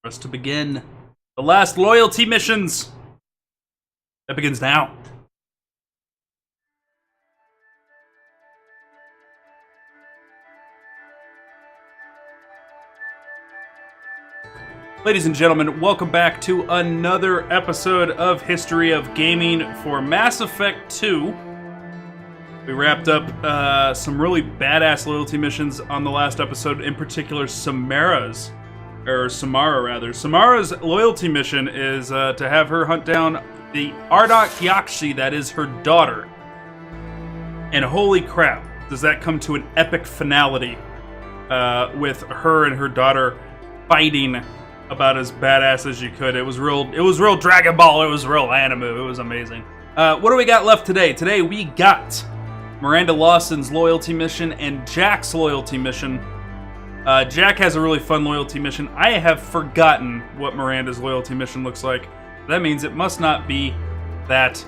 For us to begin the last loyalty missions. That begins now. Ladies and gentlemen, welcome back to another episode of History of Gaming for Mass Effect 2. We wrapped up some really badass loyalty missions on the last episode, in particular Samara's loyalty mission is to have her hunt down the Ardat Yakshi, that is her daughter. And holy crap, does that come to an epic finality with her and her daughter fighting about as badass as you could. It was real Dragon Ball, it was real anime, it was amazing. What do we got left today? Today we got Miranda Lawson's loyalty mission and Jack's loyalty mission. Jack has a really fun loyalty mission. I have forgotten what Miranda's loyalty mission looks like. That means it must not be that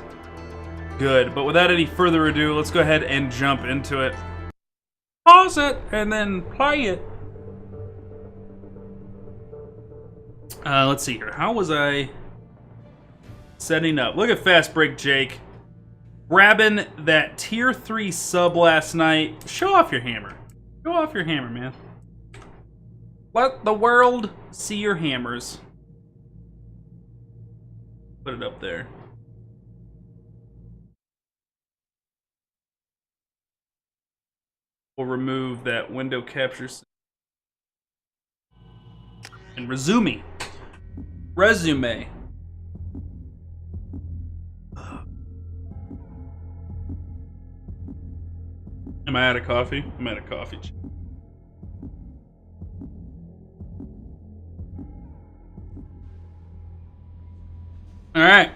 good. But without any further ado, let's go ahead and jump into it. Pause it and then play it. Let's see here. How was I setting up? Look at Fast Break Jake. Grabbing that tier 3 sub last night. Show off your hammer. Show off your hammer, man. Let the world see your hammers. Put it up there. We'll remove that window capture. And resume. Resume. Am I out of coffee? I'm out of coffee. All right.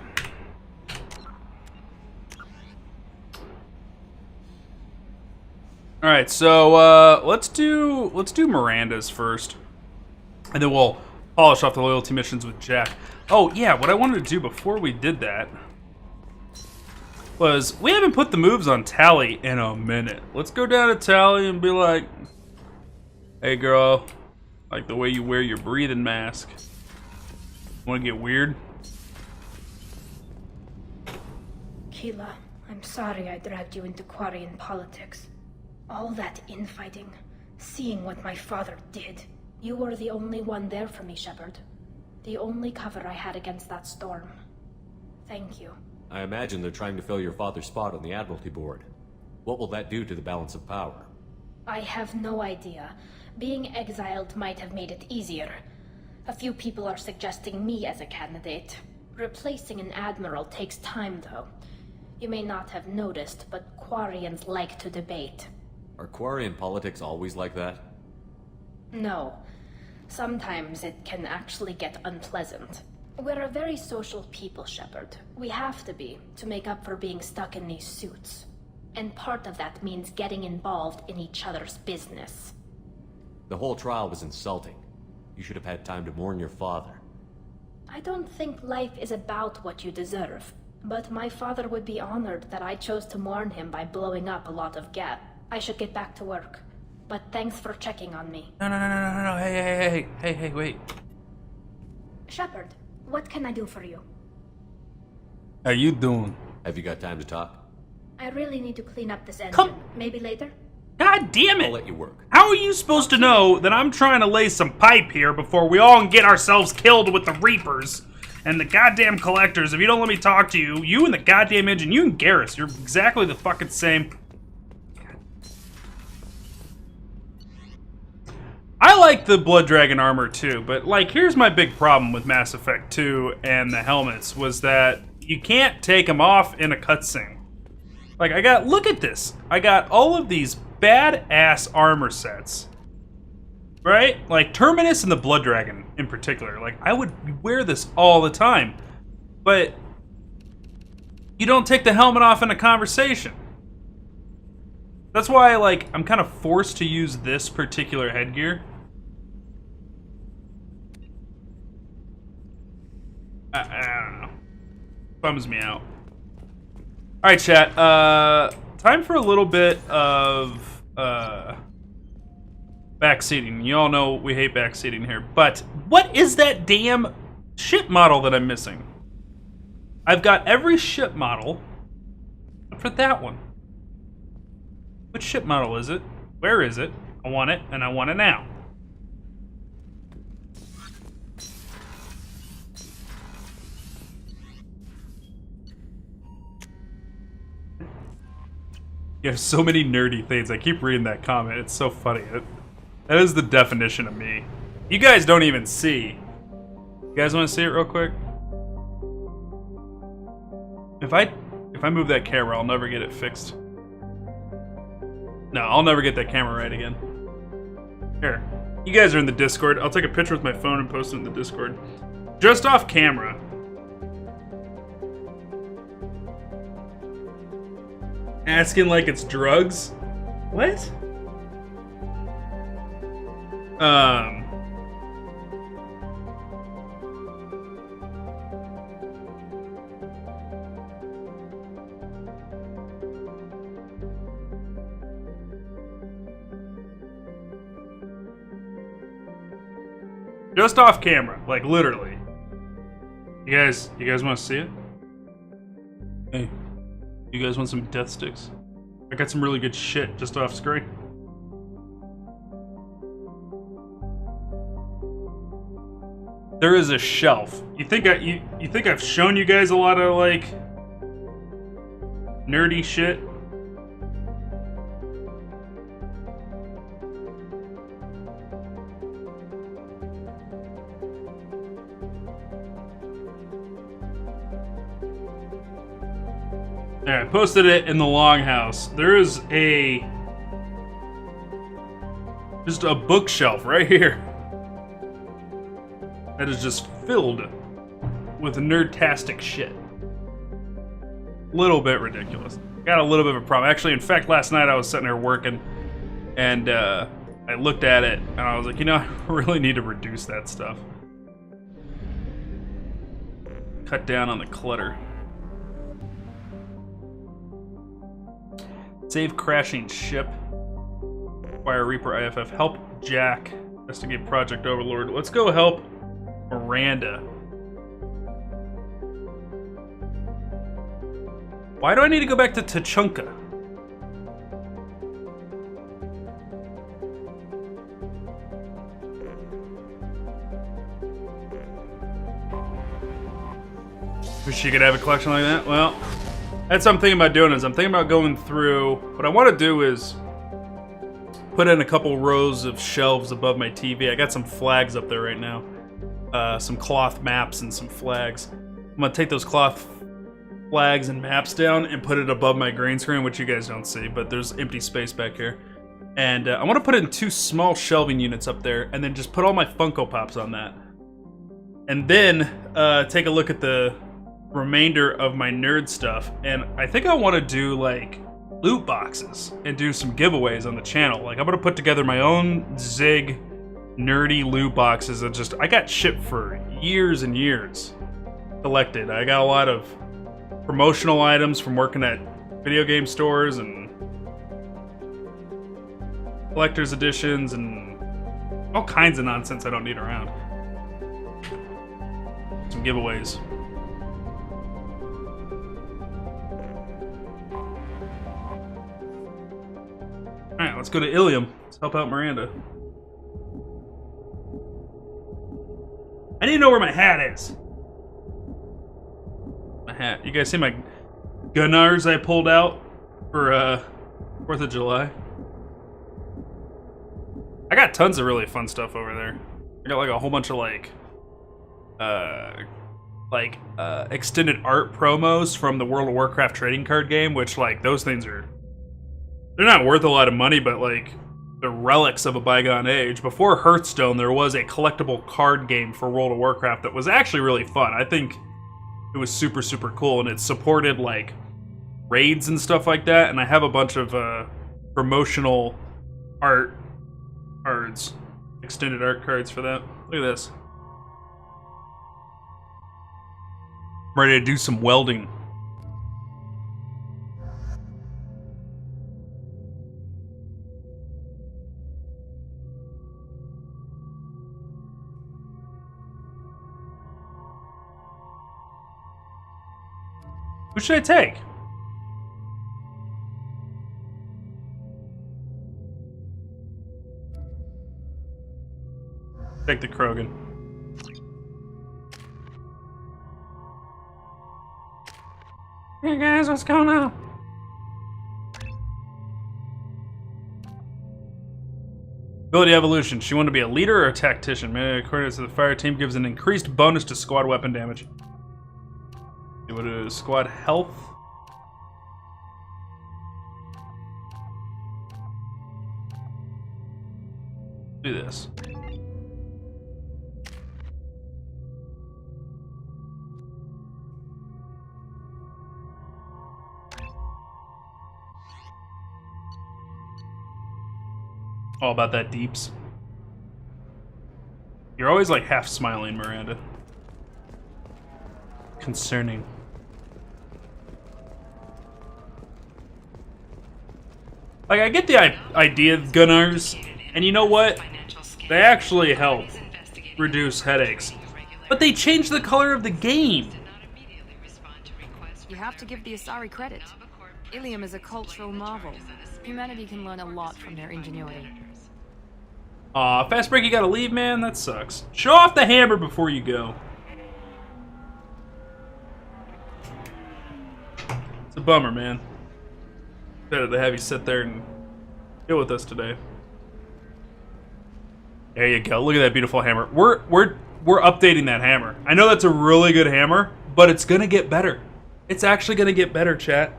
All right. So let's do Miranda's first, and then we'll polish off the loyalty missions with Jack. Oh yeah, what I wanted to do before we did that was we haven't put the moves on Tali in a minute. Let's go down to Tali and be like, "Hey girl, like the way you wear your breathing mask. Want to get weird?" Keela, I'm sorry I dragged you into Quarian politics. All that infighting, seeing what my father did. You were the only one there for me, Shepard. The only cover I had against that storm. Thank you. I imagine they're trying to fill your father's spot on the Admiralty Board. What will that do to the balance of power? I have no idea. Being exiled might have made it easier. A few people are suggesting me as a candidate. Replacing an admiral takes time, though. You may not have noticed, but Quarians like to debate. Are Quarian politics always like that? No. Sometimes it can actually get unpleasant. We're a very social people, Shepard. We have to be, to make up for being stuck in these suits. And part of that means getting involved in each other's business. The whole trial was insulting. You should have had time to mourn your father. I don't think life is about what you deserve. But my father would be honored that I chose to mourn him by blowing up a lot of gas. I should get back to work. But thanks for checking on me. No, hey, wait. Shepard, what can I do for you? How you doing? Have you got time to talk? I really need to clean up this engine. Come- Maybe later? God damn I'll it! let you work. How are you supposed to know that I'm trying to lay some pipe here before we all get ourselves killed with the Reapers and the goddamn Collectors? If you don't let me talk to you, you and the goddamn engine, you and Garrus, you're exactly the fucking same. I like the Blood Dragon armor too, but like, here's my big problem with Mass Effect 2 and the helmets was that you can't take them off in a cutscene. Like, look at this. I got all of these badass armor sets, right? Like Terminus and the Blood Dragon in particular. Like, I would wear this all the time, but you don't take the helmet off in a conversation. That's why, like, I'm kind of forced to use this particular headgear. I don't know. Bums me out. Alright, chat. Time for a little bit of backseating. You all know we hate backseating here. But What is that damn ship model that I'm missing? I've got every ship model except for that one. Which ship model is it? Where is it? I want it, and I want it now. You have so many nerdy things. I keep reading that comment. It's so funny. That is the definition of me. You guys don't even see. You guys want to see it real quick? If I move that camera, I'll never get it fixed. No, I'll never get that camera right again. Here. You guys are in the Discord. I'll take a picture with my phone and post it in the Discord. Just off camera. Asking like it's drugs? What? Just off camera, like literally. You guys want to see it? Hey, you guys want some death sticks? I got some really good shit just off screen. There is a shelf. You think I've shown you guys a lot of like nerdy shit? I posted it in the Longhouse. There is just a bookshelf right here that is just filled with nerdtastic shit. Little bit ridiculous. Got a little bit of a problem. Actually, in fact, last night I was sitting there working, and I looked at it, and I was like, you know, I really need to reduce that stuff. Cut down on the clutter. Save crashing ship. Acquire Reaper IFF. Help Jack. Investigate Project Overlord. Let's go help Miranda. Why do I need to go back to Tachunka? Wish she could have a collection like that. Well, that's what I'm thinking about doing. I'm thinking about going through. What I want to do is put in a couple rows of shelves above my TV. I got some flags up there right now. Some cloth maps and some flags. I'm gonna take those cloth flags and maps down and put it above my green screen, which you guys don't see, but there's empty space back here. And I want to put in 2 small shelving units up there, and then just put all my Funko Pops on that. And then take a look at the remainder of my nerd stuff, and I think I want to do like loot boxes and do some giveaways on the channel. Like I'm gonna put together my own Zig nerdy loot boxes that just I got shipped for years and years collected. I got a lot of promotional items from working at video game stores and collector's editions and all kinds of nonsense I don't need around. Some giveaways. Alright, let's go to Ilium. Let's help out Miranda. I need to know where my hat is. My hat. You guys see my Gunnars I pulled out for 4th of July? I got tons of really fun stuff over there. I got like a whole bunch of extended art promos from the World of Warcraft trading card game, which like those things are, they're not worth a lot of money, but like the relics of a bygone age. Before Hearthstone, there was a collectible card game for World of Warcraft that was actually really fun. I think it was super, super cool, and it supported like raids and stuff like that, and I have a bunch of promotional art cards, extended art cards for that. Look at this. I'm ready to do some welding. Who should I take? Take the Krogan. Hey guys, what's going on? Ability evolution. She wanted to be a leader or a tactician. According to the fire team, gives an increased bonus to squad weapon damage. What is squad health? Do this. All about that deeps. You're always like half smiling, Miranda. Concerning. Like, I get the idea of Gunnars, and you know what? They actually help reduce headaches. But they changed the color of the game. You have to give the Asari credit. Ilium is a cultural marvel. Humanity can learn a lot from their ingenuity. Aw, fast break, you gotta leave, man? That sucks. Show off the hammer before you go. It's a bummer, man. Better to have you sit there and deal with us today. There you go. Look at that beautiful hammer. We're updating that hammer. I know that's a really good hammer, but it's gonna get better. It's actually gonna get better, chat.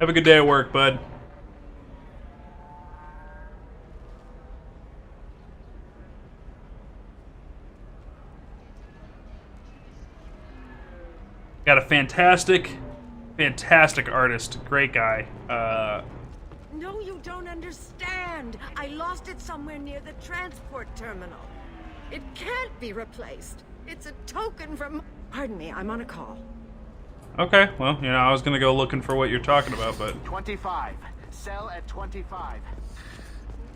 Have a good day at work, bud. Got a fantastic artist. Great guy. No, you don't understand. I lost it somewhere near the transport terminal. It can't be replaced. It's a token from... Pardon me, I'm on a call. Okay, well, you know, I was gonna go looking for what you're talking about, but... 25. Sell at 25.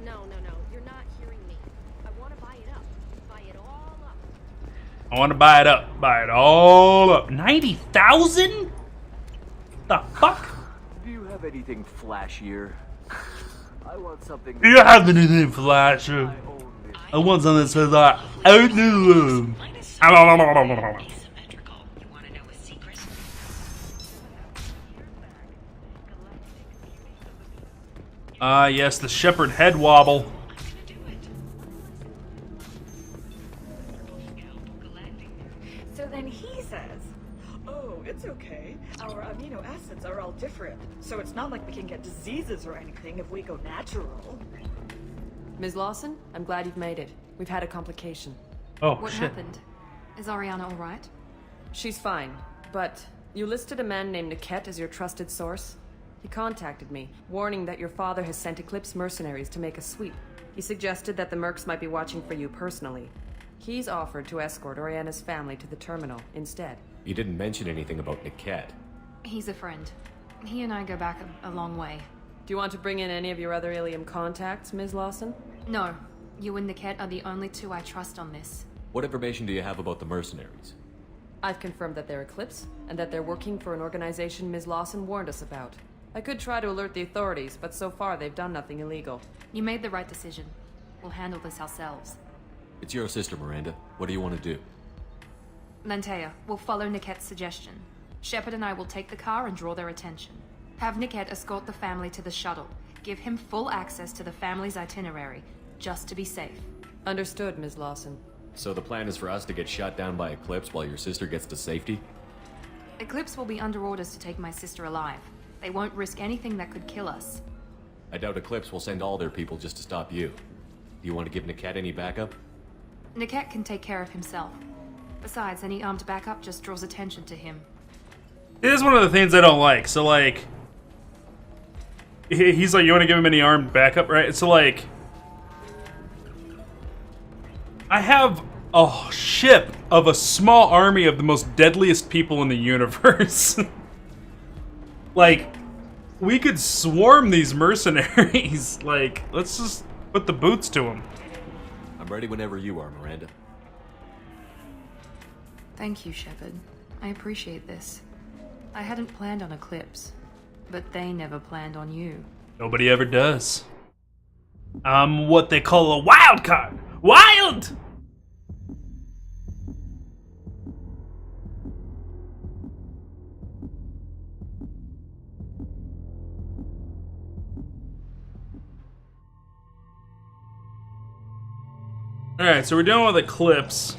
No, you're not hearing me. I want to buy it up. Buy it all up. I want to buy it up. Buy it all up. 90,000? The fuck? Do you have anything flashier? I want something... Do you have anything flashy? I want something that says, out in the room. Yes, the Shepherd head wobble. So then he says, oh, it's okay. Our amino acids are all different, so it's not like we can get diseases or anything if we go natural. Ms. Lawson, I'm glad you've made it. We've had a complication. Oh, What shit. happened? Is Ariana all right? She's fine, but you listed a man named Niket as your trusted source. He contacted me, warning that your father has sent Eclipse mercenaries to make a sweep. He suggested that the Mercs might be watching for you personally. He's offered to escort Oriana's family to the terminal instead. You didn't mention anything about Niket. He's a friend. He and I go back a long way. Do you want to bring in any of your other Ilium contacts, Ms. Lawson? No, you and Niket are the only two I trust on this. What information do you have about the mercenaries? I've confirmed that they're Eclipse, and that they're working for an organization Ms. Lawson warned us about. I could try to alert the authorities, but so far they've done nothing illegal. You made the right decision. We'll handle this ourselves. It's your sister, Miranda. What do you want to do? Lantea, we'll follow Niket's suggestion. Shepard and I will take the car and draw their attention. Have Niket escort the family to the shuttle. Give him full access to the family's itinerary, just to be safe. Understood, Ms. Lawson. So the plan is for us to get shot down by Eclipse while your sister gets to safety? Eclipse will be under orders to take my sister alive. They won't risk anything that could kill us. I doubt Eclipse will send all their people just to stop you. Do you want to give Niket any backup? Niket can take care of himself. Besides, any armed backup just draws attention to him. It is one of the things I don't like. So, like... He's like, you want to give him any armed backup, right? So, like... I have a ship of a small army of the most deadliest people in the universe. Like, we could swarm these mercenaries. Like, let's just put the boots to them. I'm ready whenever you are, Miranda. Thank you, Shepard. I appreciate this. I hadn't planned on Eclipse, but they never planned on you. Nobody ever does. I'm what they call a wild card. Wild! Alright, so we're dealing with Eclipse.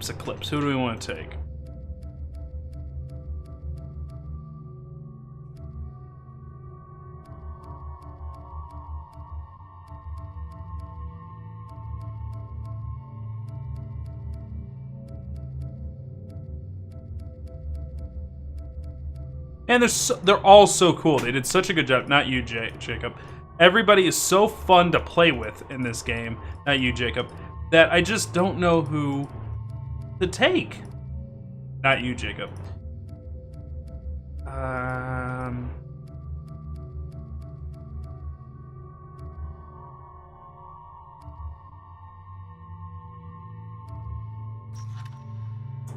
Eclipse. Who do we want to take? And they're all so cool. They did such a good job. Not you, Jacob. Everybody is so fun to play with in this game. Not you, Jacob. That I just don't know who to take. Not you, Jacob.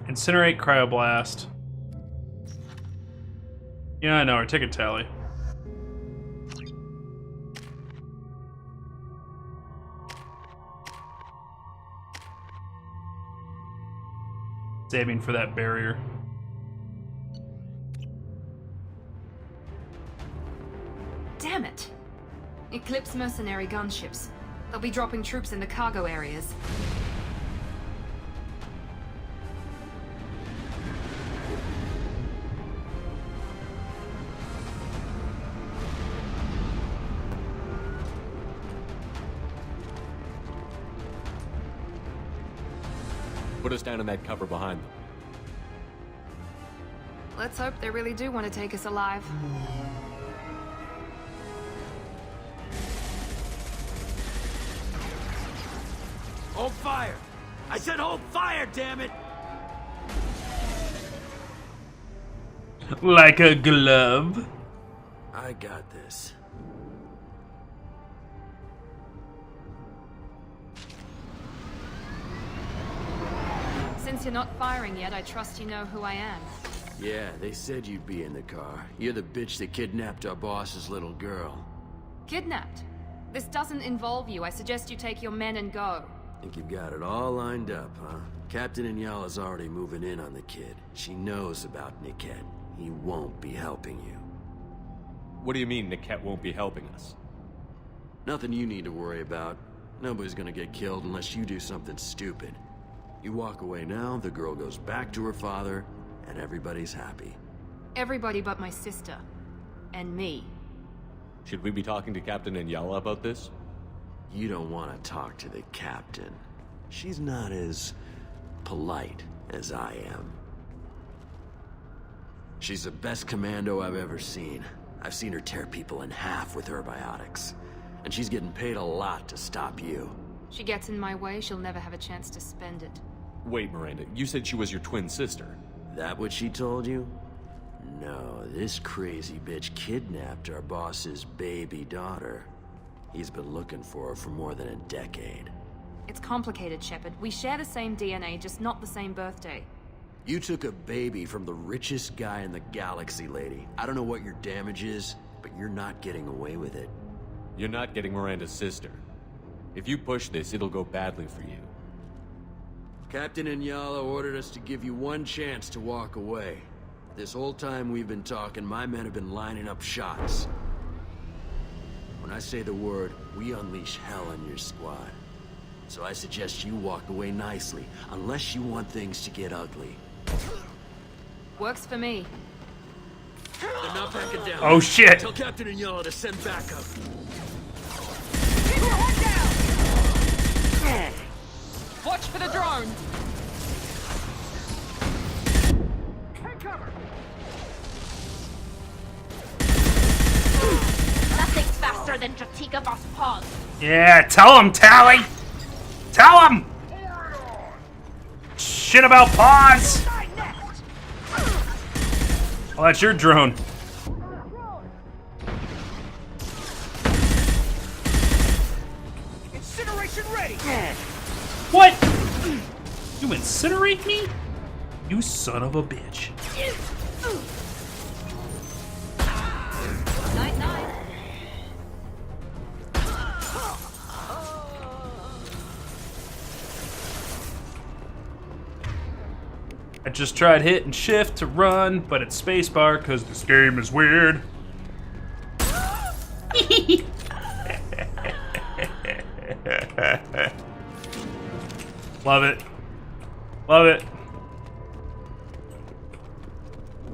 Incinerate, Cryoblast. Yeah, I know, our ticket tally. Saving for that barrier. Damn it! Eclipse mercenary gunships. They'll be dropping troops in the cargo areas. Put us down in that cover behind them. Let's hope they really do want to take us alive. Hold fire! I said hold fire, damn it! Like a glove. I got this. Since you're not firing yet, I trust you know who I am. Yeah, they said you'd be in the car. You're the bitch that kidnapped our boss's little girl. Kidnapped? This doesn't involve you. I suggest you take your men and go. Think you've got it all lined up, huh? Captain Inyala's already moving in on the kid. She knows about Niket. He won't be helping you. What do you mean Niket won't be helping us? Nothing you need to worry about. Nobody's gonna get killed unless you do something stupid. You walk away now, the girl goes back to her father, and everybody's happy. Everybody but my sister. And me. Should we be talking to Captain Inyala about this? You don't want to talk to the captain. She's not as polite as I am. She's the best commando I've ever seen. I've seen her tear people in half with her biotics. And she's getting paid a lot to stop you. She gets in my way, she'll never have a chance to spend it. Wait, Miranda, you said she was your twin sister. That what she told you? No, this crazy bitch kidnapped our boss's baby daughter. He's been looking for her for more than a decade. It's complicated, Shepard. We share the same DNA, just not the same birthday. You took a baby from the richest guy in the galaxy, lady. I don't know what your damage is, but you're not getting away with it. You're not getting Miranda's sister. If you push this, it'll go badly for you. Captain Inyala ordered us to give you one chance to walk away. This whole time we've been talking, my men have been lining up shots. When I say the word, we unleash hell on your squad. So I suggest you walk away nicely, unless you want things to get ugly. Works for me. They're not backing down. Oh shit! Tell Captain Inyala to send backup. Watch for the drone! Nothing's faster than Jatika Boss Paws. Yeah, tell him, Tally! Tell him! Shit about paws! Oh, that's your drone. Incineration ready! What? You incinerate me? You son of a bitch. Night-night. I just tried hitting shift to run, but it's spacebar because this game is weird. Love it. Love it.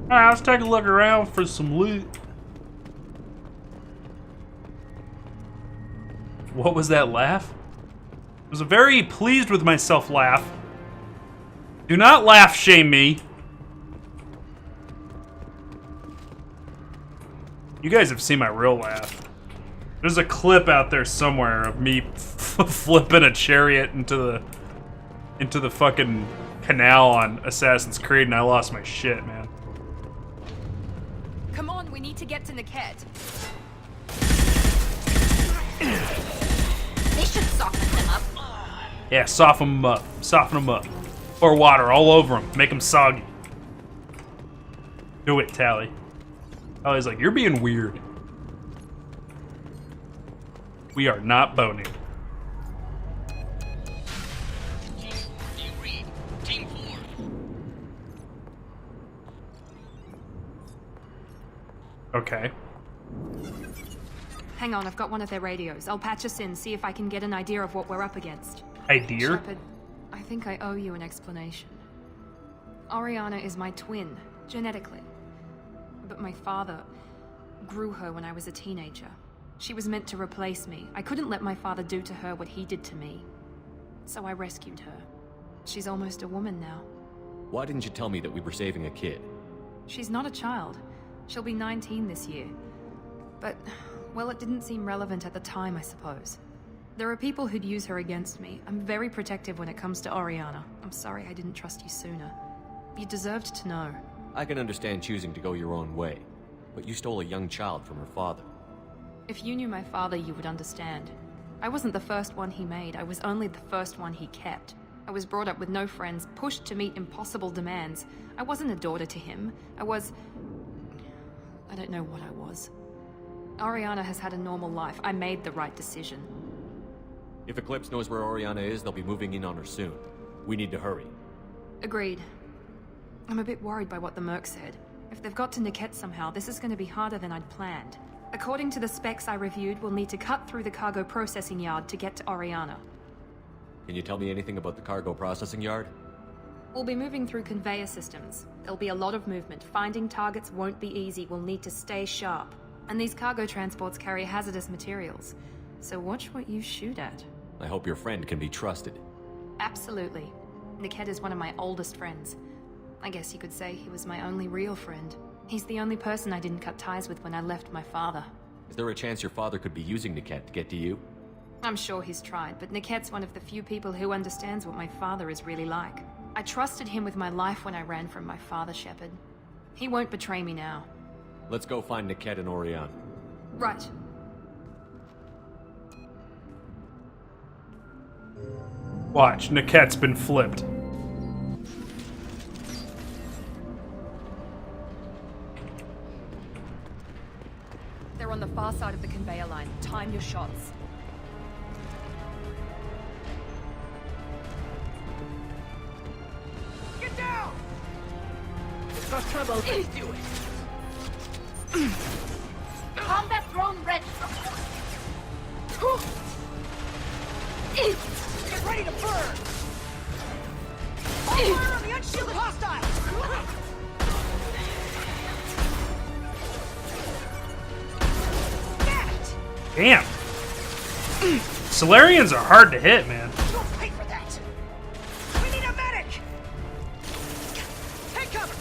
Alright, let's take a look around for some loot. What was that laugh? It was a very pleased with myself laugh. Do not laugh shame me. You guys have seen my real laugh. There's a clip out there somewhere of me flipping a chariot into the fucking canal on Assassin's Creed, and I lost my shit, man. Come on, we need to get to Niket. They should soften them up. Yeah, soften them up. Soften them up. Pour water all over them. Make them soggy. Do it, Tally. Tally's like, you're being weird. We are not boning. Team 4. Okay. Hang on, I've got one of their radios. I'll patch us in, see if I can get an idea of what we're up against. Idea? Shepard, I think I owe you an explanation. Oriana is my twin, genetically. But my father grew her when I was a teenager. She was meant to replace me. I couldn't let my father do to her what he did to me. So I rescued her. She's almost a woman now. Why didn't you tell me that we were saving a kid? She's not a child. She'll be 19 this year. But, well, it didn't seem relevant at the time, I suppose. There are people who'd use her against me. I'm very protective when it comes to Oriana. I'm sorry I didn't trust you sooner. You deserved to know. I can understand choosing to go your own way, but you stole a young child from her father. If you knew my father, you would understand. I wasn't the first one he made. I was only the first one he kept. I was brought up with no friends, pushed to meet impossible demands. I wasn't a daughter to him. I don't know what I was. Oriana has had a normal life. I made the right decision. If Eclipse knows where Oriana is, they'll be moving in on her soon. We need to hurry. Agreed. I'm a bit worried by what the Merc said. If they've got to Niket somehow, this is going to be harder than I'd planned. According to the specs I reviewed, we'll need to cut through the cargo processing yard to get to Oriana. Can you tell me anything about the cargo processing yard? We'll be moving through conveyor systems. There'll be a lot of movement. Finding targets won't be easy. We'll need to stay sharp. And these cargo transports carry hazardous materials. So watch what you shoot at. I hope your friend can be trusted. Absolutely. Niket is one of my oldest friends. I guess you could say he was my only real friend. He's the only person I didn't cut ties with when I left my father. Is there a chance your father could be using Niket to get to you? I'm sure he's tried, but Niket's one of the few people who understands what my father is really like. I trusted him with my life when I ran from my father, Shepard. He won't betray me now. Let's go find Niket and Oriana. Right. Watch, Niket's been flipped. They're on the far side of the conveyor line. Time your shots. Get down! For trouble, let's do it. Combat drone ready. Get ready to burn! All fire on the unshielded hostiles! Damn. Solarians are hard to hit, man. You'll pay for that! We need a medic! Take cover!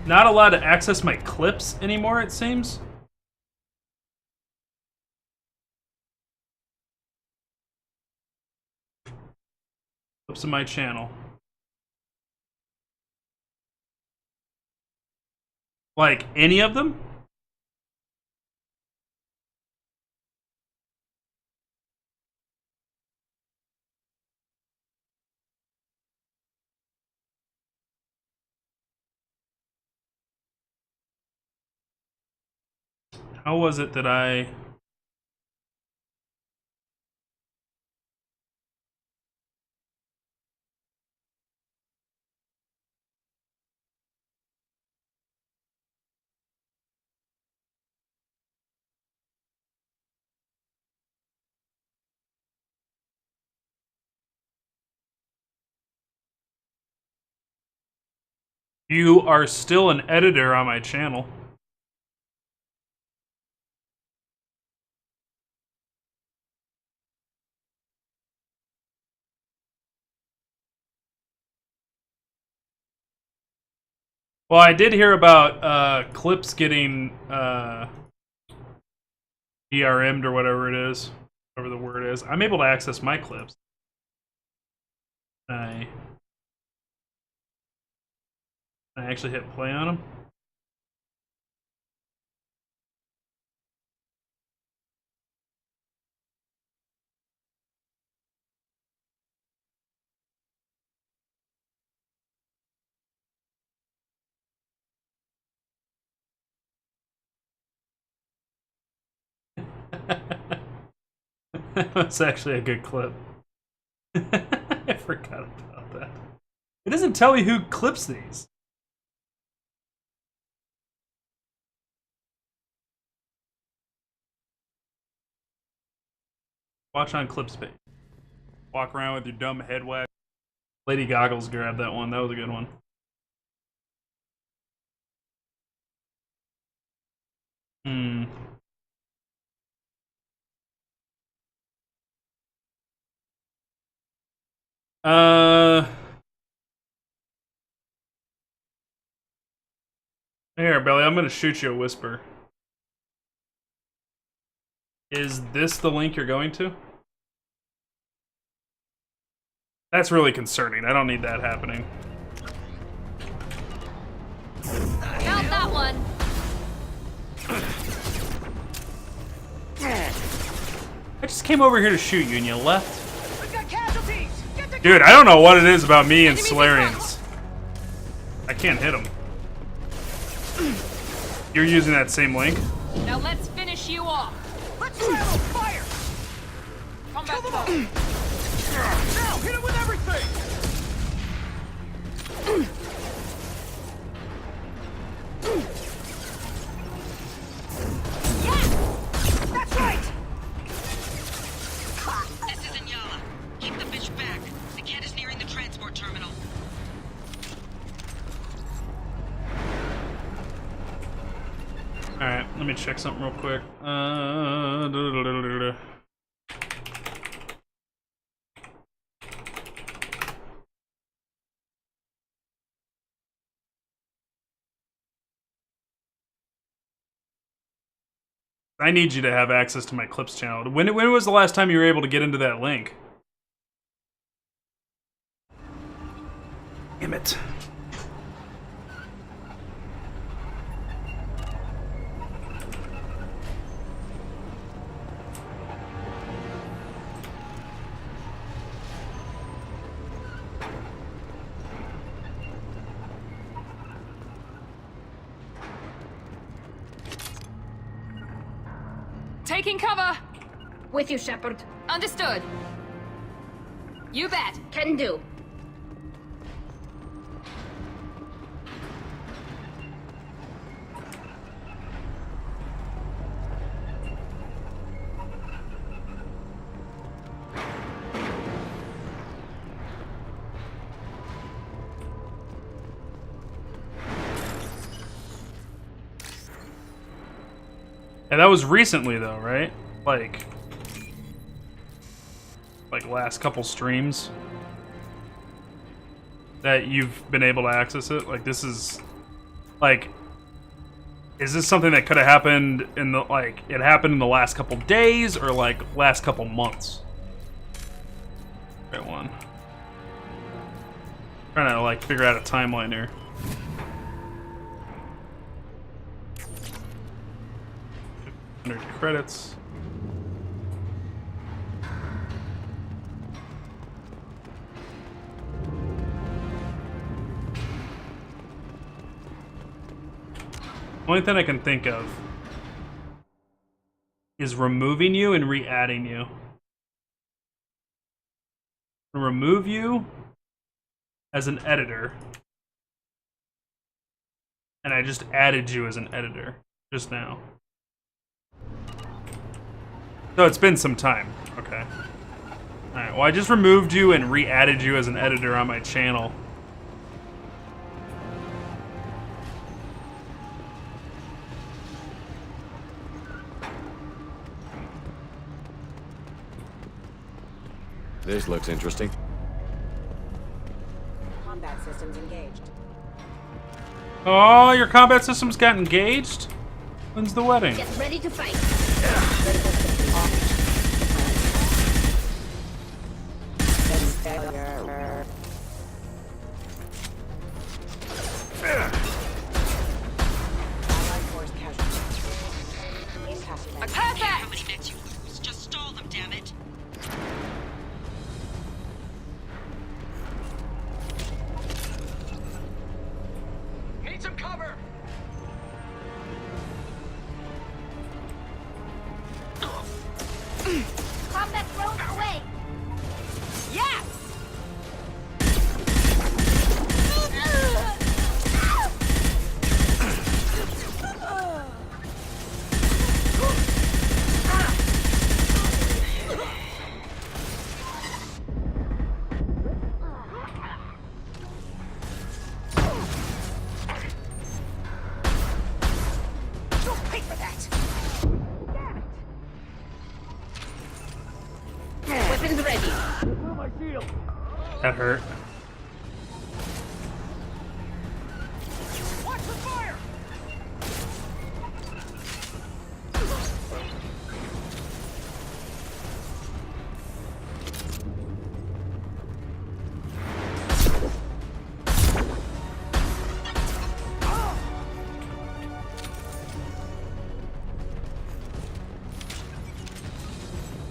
Not allowed to access my clips anymore, it seems. Clips in my channel. Like, any of them? How was it that I... You are still an editor on my channel. Well, I did hear about clips getting DRM'd or whatever it is, whatever the word is. I'm able to access my clips. I actually hit play on them. That's actually a good clip. I forgot about that. It doesn't tell me who clips these. Watch on clips page. Walk around with your dumb head wag. Lady Goggles grabbed that one. That was a good one. Here, Belly, I'm gonna shoot you a whisper. Is this the link you're going to? That's really concerning. I don't need that happening. Count that one. I just came over here to shoot you and you left. We've got casualties. Dude, I don't know what it is about me and Solarians. I can't hit them. You're using that same link? Now let's finish you off. Let's try a little fire. Come Kill back them all. to Now hit it with everything. Yeah, that's right. This is Inyala. Keep the fish back. The cat is nearing the transport terminal. Alright, let me check something real quick. I need you to have access to my clips channel. When was the last time you were able to get into that link? Damn it. taking cover. With you, Shepard. Understood. You bet. Can do. Yeah, that was recently though, right? Like last couple streams that you've been able to access it. Like this is like, is this something that could have happened in the it happened in the last couple days or like last couple months? Right one. Trying to figure out a timeline here. credits. Only thing I can think of is removing you and re-adding you. Remove you as an editor. And I just added you as an editor just now. So it's been some time. Okay. Alright, well I just removed you and re-added you as an editor on my channel. This looks interesting. Combat systems engaged. Oh, your combat systems got engaged? When's the wedding? Get ready to fight. How many mechs you lose? Just stall them, damn it. Need some cover! Combat drones away. Yes! Don't pay for that! Weapons ready. That hurt. Watch for fire!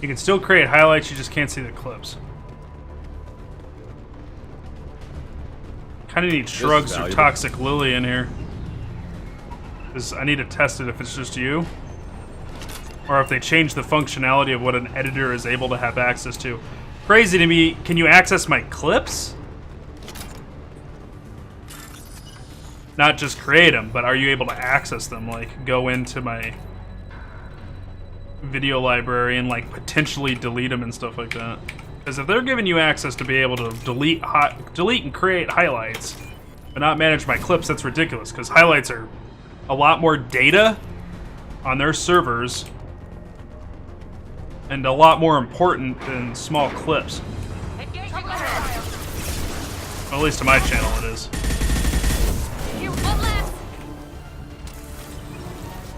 You can still create highlights, you just can't see the clips. Kinda need Shrugs or valuable. Toxic Lily in here. Because I need to test it if it's just you. Or if they change the functionality of what an editor is able to have access to. Crazy to me, can you access my clips? Not just create them, but are you able to access them? Like, go into my video library and like potentially delete them and stuff like that. Because if they're giving you access to be able to delete and create highlights, but not manage my clips, that's ridiculous. Because highlights are a lot more data on their servers and a lot more important than small clips. Well, at least to my channel it is.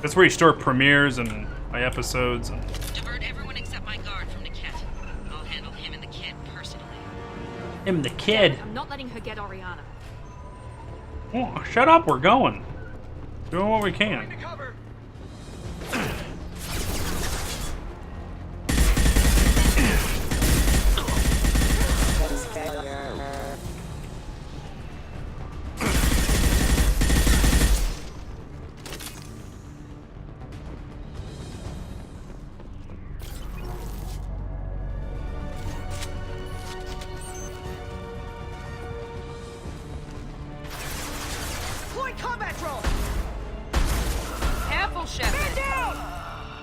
That's where you store premieres and my episodes. And Divert everyone except my guard from Niket. I'll handle him and the kid personally. him, the kid. I'm not letting her get Oriana. Oh, shut up, we're going. Doing what we can. Cover! Careful, Shepard.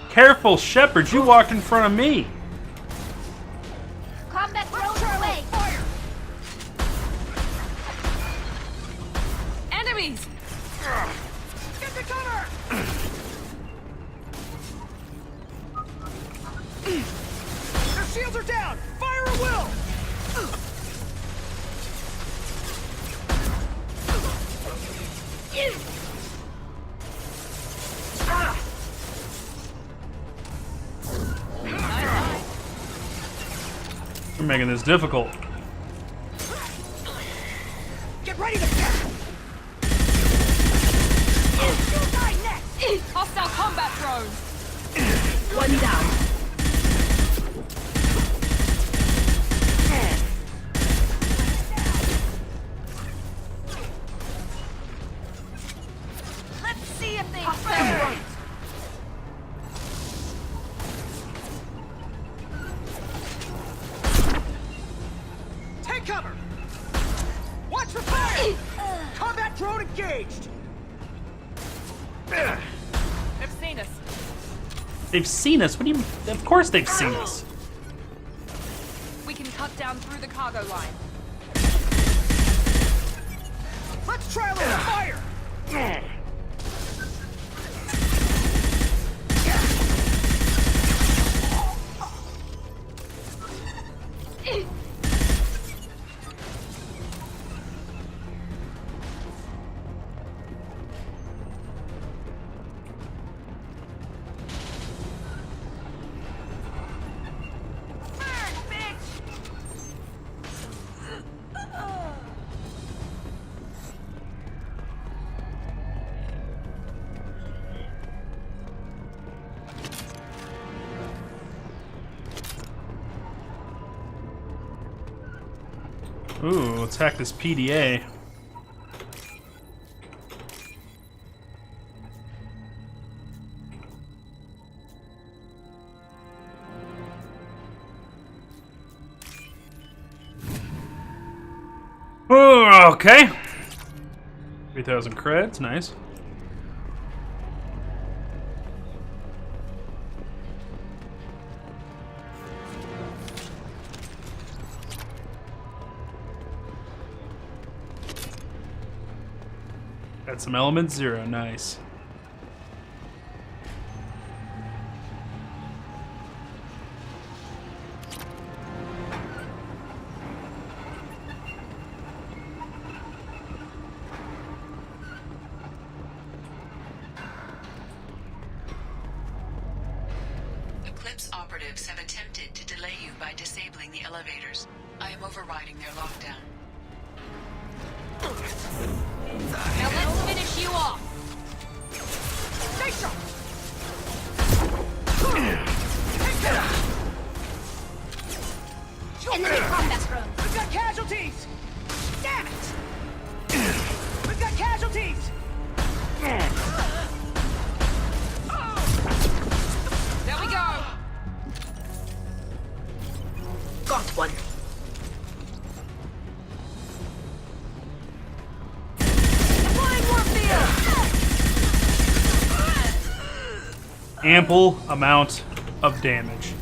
Careful, Shepard, you walked in front of me. Combat drones away. Enemies! Get the cover! Their shields are down! Fire at will! You're making this difficult. Get ready to get! You'll die next! Hostile combat drones! One down. Let's see if they burn. Take cover! Watch for fire! Combat drone engaged! They've seen us. They've seen us? What do you mean? Of course they've seen us. We can cut down through the cargo line. Let's try a little fire! Ooh, let's hack this PDA. Oh, okay. 3,000 creds, nice. Got some element 0, nice. Eclipse operatives have attempted to delay you by disabling the elevators. I am overriding their lockdown. Now let's finish you off. Stay sharp! Enemy combat drone. We've got casualties! Damn it! We've got casualties! There we go. Got one. Ample amount of damage.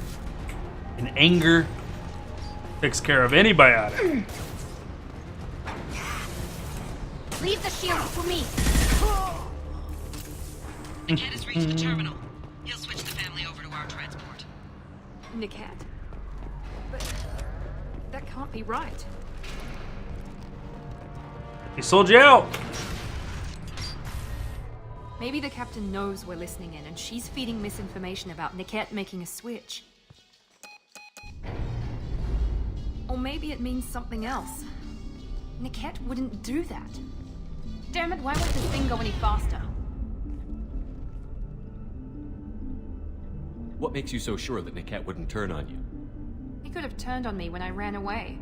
And anger takes care of any biotic. Leave the shield for me. Niket has reached the terminal. He'll switch the family over to our transport. Niket? But that can't be right. He sold you out. Maybe the captain knows we're listening in and she's feeding misinformation about Niket making a switch. Or maybe it means something else. Niket wouldn't do that. Damn it, why won't this thing go any faster? What makes you so sure that Niket wouldn't turn on you? He could have turned on me when I ran away.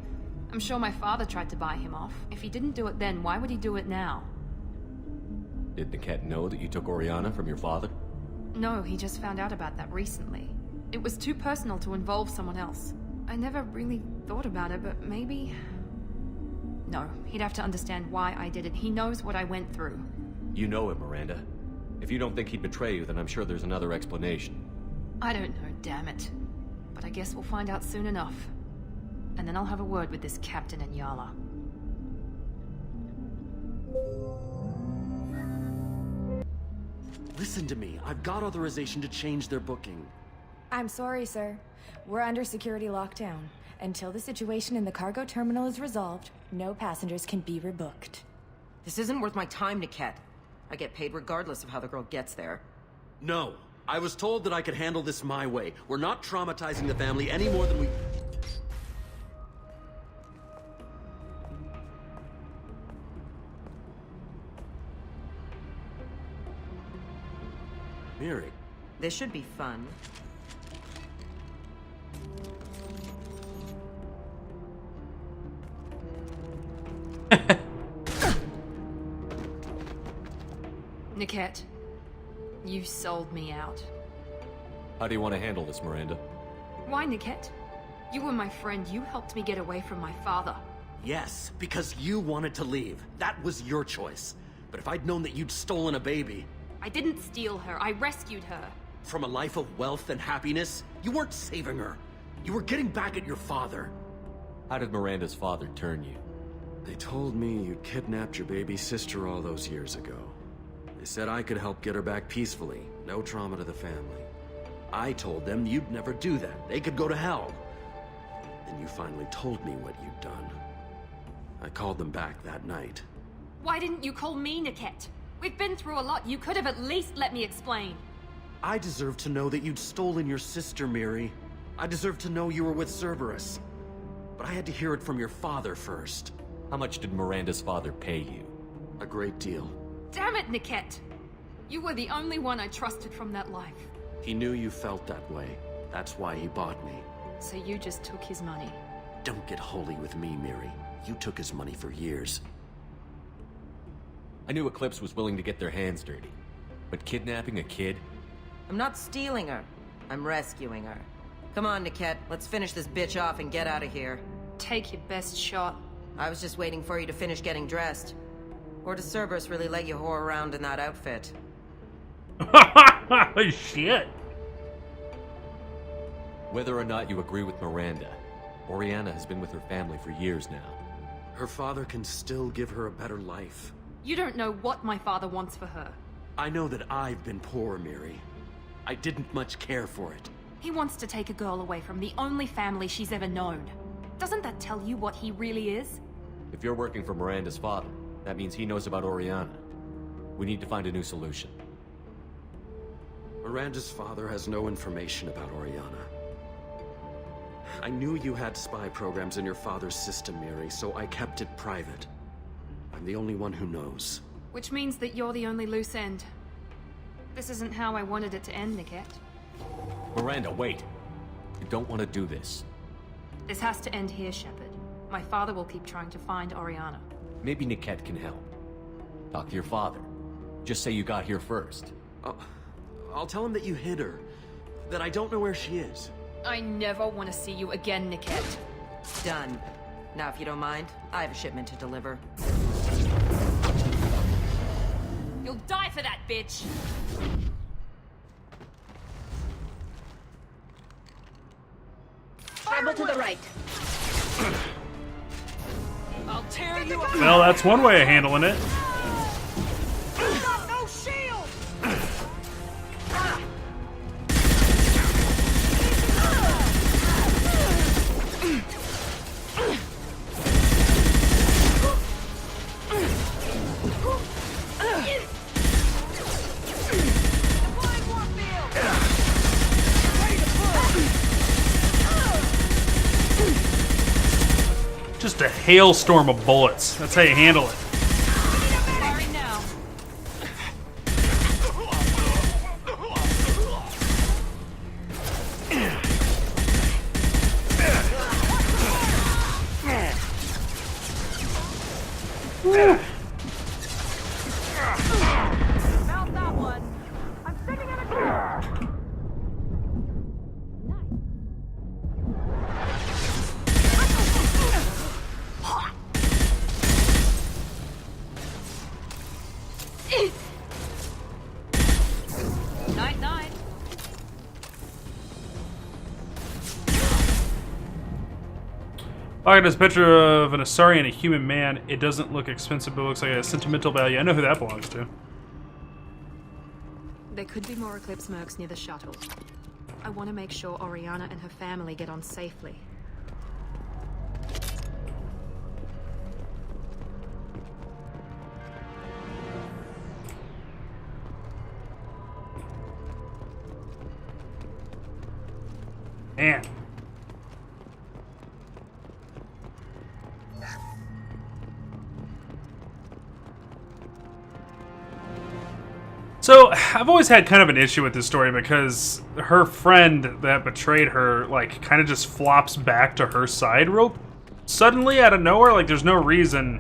I'm sure my father tried to buy him off. If he didn't do it then, why would he do it now? Did Niket know that you took Oriana from your father? No, he just found out about that recently. It was too personal to involve someone else. I never really thought about it, but maybe... No, he'd have to understand why I did it. He knows what I went through. You know him, Miranda. If you don't think he'd betray you, then I'm sure there's another explanation. I don't know, damn it. But I guess we'll find out soon enough. And then I'll have a word with this captain in Yala. Listen to me. I've got authorization to change their booking. I'm sorry, sir. We're under security lockdown. Until the situation in the cargo terminal is resolved, no passengers can be rebooked. This isn't worth my time, Niket. I get paid regardless of how the girl gets there. No. I was told that I could handle this my way. We're not traumatizing the family any more than we... Miri. This should be fun. Niket, you sold me out. How do you want to handle this, Miranda? Why, Niket? You were my friend. You helped me get away from my father. Yes, because you wanted to leave. That was your choice. But if I'd known that you'd stolen a baby... I didn't steal her. I rescued her. From a life of wealth and happiness, you weren't saving her. You were getting back at your father. How did Miranda's father turn you? They told me you'd kidnapped your baby sister all those years ago. They said I could help get her back peacefully. No trauma to the family. I told them you'd never do that. They could go to hell. Then you finally told me what you'd done. I called them back that night. Why didn't you call me, Niket? We've been through a lot. You could have at least let me explain. I deserve to know that you'd stolen your sister, Miri. I deserve to know you were with Cerberus. But I had to hear it from your father first. How much did Miranda's father pay you? A great deal. Damn it, Niket! You were the only one I trusted from that life. He knew you felt that way. That's why he bought me. So you just took his money? Don't get holy with me, Miri. You took his money for years. I knew Eclipse was willing to get their hands dirty. But kidnapping a kid? I'm not stealing her. I'm rescuing her. Come on, Niket. Let's finish this bitch off and get out of here. Take your best shot. I was just waiting for you to finish getting dressed. Or does Cerberus really let you whore around in that outfit? Shit. Whether or not you agree with Miranda, Oriana has been with her family for years now. Her father can still give her a better life. You don't know what my father wants for her. I know that I've been poor, Miri. I didn't much care for it. He wants to take a girl away from the only family she's ever known. Doesn't that tell you what he really is? If you're working for Miranda's father, that means he knows about Oriana. We need to find a new solution. Miranda's father has no information about Oriana. I knew you had spy programs in your father's system, Miri, so I kept it private. I'm the only one who knows. Which means that you're the only loose end. This isn't how I wanted it to end, Niket. Miranda, wait. You don't want to do this. This has to end here, Shepard. My father will keep trying to find Oriana. Maybe Niket can help. Talk to your father. Just say you got here first. I'll tell him that you hid her. That I don't know where she is. I never want to see you again, Niket. Done. Now, if you don't mind, I have a shipment to deliver. You'll die for that, bitch! Travel to the right. I'll tear you apart. Well, that's one way of handling it. You've got no shield! Just a hailstorm of bullets. That's how you handle it. Firing now. Mount that one. I'm sending out a kill. Night, night. I got this picture of an Asari and a human man. It doesn't look expensive, but it looks like it has sentimental value. I know who that belongs to. There could be more Eclipse mercs near the shuttle. I want to make sure Oriana and her family get on safely. Man. So, I've always had kind of an issue with this story because her friend that betrayed her, like, kind of just flops back to her side real suddenly out of nowhere. Like, there's no reason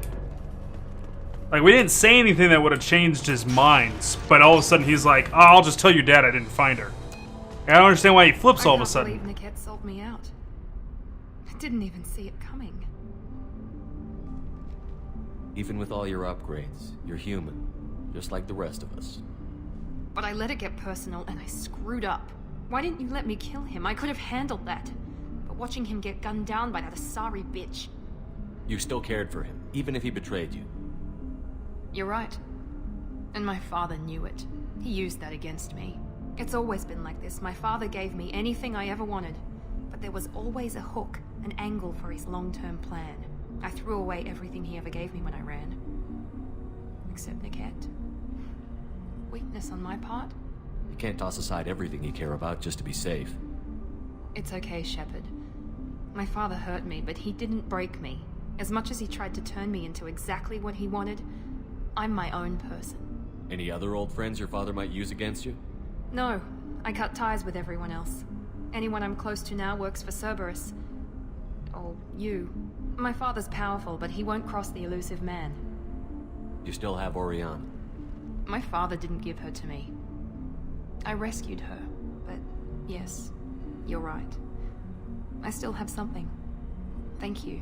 Like, we didn't say anything that would have changed his mind, but all of a sudden he's like, oh, I'll just tell your dad I didn't find her. I don't understand why he flips all of a sudden. I can't believe Niket sold me out. I didn't even see it coming. Even with all your upgrades, you're human, just like the rest of us. But I let it get personal and I screwed up. Why didn't you let me kill him? I could have handled that. But watching him get gunned down by that Asari bitch... You still cared for him, even if he betrayed you. You're right. And my father knew it. He used that against me. It's always been like this. My father gave me anything I ever wanted. But there was always a hook, an angle for his long-term plan. I threw away everything he ever gave me when I ran. Except Niket. Weakness on my part? You can't toss aside everything you care about just to be safe. It's okay, Shepard. My father hurt me, but he didn't break me. As much as he tried to turn me into exactly what he wanted, I'm my own person. Any other old friends your father might use against you? No, I cut ties with everyone else. Anyone I'm close to now works for Cerberus. Or you. My father's powerful, but he won't cross the elusive man. You still have Oriana. My father didn't give her to me. I rescued her, but yes, you're right. I still have something. Thank you.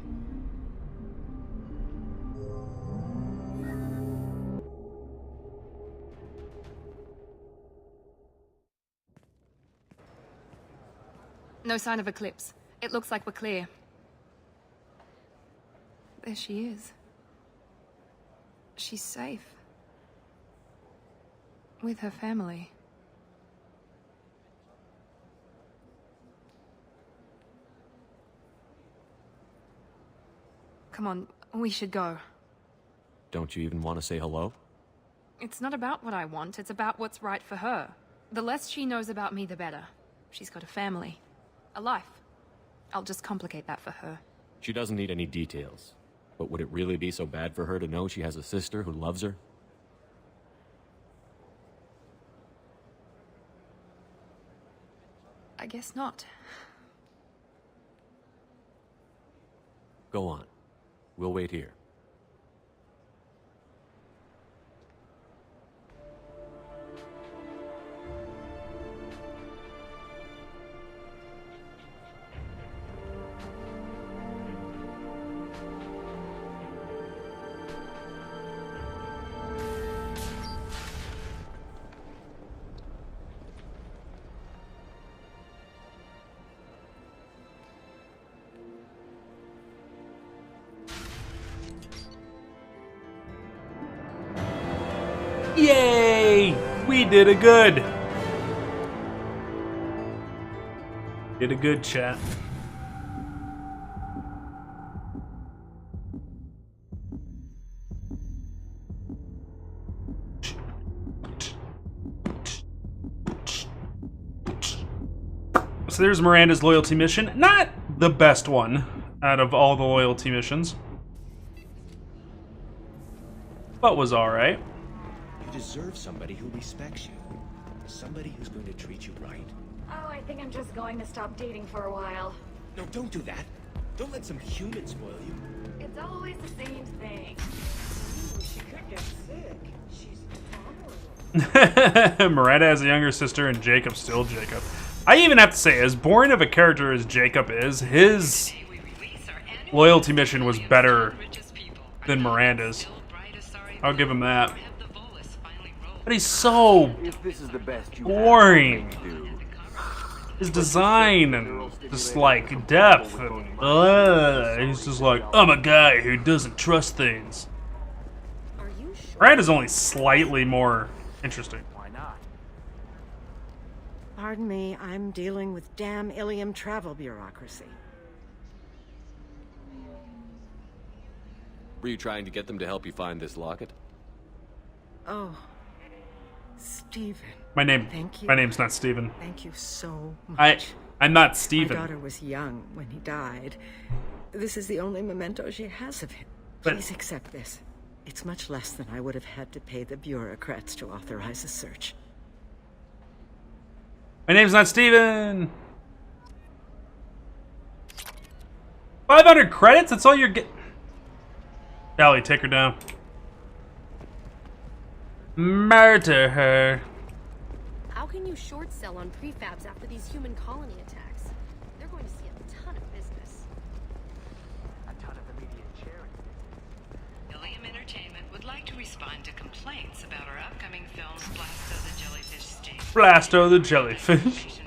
No sign of Eclipse. It looks like we're clear. There she is. She's safe. With her family. Come on, we should go. Don't you even want to say hello? It's not about what I want, it's about what's right for her. The less she knows about me, the better. She's got a family. A life. I'll just complicate that for her. She doesn't need any details. But would it really be so bad for her to know she has a sister who loves her? I guess not. Go on. We'll wait here. Yay! We did a good. Did a good, chat. So there's Miranda's loyalty mission. Not the best one out of all the loyalty missions, but was alright. You deserve somebody who respects you. Somebody who's going to treat you right. Oh, I think I'm just going to stop dating for a while. No, don't do that. Don't let some human spoil you. It's always the same thing. Ooh, she could get sick. She's vulnerable. Miranda has a younger sister and Jacob's still Jacob. I even have to say, as boring of a character as Jacob is, his loyalty mission was better than Miranda's. I'll give him that. But he's so boring. His design and just like depth and he's just like, I'm a guy who doesn't trust things. Miranda's only slightly more interesting. Why not? Pardon me, I'm dealing with damn Ilium travel bureaucracy. Were you trying to get them to help you find this locket? Oh, Stephen. My name's not Stephen. Thank you so much. I'm not Stephen. My daughter was young when he died. This is the only memento she has of him. Please accept this. It's much less than I would have had to pay the bureaucrats to authorize a search. My name's not Stephen. 500 credits? That's all you're getting. Allie, take her down. Murder her. How can you short sell on prefabs after these human colony attacks? They're going to see a ton of business. A ton of immediate charity. Ilium Entertainment would like to respond to complaints about our upcoming films Blasto the Jellyfish Station. Blasto the Jellyfish.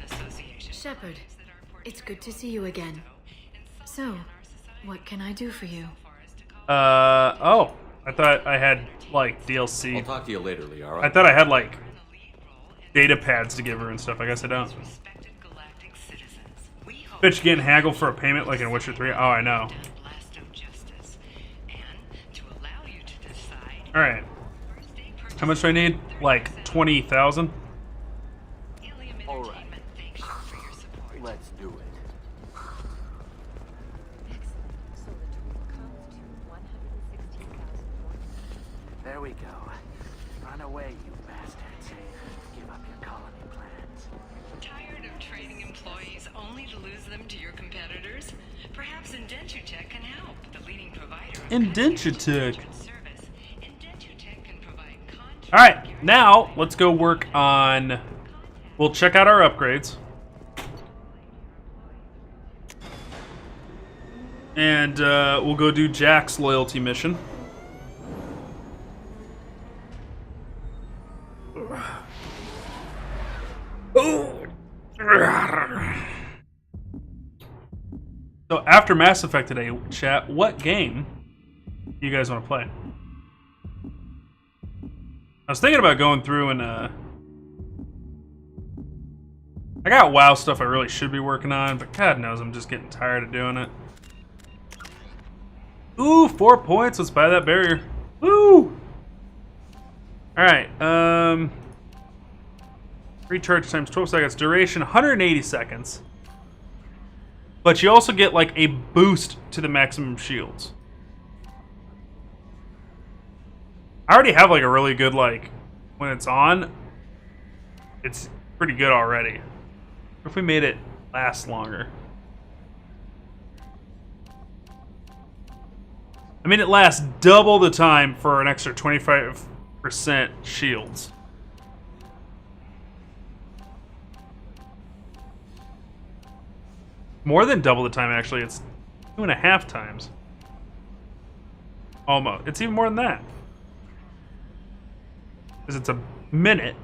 Shepard, it's good to see you again. So, what can I do for you? Oh. I thought I had, like, DLC. I'll talk to you later, Liara. I thought I had, like, data pads to give her and stuff. I guess I don't. Bitch getting haggled for a payment like in Witcher 3? Oh, I know. Alright. How much do I need? Like, 20,000? Alright. Let's do it. There we go. Run away, you bastards. Give up your colony plans. Tired of training employees only to lose them to your competitors? Perhaps Indentutech can help. The leading provider of Indentutech. Alright, now let's go work on... We'll check out our upgrades. And we'll go do Jack's loyalty mission. So after Mass Effect today, chat, what game do you guys want to play? I was thinking about going through and I got WoW stuff I really should be working on, but God knows I'm just getting tired of doing it. Ooh, 4 points. Let's buy that barrier. Woo! Alright, recharge times 12 seconds. Duration, 180 seconds. But you also get, like, a boost to the maximum shields. I already have, like, a really good, like, when it's on, it's pretty good already. What if we made it last longer? I mean, it lasts double the time for an extra 25% shields. More than double the time, actually. It's 2.5 times. Almost. It's even more than that. Because it's a minute.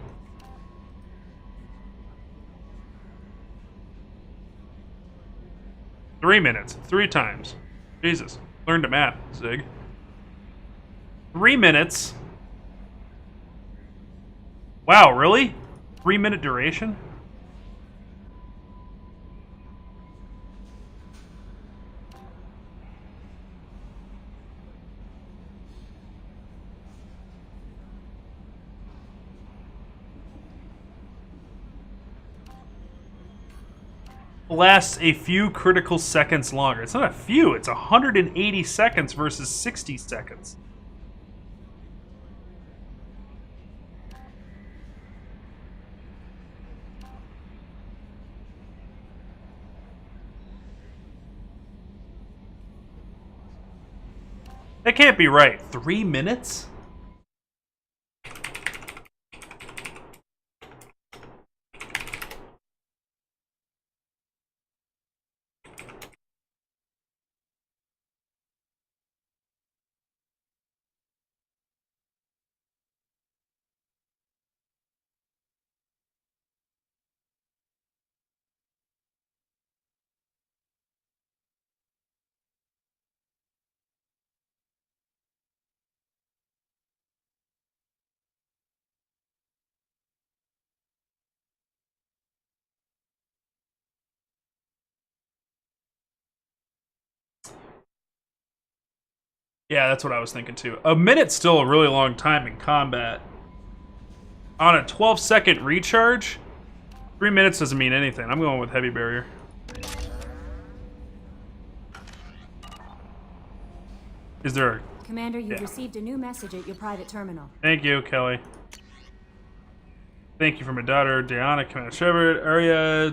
Three minutes. 3 times. Jesus. Learn to math, Zig. 3 minutes. Wow, really? 3-minute duration? Lasts a few critical seconds longer. It's not a few, it's 180 seconds versus 60 seconds. That can't be right. 3 minutes? Yeah, that's what I was thinking too. A minute's still a really long time in combat. On a 12-second recharge, 3 minutes doesn't mean anything. I'm going with heavy barrier. Is there a... Commander, you've received a new message at your private terminal. Thank you, Kelly. Thank you for my daughter, Diana, Commander Shepard, Arya,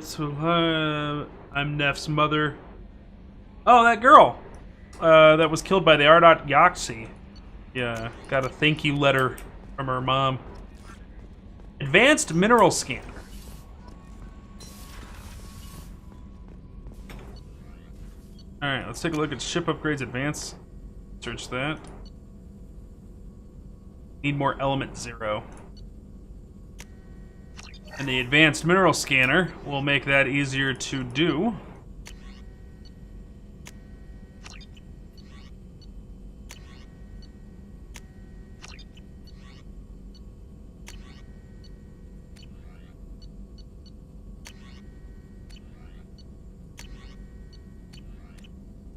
I'm Neff's mother. Oh, that girl! That was killed by the Ardot Yaxi. Yeah, got a thank you letter from her mom. Advanced mineral scanner. Alright, let's take a look at ship upgrades advanced. Search that. Need more element 0. And the advanced mineral scanner will make that easier to do.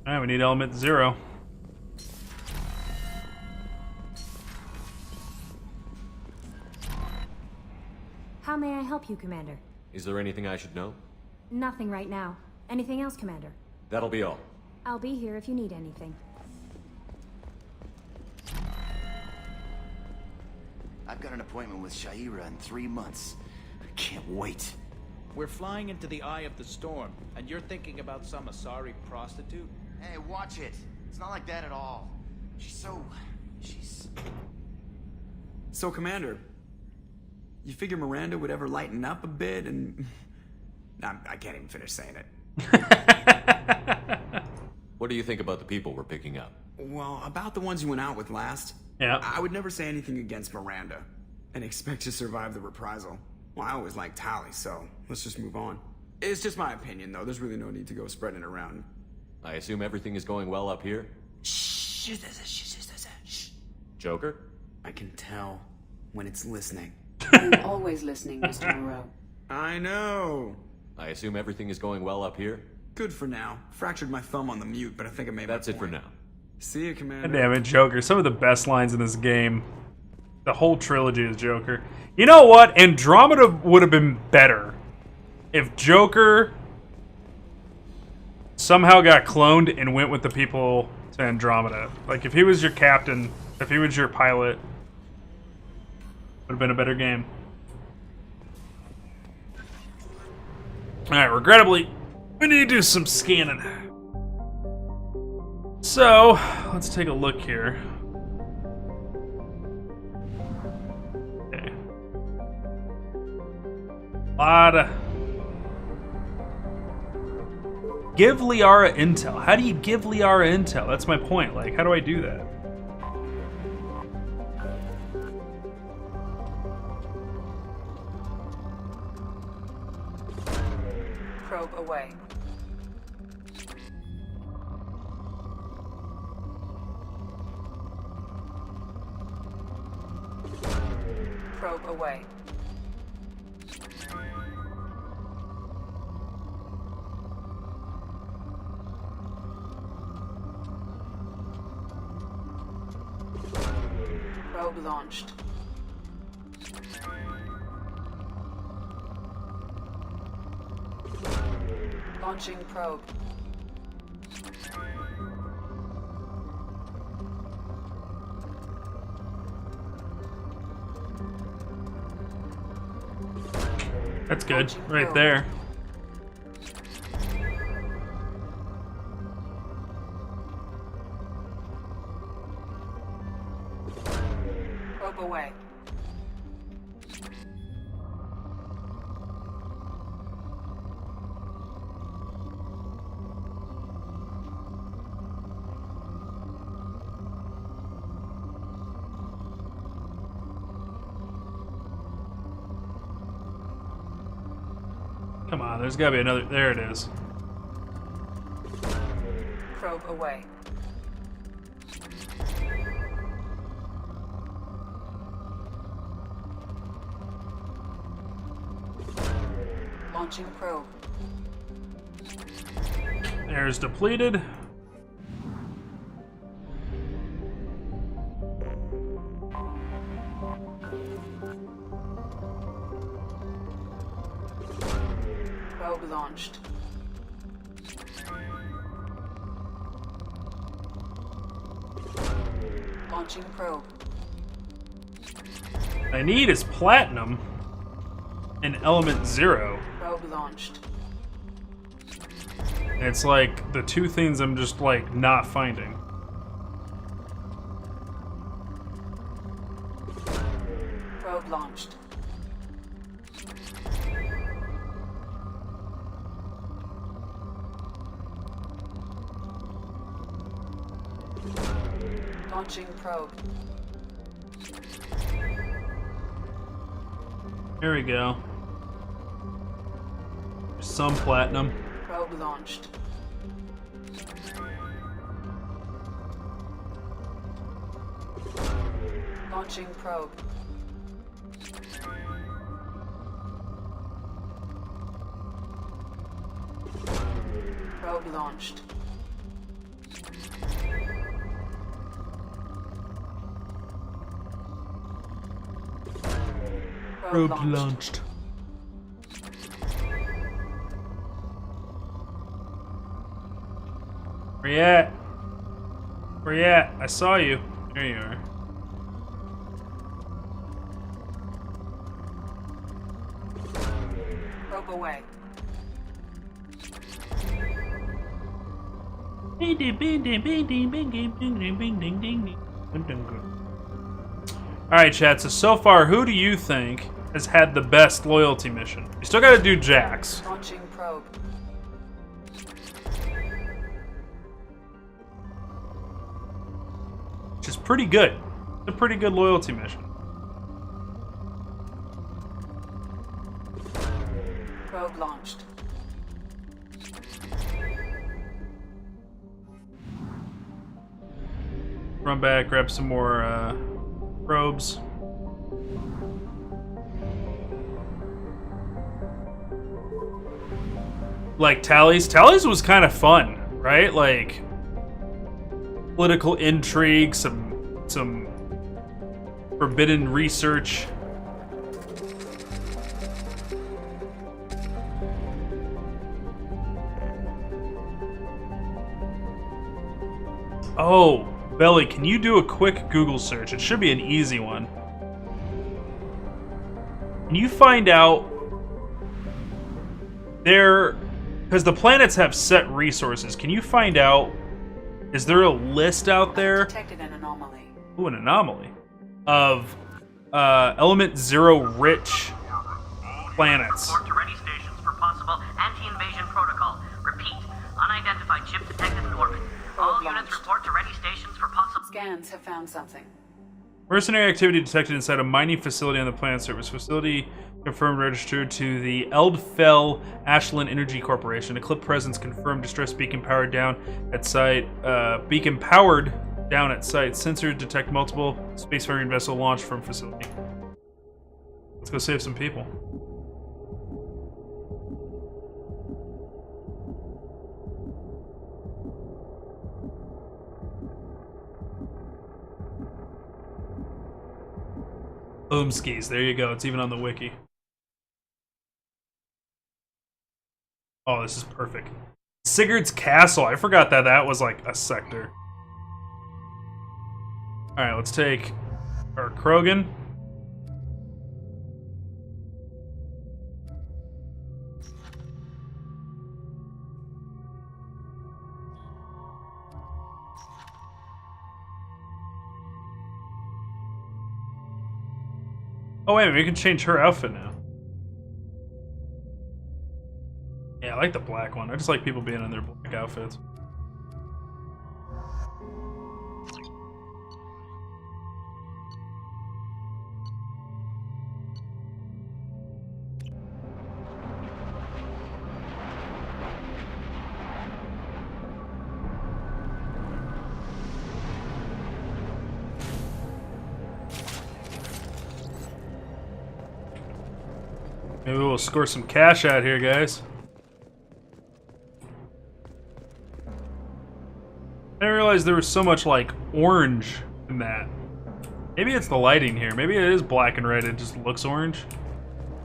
Alright, we need element 0. How may I help you, Commander? Is there anything I should know? Nothing right now. Anything else, Commander? That'll be all. I'll be here if you need anything. I've got an appointment with Sha'ira in 3 months. I can't wait. We're flying into the eye of the storm, and you're thinking about some Asari prostitute? Hey, watch it. It's not like that at all. She's... So, Commander, you figure Miranda would ever lighten up a bit and... I can't even finish saying it. What do you think about the people we're picking up? Well, about the ones you went out with last. Yeah. I would never say anything against Miranda and expect to survive the reprisal. Well, I always liked Tali, so let's just move on. It's just my opinion, though. There's really no need to go spreading it around. I assume everything is going well up here? Shh. Joker? I can tell when it's listening. I'm always listening, Mr. Moreau. I know. I assume everything is going well up here? Good for now. Fractured my thumb on the mute, but I think I made That's my it for point. now. See you, Commander. God damn it, Joker. Some of the best lines in this game. The whole trilogy is Joker. You know what? Andromeda would have been better if Joker somehow got cloned and went with the people to Andromeda. Like, if he was your captain, if he was your pilot, would have been a better game. Alright, regrettably, we need to do some scanning. So, let's take a look here. Okay. Give Liara intel. How do you give Liara intel? That's my point. Like, how do I do that? Probe away. Probe away. Probe launched. Launching probe. That's good, right there. Probe away. Come on, there's gotta be another. There it is. Probe away. Launching probe. There's depleted. Probe launched. Launching probe. I need is platinum and element 0. Probe launched. It's like the two things I'm just like not finding. Probe launched. Launching probe. Here we go. Some platinum. Probe launched. Launching probe. Probe launched. Probe launched. Where you at? Where you at? I saw you. There you are. Probe away. Alright, chat, so far, who do you think has had the best loyalty mission? You still gotta do Jax. Launching probe. Which is pretty good. It's a pretty good loyalty mission. Probe launched. Run back, grab some more probes. Like Tally's. Tally's was kind of fun, right? Like political intrigue, some forbidden research. Oh, Belly, can you do a quick Google search? It should be an easy one. Can you find out because the planets have set resources, can you find out, is there a list out there? Detected an anomaly. Ooh, an anomaly. Of element 0 rich planets. Report to ready stations for possible anti-invasion protocol. Repeat, unidentified ship detected in orbit. All units report to ready stations for possible... Scans have found something. Mercenary activity detected inside a mining facility on the planet surface. Facility confirmed registered to the Eldfell Ashland Energy Corporation. Eclipse presence confirmed. Distress beacon powered down at site. Beacon powered down at site. Sensors detect multiple spacefaring vessel launched from facility. Let's go save some people. Boomskis, there you go. It's even on the wiki. Oh, this is perfect. Sigurd's Castle. I forgot that that was like a sector. Alright, let's take our Krogan. Oh wait, we can change her outfit now. Yeah, I like the black one. I just like people being in their black outfits. Maybe we'll score some cash out here, guys. I didn't realize there was so much, like, orange in that. Maybe it's the lighting here. Maybe it is black and red. It just looks orange.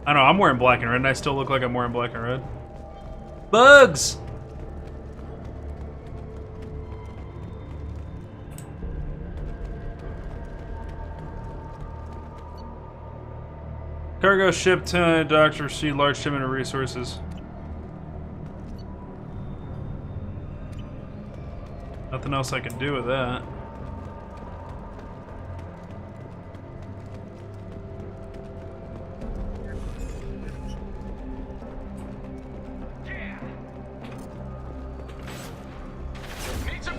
I don't know. I'm wearing black and red, and I still look like I'm wearing black and red. Bugs! Cargo ship to dock to receive large shipment of resources. Nothing else I can do with that.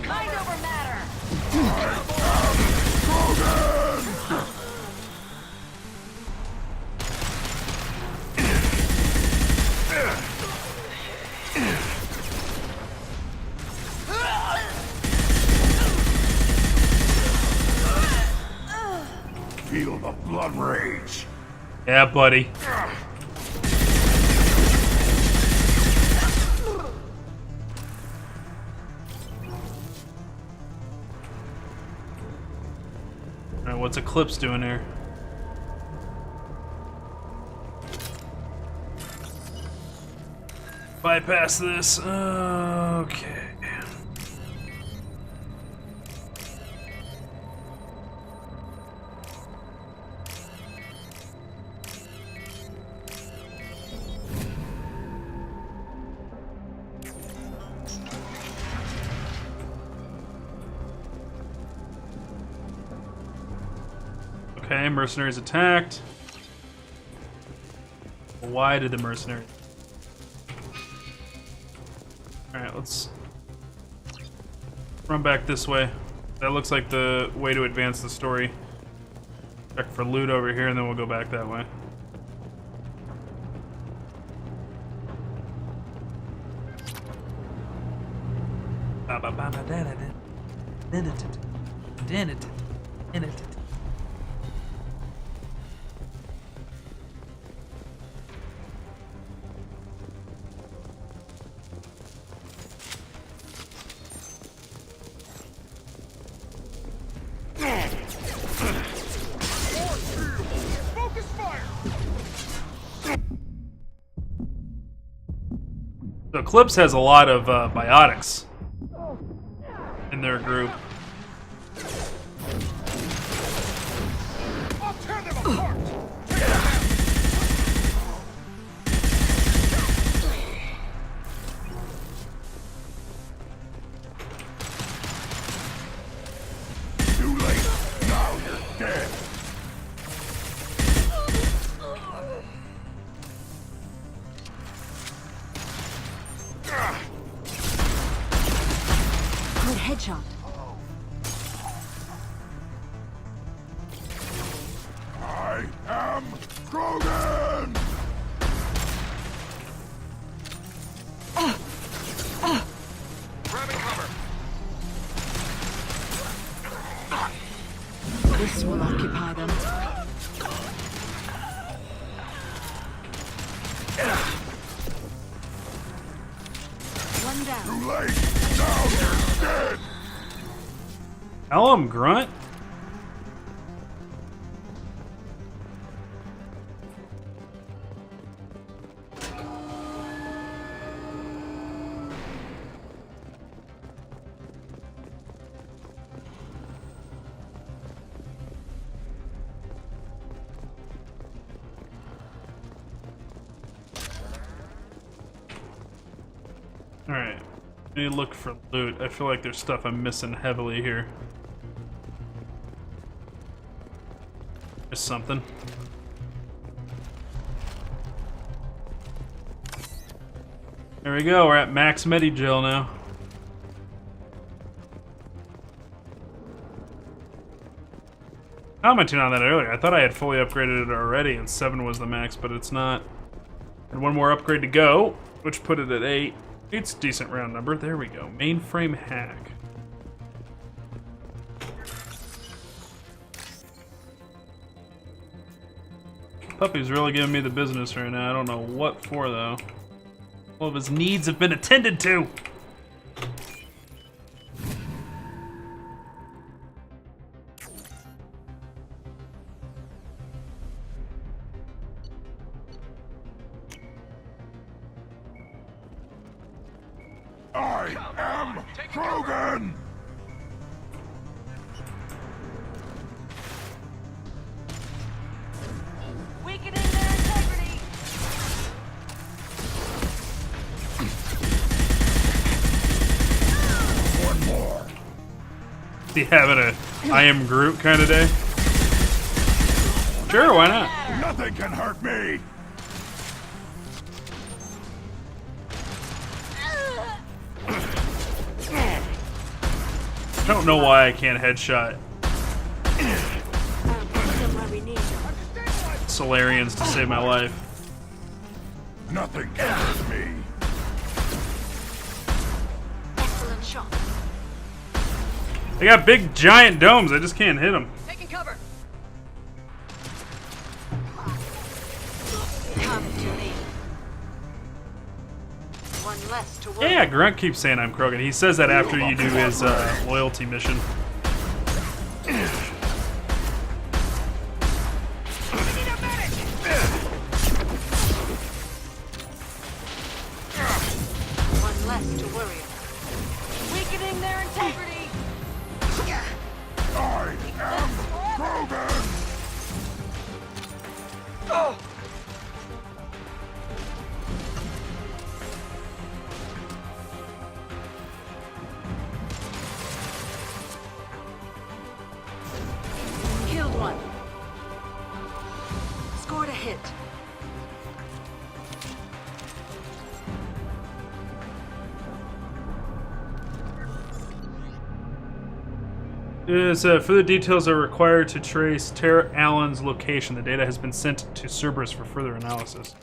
Mind over matter! feel the blood rage. Yeah, buddy. Alright, what's Eclipse doing here? Bypass this. Okay. Okay, mercenaries attacked. Why did the mercenaries? Alright, let's run back this way. That looks like the way to advance the story. Check for loot over here, and then we'll go back that way. Focus fire! So Eclipse has a lot of biotics in their group. I'll tear them apart! Too late. Now you're dead. Good headshot. I am Krogan! Grabbing cover. This will occupy them. One down. Too late. Now you're dead. Alum Grunt? Alright. I need to look for loot. I feel like there's stuff I'm missing heavily here. There's something. There we go, we're at max Medigel now. I commented on that earlier. I thought I had fully upgraded it already and 7 was the max, but it's not. And one more upgrade to go, which put it at 8. 8's a decent round number. There we go. Mainframe hack. Puppy's really giving me the business right now. I don't know what for, though. All of his needs have been attended to. I am Krogan! Weakening their integrity! One more. Is he having a I am Groot kind of day? Sure, why not? Nothing can hurt me! I don't know why I can't headshot Solarians to save my life. Nothing can hurt me. Excellent shot. They got big giant domes, I just can't hit them. Taking cover. less to worry. Yeah, Grunt keeps saying I'm Krogan. He says that after you do his loyalty mission. One less to worry about. Weakening their integrity. I am Krogan! Oh. Killed one. Scored a hit. Further details are required to trace Tara Allen's location. The data has been sent to Cerberus for further analysis.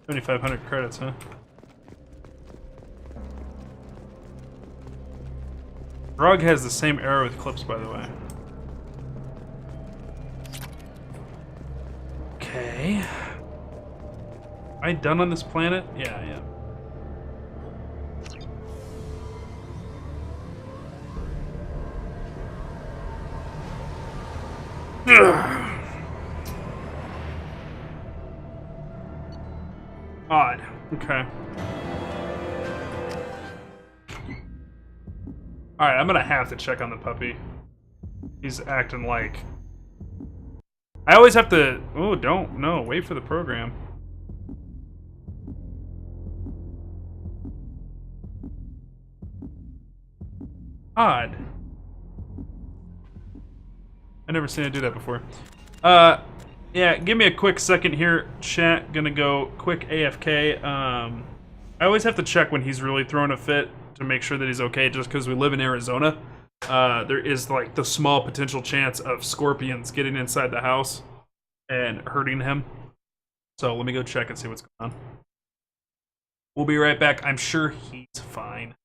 7,500 credits, huh? Rug has the same arrow with clips, by the way. Okay. Am I done on this planet? Yeah, I am. Odd. Okay. Alright, I'm gonna have to check on the puppy. He's acting like... I always have to... Oh, don't. No, wait for the program. Odd. I never seen it do that before. Yeah, give me a quick second here, chat. Gonna go quick AFK. I always have to check when he's really throwing a fit to make sure that he's okay, just because we live in Arizona. There is, like, the small potential chance of scorpions getting inside the house and hurting him. So let me go check and see what's going on. We'll be right back. I'm sure he's fine.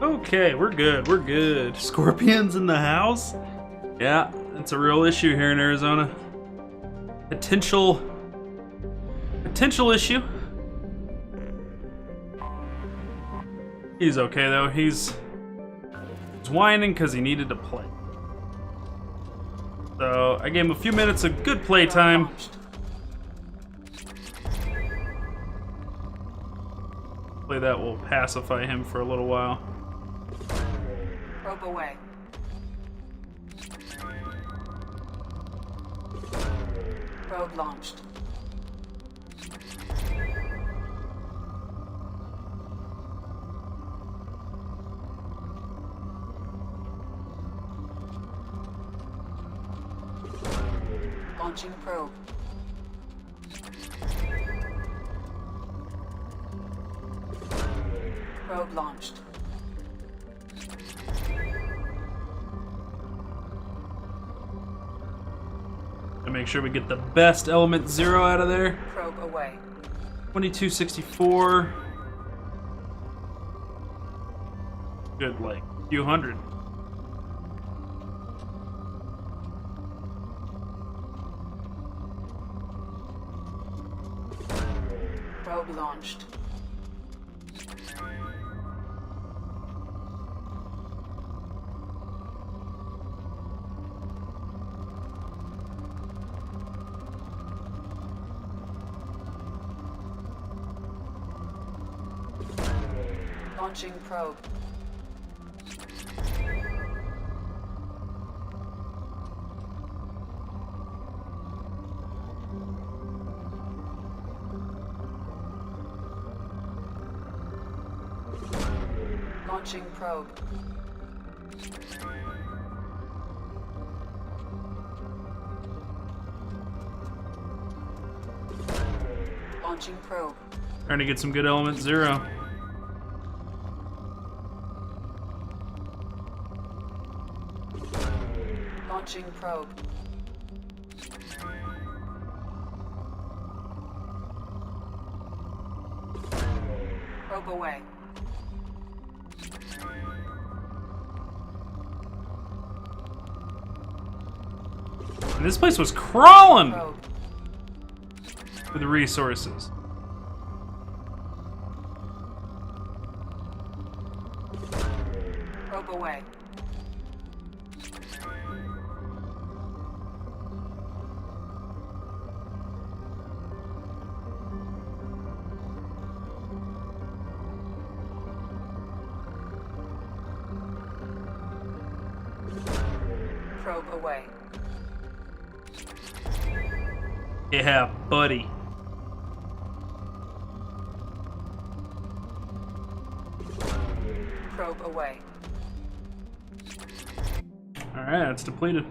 Okay, we're good. We're good. Scorpions in the house? Yeah, that's a real issue here in Arizona. Potential issue. He's okay though. He's whining because he needed to play. So I gave him a few minutes of good play time. Hopefully that will pacify him for a little while. Probe away. Probe launched. Launching probe. Probe launched. To make sure we get the best element 0 out of there. Probe away. 2264. Good, like, few hundred. Probe launched. Launching probe. Launching probe. Launching probe. Trying to get some good element 0. Launching probe. Probe away. And this place was crawling Probe. with the resources. Probe away. Probe away. Yeah, buddy. Probe away. Alright, it's depleted.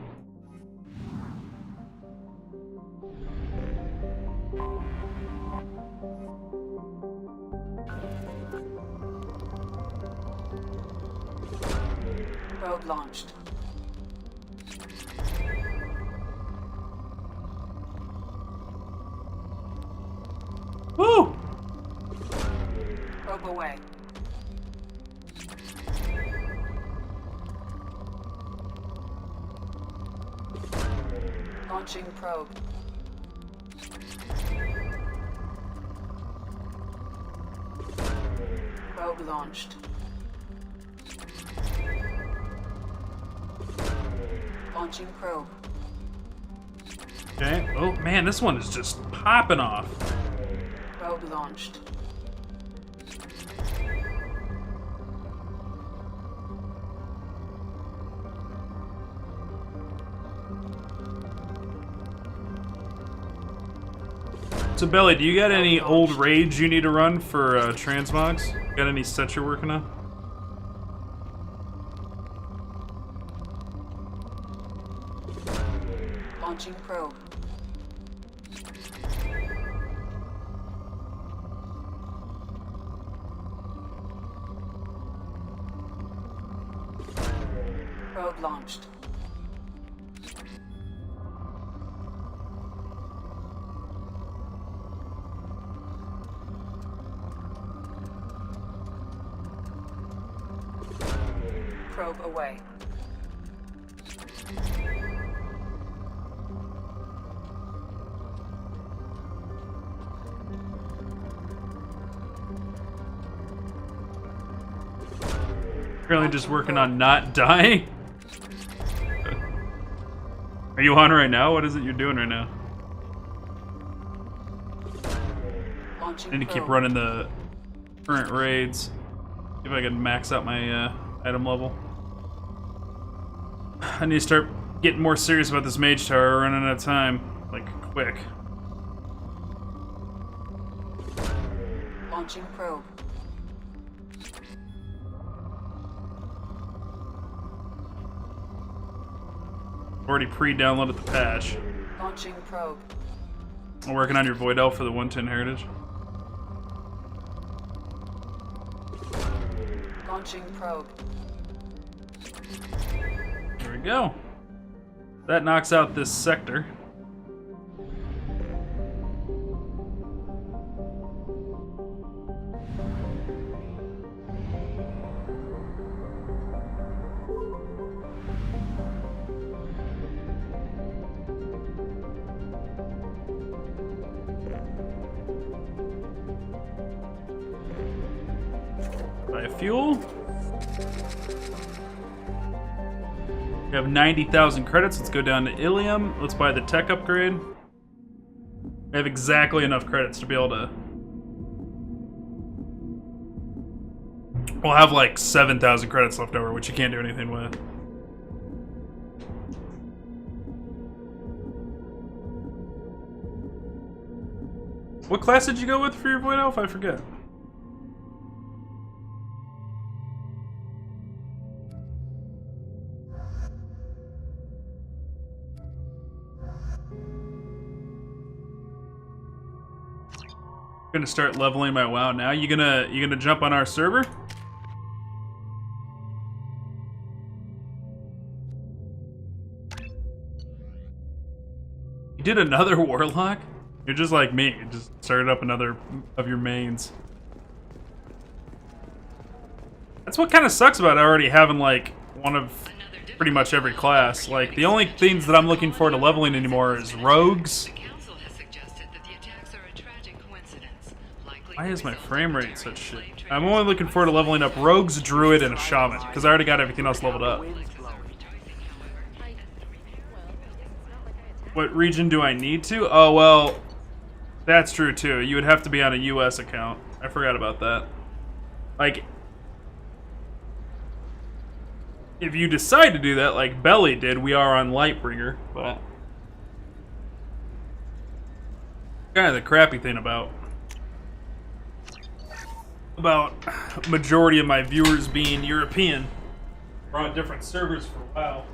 Probe launched. Woo! Probe away. Launching probe. Probe launched. Launching probe. Okay. Oh man, this one is just popping off. Probe launched. So Belly, do you got any old raids you need to run for transmogs? Got any sets you're working on? Launching probe. Probe launched. probe away. Apparently just working on not dying. Are you on right now? What is it you're doing right now? I need to keep running the current raids. See if I can max out my item level. I need to start getting more serious about this mage tower. We're running out of time. Like, quick. Launching probe. Already pre-downloaded the patch. Launching probe. I'm working on your Void Elf for the 110 Heritage. Launching probe. There we go. That knocks out this sector. Buy fuel. We have 90,000 credits. Let's go down to Ilium. Let's buy the tech upgrade. We have exactly enough credits to be able to... We'll have like 7,000 credits left over, which you can't do anything with. What class did you go with for your Void Elf? I forget. Gonna start leveling my WoW now. You gonna jump on our server? You did another Warlock? You're just like me. You just started up another of your mains. That's what kind of sucks about already having like one of pretty much every class. Like the only things that I'm looking forward to leveling anymore is rogues. Why is my frame rate such shit? I'm only looking forward to leveling up rogues, druid, and a shaman, because I already got everything else leveled up. What region do I need to? Oh, well, that's true too. You would have to be on a US account. I forgot about that. Like, if you decide to do that, like Belly did, we are on Lightbringer, but... kind of the crappy thing about majority of my viewers being European. We're on different servers for a while.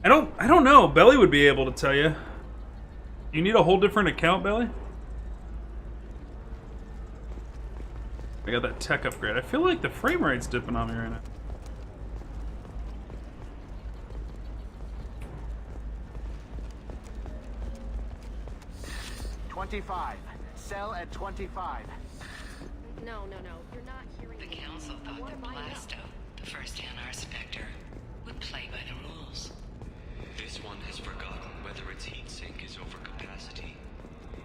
I don't know. Belly would be able to tell you. You need a whole different account, Belly? I got that tech upgrade. I feel like the frame rate's dipping on me right now. 25. Sell at 25. No. You're not hearing the council thought that Blasto, the first NR Spectre, would play by the rules. This one has forgotten whether its heat sink is over capacity.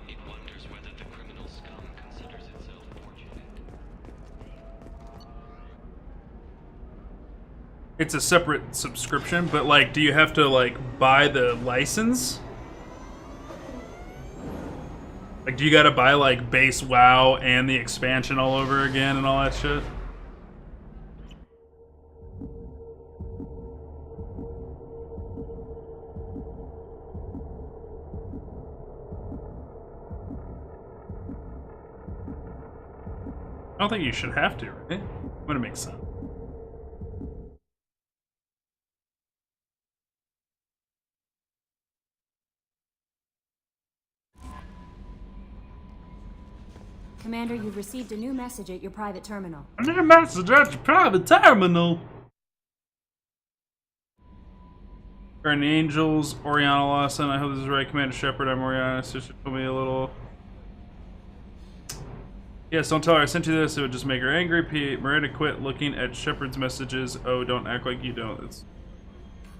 It wonders whether the criminal scum considers itself fortunate. It's a separate subscription, but like, do you have to like buy the license? Like, do you gotta buy, like, base WoW and the expansion all over again and all that shit? I don't think you should have to, right? Wouldn't make sense. Commander, you've received a new message at your private terminal. A new message at your private terminal? Guardian Angels, Oriana Lawson. I hope this is right, Commander Shepard. I'm Oriana. Sister told me a little Yes, don't tell her I sent you this. It would just make her angry. Miranda quit looking at Shepard's messages. Oh, don't act like you don't. That's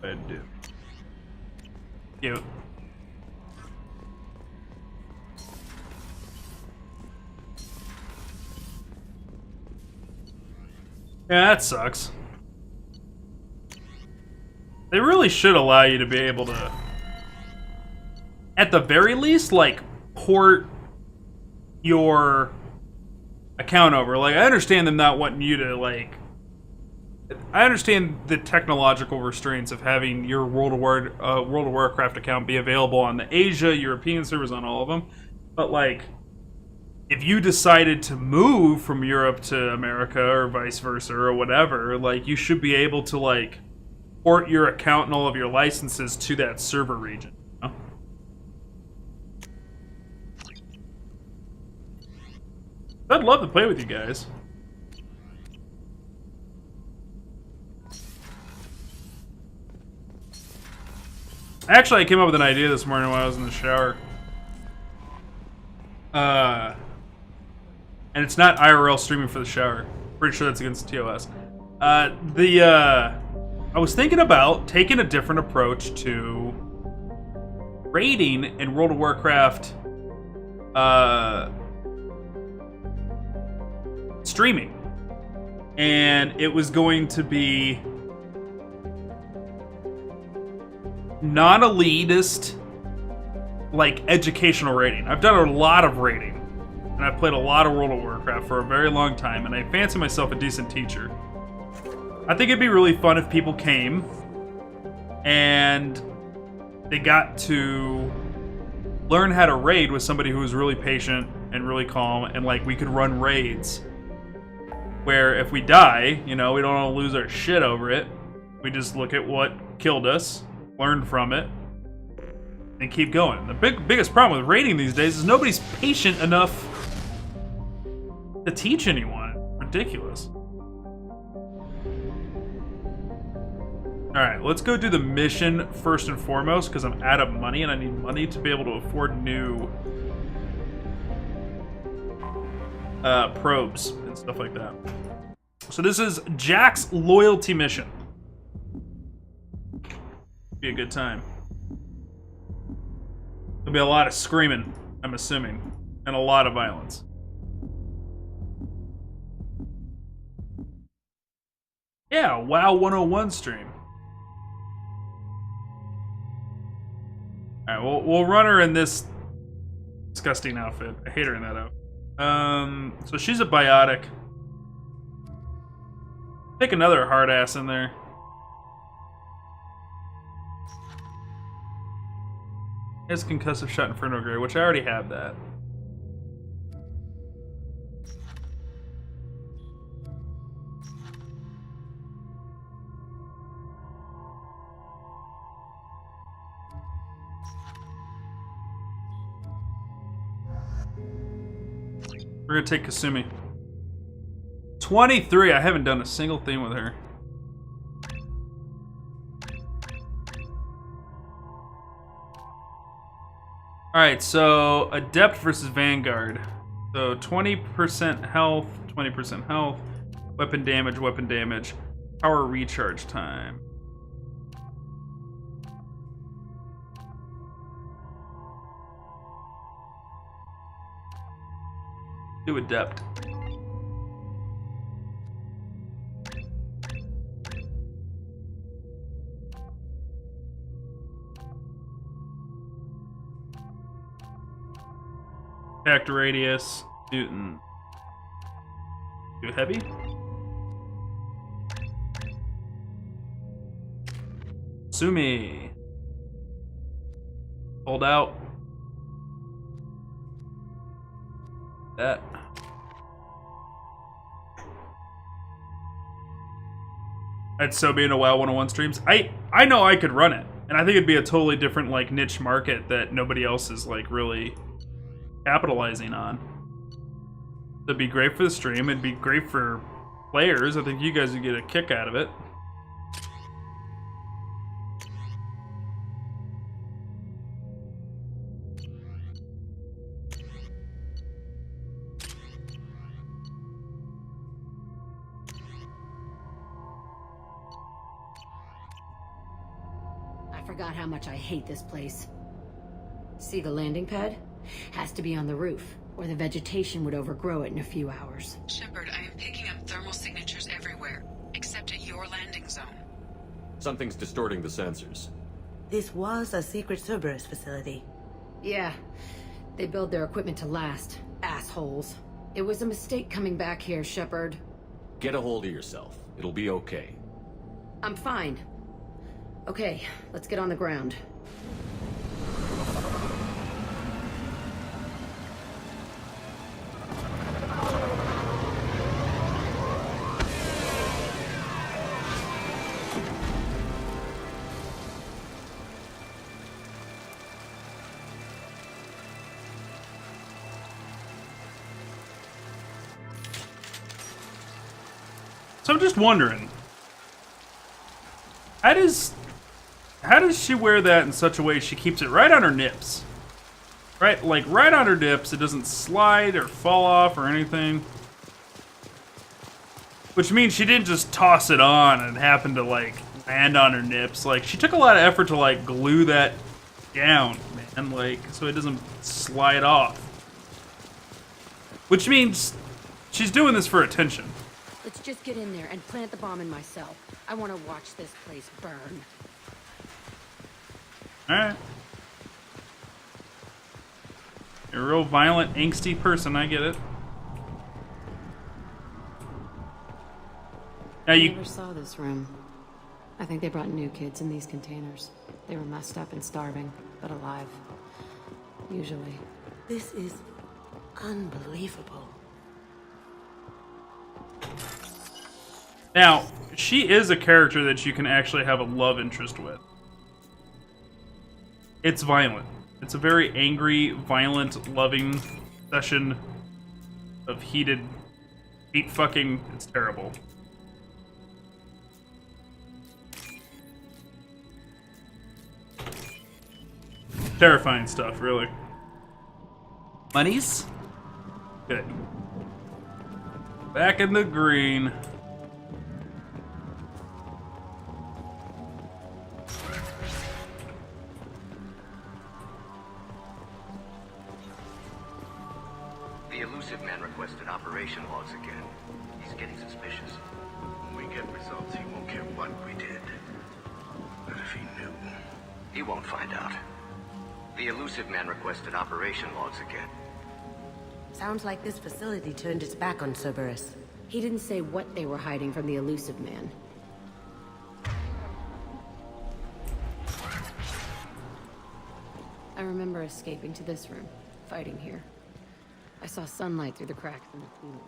what I do. Cute. Yeah, that sucks. They really should allow you to be able to, at the very least, like, port your account over. Like, I understand them not wanting you to, like... I understand the technological restraints of having your World of Warcraft account be available on the Asia, European servers, on all of them. But, like, if you decided to move from Europe to America or vice versa or whatever, like, you should be able to, like, port your account and all of your licenses to that server region. You know? I'd love to play with you guys. Actually, I came up with an idea this morning while I was in the shower. And it's not IRL streaming for the shower. Pretty sure that's against TOS. I was thinking about taking a different approach to raiding in World of Warcraft streaming. And it was going to be non-elitist, like, educational raiding. I've done a lot of raiding, and I've played a lot of World of Warcraft for a very long time, and I fancy myself a decent teacher. I think it'd be really fun if people came and they got to learn how to raid with somebody who was really patient and really calm, and, like, we could run raids where if we die, you know, we don't want to lose our shit over it. We just look at what killed us, learn from it, and keep going. The biggest problem with raiding these days is nobody's patient enough to teach anyone. It's ridiculous. Alright, let's go do the mission first and foremost, because I'm out of money and I need money to be able to afford new probes and stuff like that. So this is Jack's loyalty mission. Be a good time. There'll be a lot of screaming, I'm assuming, and a lot of violence. Yeah, WoW 101 stream. Alright, we'll run her in this disgusting outfit. I hate her in that outfit. So she's a biotic. Take another hard ass in there. Has concussive shot Inferno Grey, which I already have that. We're gonna take Kasumi. 23, I haven't done a single thing with her. Alright, so Adept versus Vanguard. So 20% health, 20% health, weapon damage, power recharge time. Do Adept. Impact radius, Newton. Do heavy? Sumi. Hold out. That. I'd so be in a WoW 101 streams. I know I could run it, and I think it'd be a totally different, like, niche market that nobody else is, like, really capitalizing on. It'd be great for the stream. It'd be great for players. I think you guys would get a kick out of it. forgot how much I hate this place. See the landing pad? Has to be on the roof, or the vegetation would overgrow it in a few hours. Shepard, I am picking up thermal signatures everywhere, except at your landing zone. Something's distorting the sensors. This was a secret Cerberus facility. Yeah, they build their equipment to last. Assholes. It was a mistake coming back here, Shepard. Get a hold of yourself. It'll be okay. I'm fine. Okay, let's get on the ground. So I'm just wondering, how does she wear that in such a way she keeps it right on her nips? Right, like right on her nips, it doesn't slide or fall off or anything. Which means she didn't just toss it on and happen to like land on her nips. Like she took a lot of effort to like glue that down, man, like so it doesn't slide off. Which means she's doing this for attention. Let's just get in there and plant the bomb in myself. I want to watch this place burn. Alright. You're a real violent, angsty person, I get it. Now I never saw this room. I think they brought new kids in these containers. They were messed up and starving, but alive. Usually. This is unbelievable. Now, she is a character that you can actually have a love interest with. It's violent. It's a very angry, violent, loving session of hate fucking. It's terrible. Terrifying stuff, really. Monies? Good. Back in the green. The elusive man requested operation logs again. He's getting suspicious. When we get results, he won't care what we did. But if he knew... He won't find out. The elusive man requested operation logs again. Sounds like this facility turned its back on Cerberus. He didn't say what they were hiding from the elusive man. I remember escaping to this room, fighting here. I saw sunlight through the cracks in the ceiling.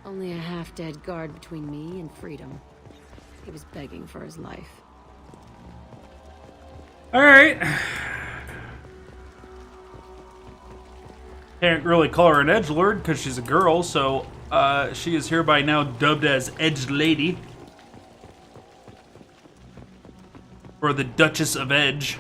Only a half-dead guard between me and freedom. He was begging for his life. Alright. Can't really call her an edgelord because she's a girl, so she is hereby now dubbed as Edge Lady. Or the Duchess of Edge.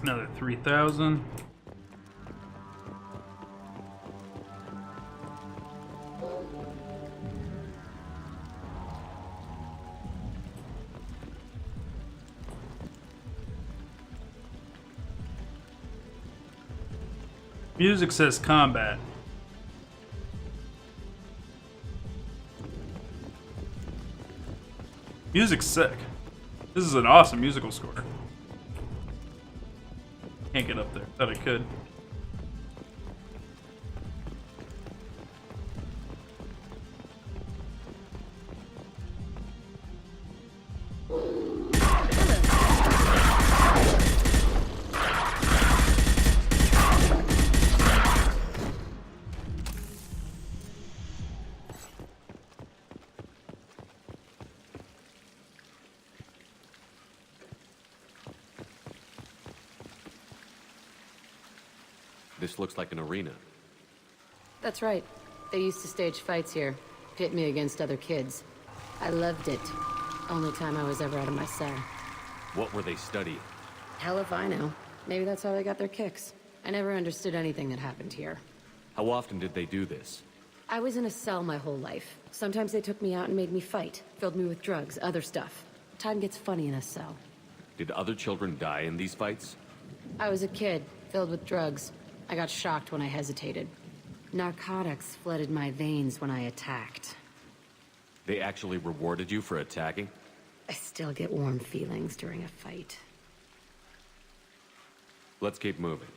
Another 3,000. Music says combat. Music's sick. This is an awesome musical score. Can't get up there. Thought I could. This looks like an arena. That's right. They used to stage fights here. Pit me against other kids. I loved it. Only time I was ever out of my cell. What were they studying? Hell if I know. Maybe that's how they got their kicks. I never understood anything that happened here. How often did they do this? I was in a cell my whole life. Sometimes they took me out and made me fight. Filled me with drugs, other stuff. Time gets funny in a cell. Did other children die in these fights? I was a kid, filled with drugs. I got shocked when I hesitated. Narcotics flooded my veins when I attacked. They actually rewarded you for attacking? I still get warm feelings during a fight. Let's keep moving.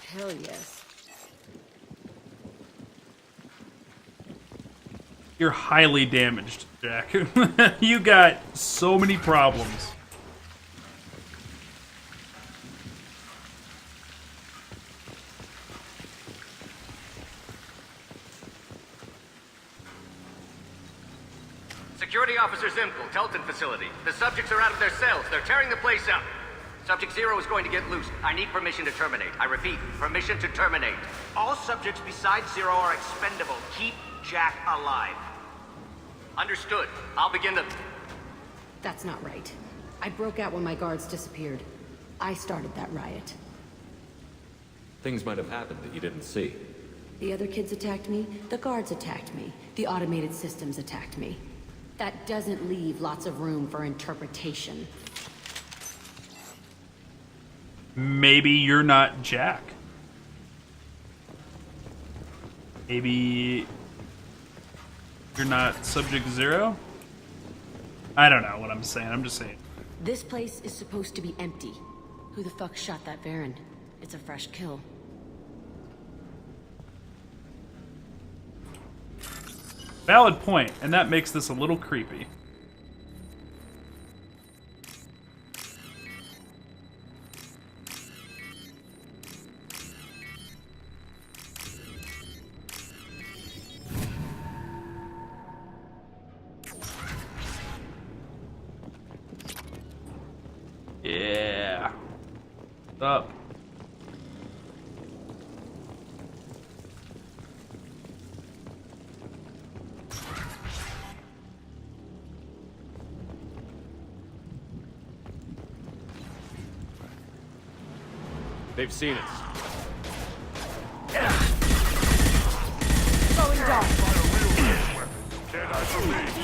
Hell yes. You're highly damaged, Jack. You got so many problems. Security Officer Zimkel, Telton facility. The subjects are out of their cells. They're tearing the place up. Subject Zero is going to get loose. I need permission to terminate. I repeat, permission to terminate. All subjects besides Zero are expendable. Keep Jack alive. Understood. I'll begin the... That's not right. I broke out when my guards disappeared. I started that riot. Things might have happened that you didn't see. The other kids attacked me, the guards attacked me, the automated systems attacked me. That doesn't leave lots of room for interpretation. Maybe you're not Jack. Maybe you're not Subject Zero? I don't know what I'm saying. I'm just saying. This place is supposed to be empty. Who the fuck shot that Baron? It's a fresh kill. Valid point, and that makes this a little creepy. Yeah. What's up? They've seen us. Going down. Can I believe?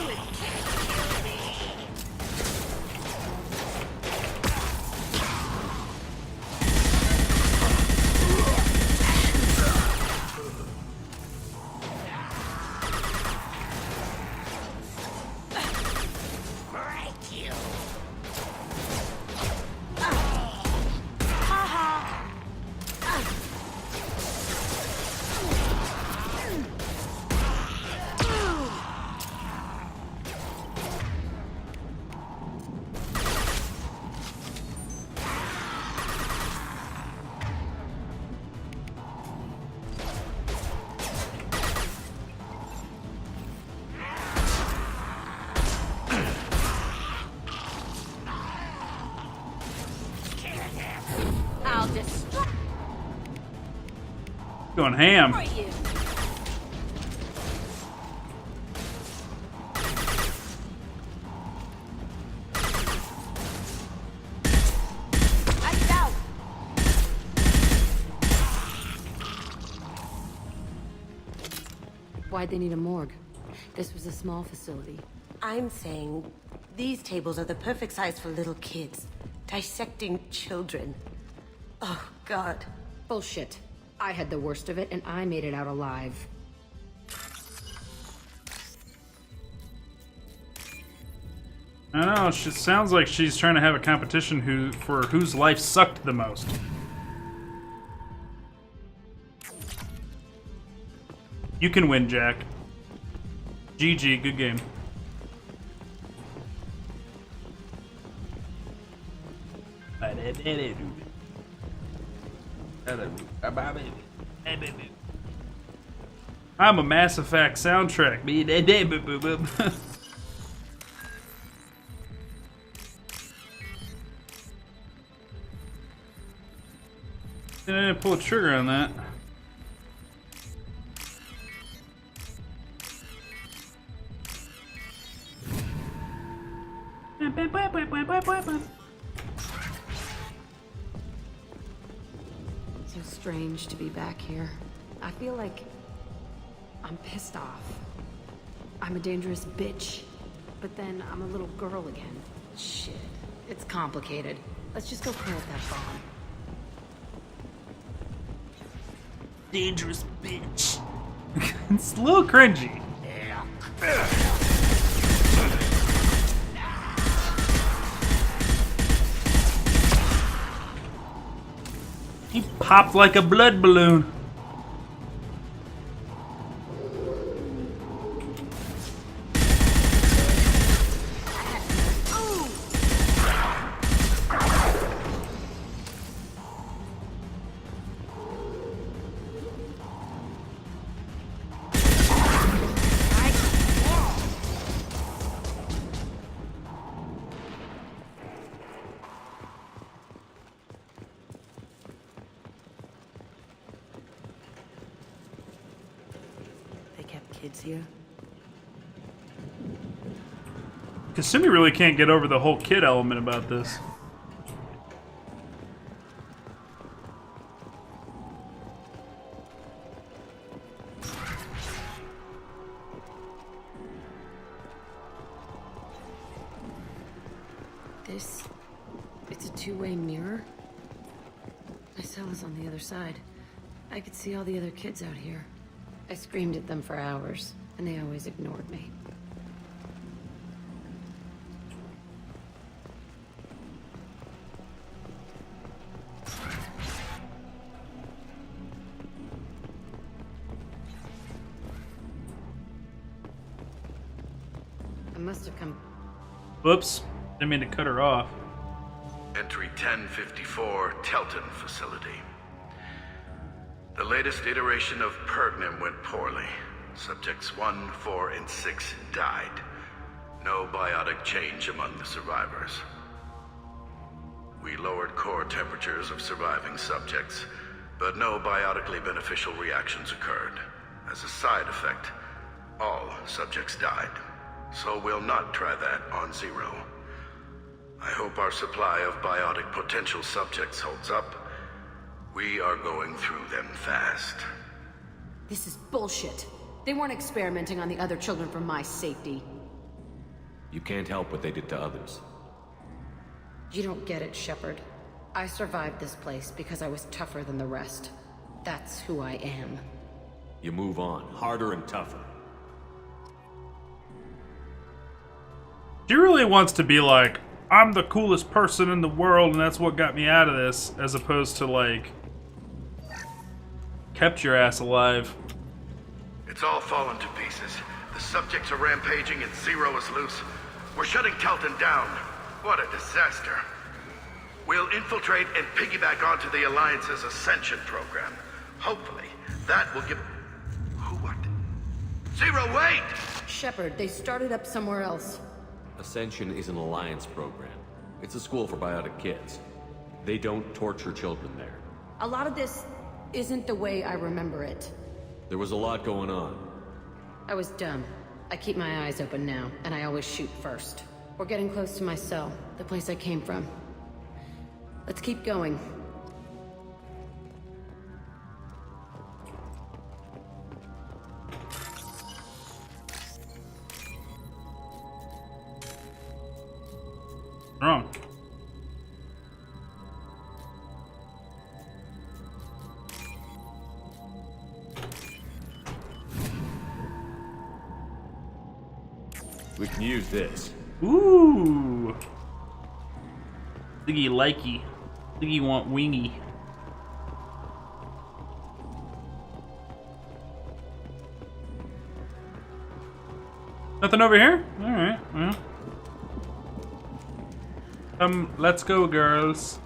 I'll destroy Going ham. you. I'm out. Why'd they need a morgue? This was a small facility. I'm saying these tables are the perfect size for little kids. Dissecting children. Oh, God. Bullshit. I had the worst of it, and I made it out alive. I don't know, it sounds like she's trying to have a competition for whose life sucked the most. You can win, Jack. GG, good game. I'm a Mass Effect soundtrack. I didn't pull a trigger on that. So strange to be back here. I feel like I'm pissed off. I'm a dangerous bitch. But then I'm a little girl again. Shit. It's complicated. Let's just go plant that bomb. Dangerous bitch. It's a little cringy. He popped like a blood balloon. Kids here? Kasumi really can't get over the whole kid element about this. It's a two-way mirror? My cell is on the other side. I could see all the other kids out here. I screamed at them for hours, and they always ignored me. I must have come... Whoops. Didn't mean to cut her off. Entry 1054, Telton facility. The latest iteration of Pergnim went poorly. Subjects 1, 4, and 6 died. No biotic change among the survivors. We lowered core temperatures of surviving subjects, but no biotically beneficial reactions occurred. As a side effect, all subjects died. So we'll not try that on Zero. I hope our supply of biotic potential subjects holds up. We are going through them fast. This is bullshit. They weren't experimenting on the other children for my safety. You can't help what they did to others. You don't get it, Shepard. I survived this place because I was tougher than the rest. That's who I am. You move on, harder and tougher. She really wants to be like, I'm the coolest person in the world and that's what got me out of this, as opposed to like, kept your ass alive. It's all fallen to pieces. The subjects are rampaging and Zero is loose. We're shutting Telton down. What a disaster. We'll infiltrate and piggyback onto the Alliance's Ascension program. Hopefully, that will give... Who what? Zero, wait! Shepard, they started up somewhere else. Ascension is an Alliance program. It's a school for biotic kids. They don't torture children there. A lot of this isn't the way I remember it. There was a lot going on. I was dumb. I keep my eyes open now, and I always shoot first. We're getting close to my cell, the place I came from. Let's keep going. Wrong. We can use this. Ooh. Thingy likey. Thingy want wingy. Nothing over here? Alright, well. Let's go, girls.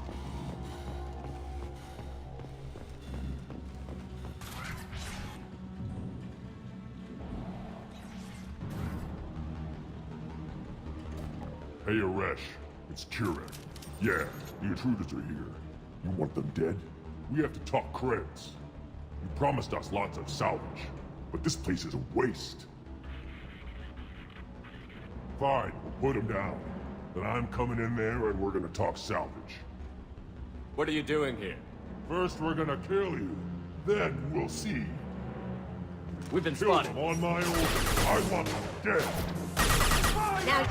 Hey, Aresh. It's Kirek. Yeah, the intruders are here. You want them dead? We have to talk creds. You promised us lots of salvage, but this place is a waste. Fine, we'll put them down. Then I'm coming in there and we're gonna talk salvage. What are you doing here? First, we're gonna kill you. Then we'll see. We've been Kill spotted. them on my order. I want them dead. Now...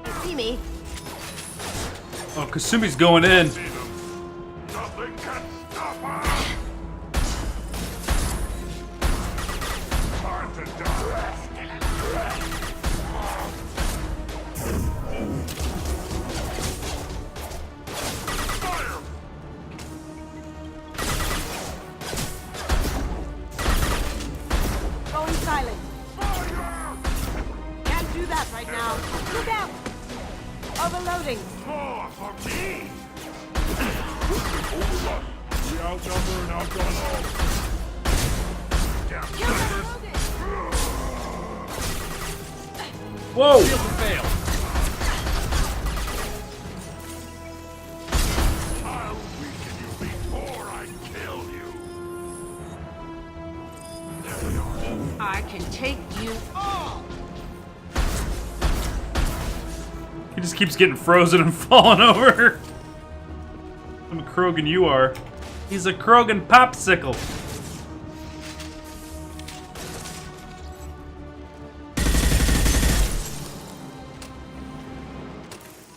You see me? Oh, Kasumi's going in. Nothing can stop us. Time to die. Going silent. Can't do that right now. Look out! Overloading. More for me. Overrun. We outnumber and outgun all. Damn. Whoa! Shield to fail. I'll weaken you before I kill you. I can take you all. He just keeps getting frozen and falling over. I'm a Krogan, you are. He's a Krogan popsicle.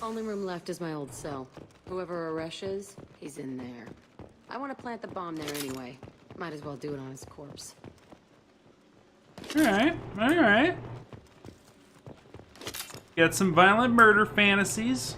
Only room left is my old cell. Whoever Aresh is, he's in there. I want to plant the bomb there anyway. Might as well do it on his corpse. Alright, alright. Got some violent murder fantasies.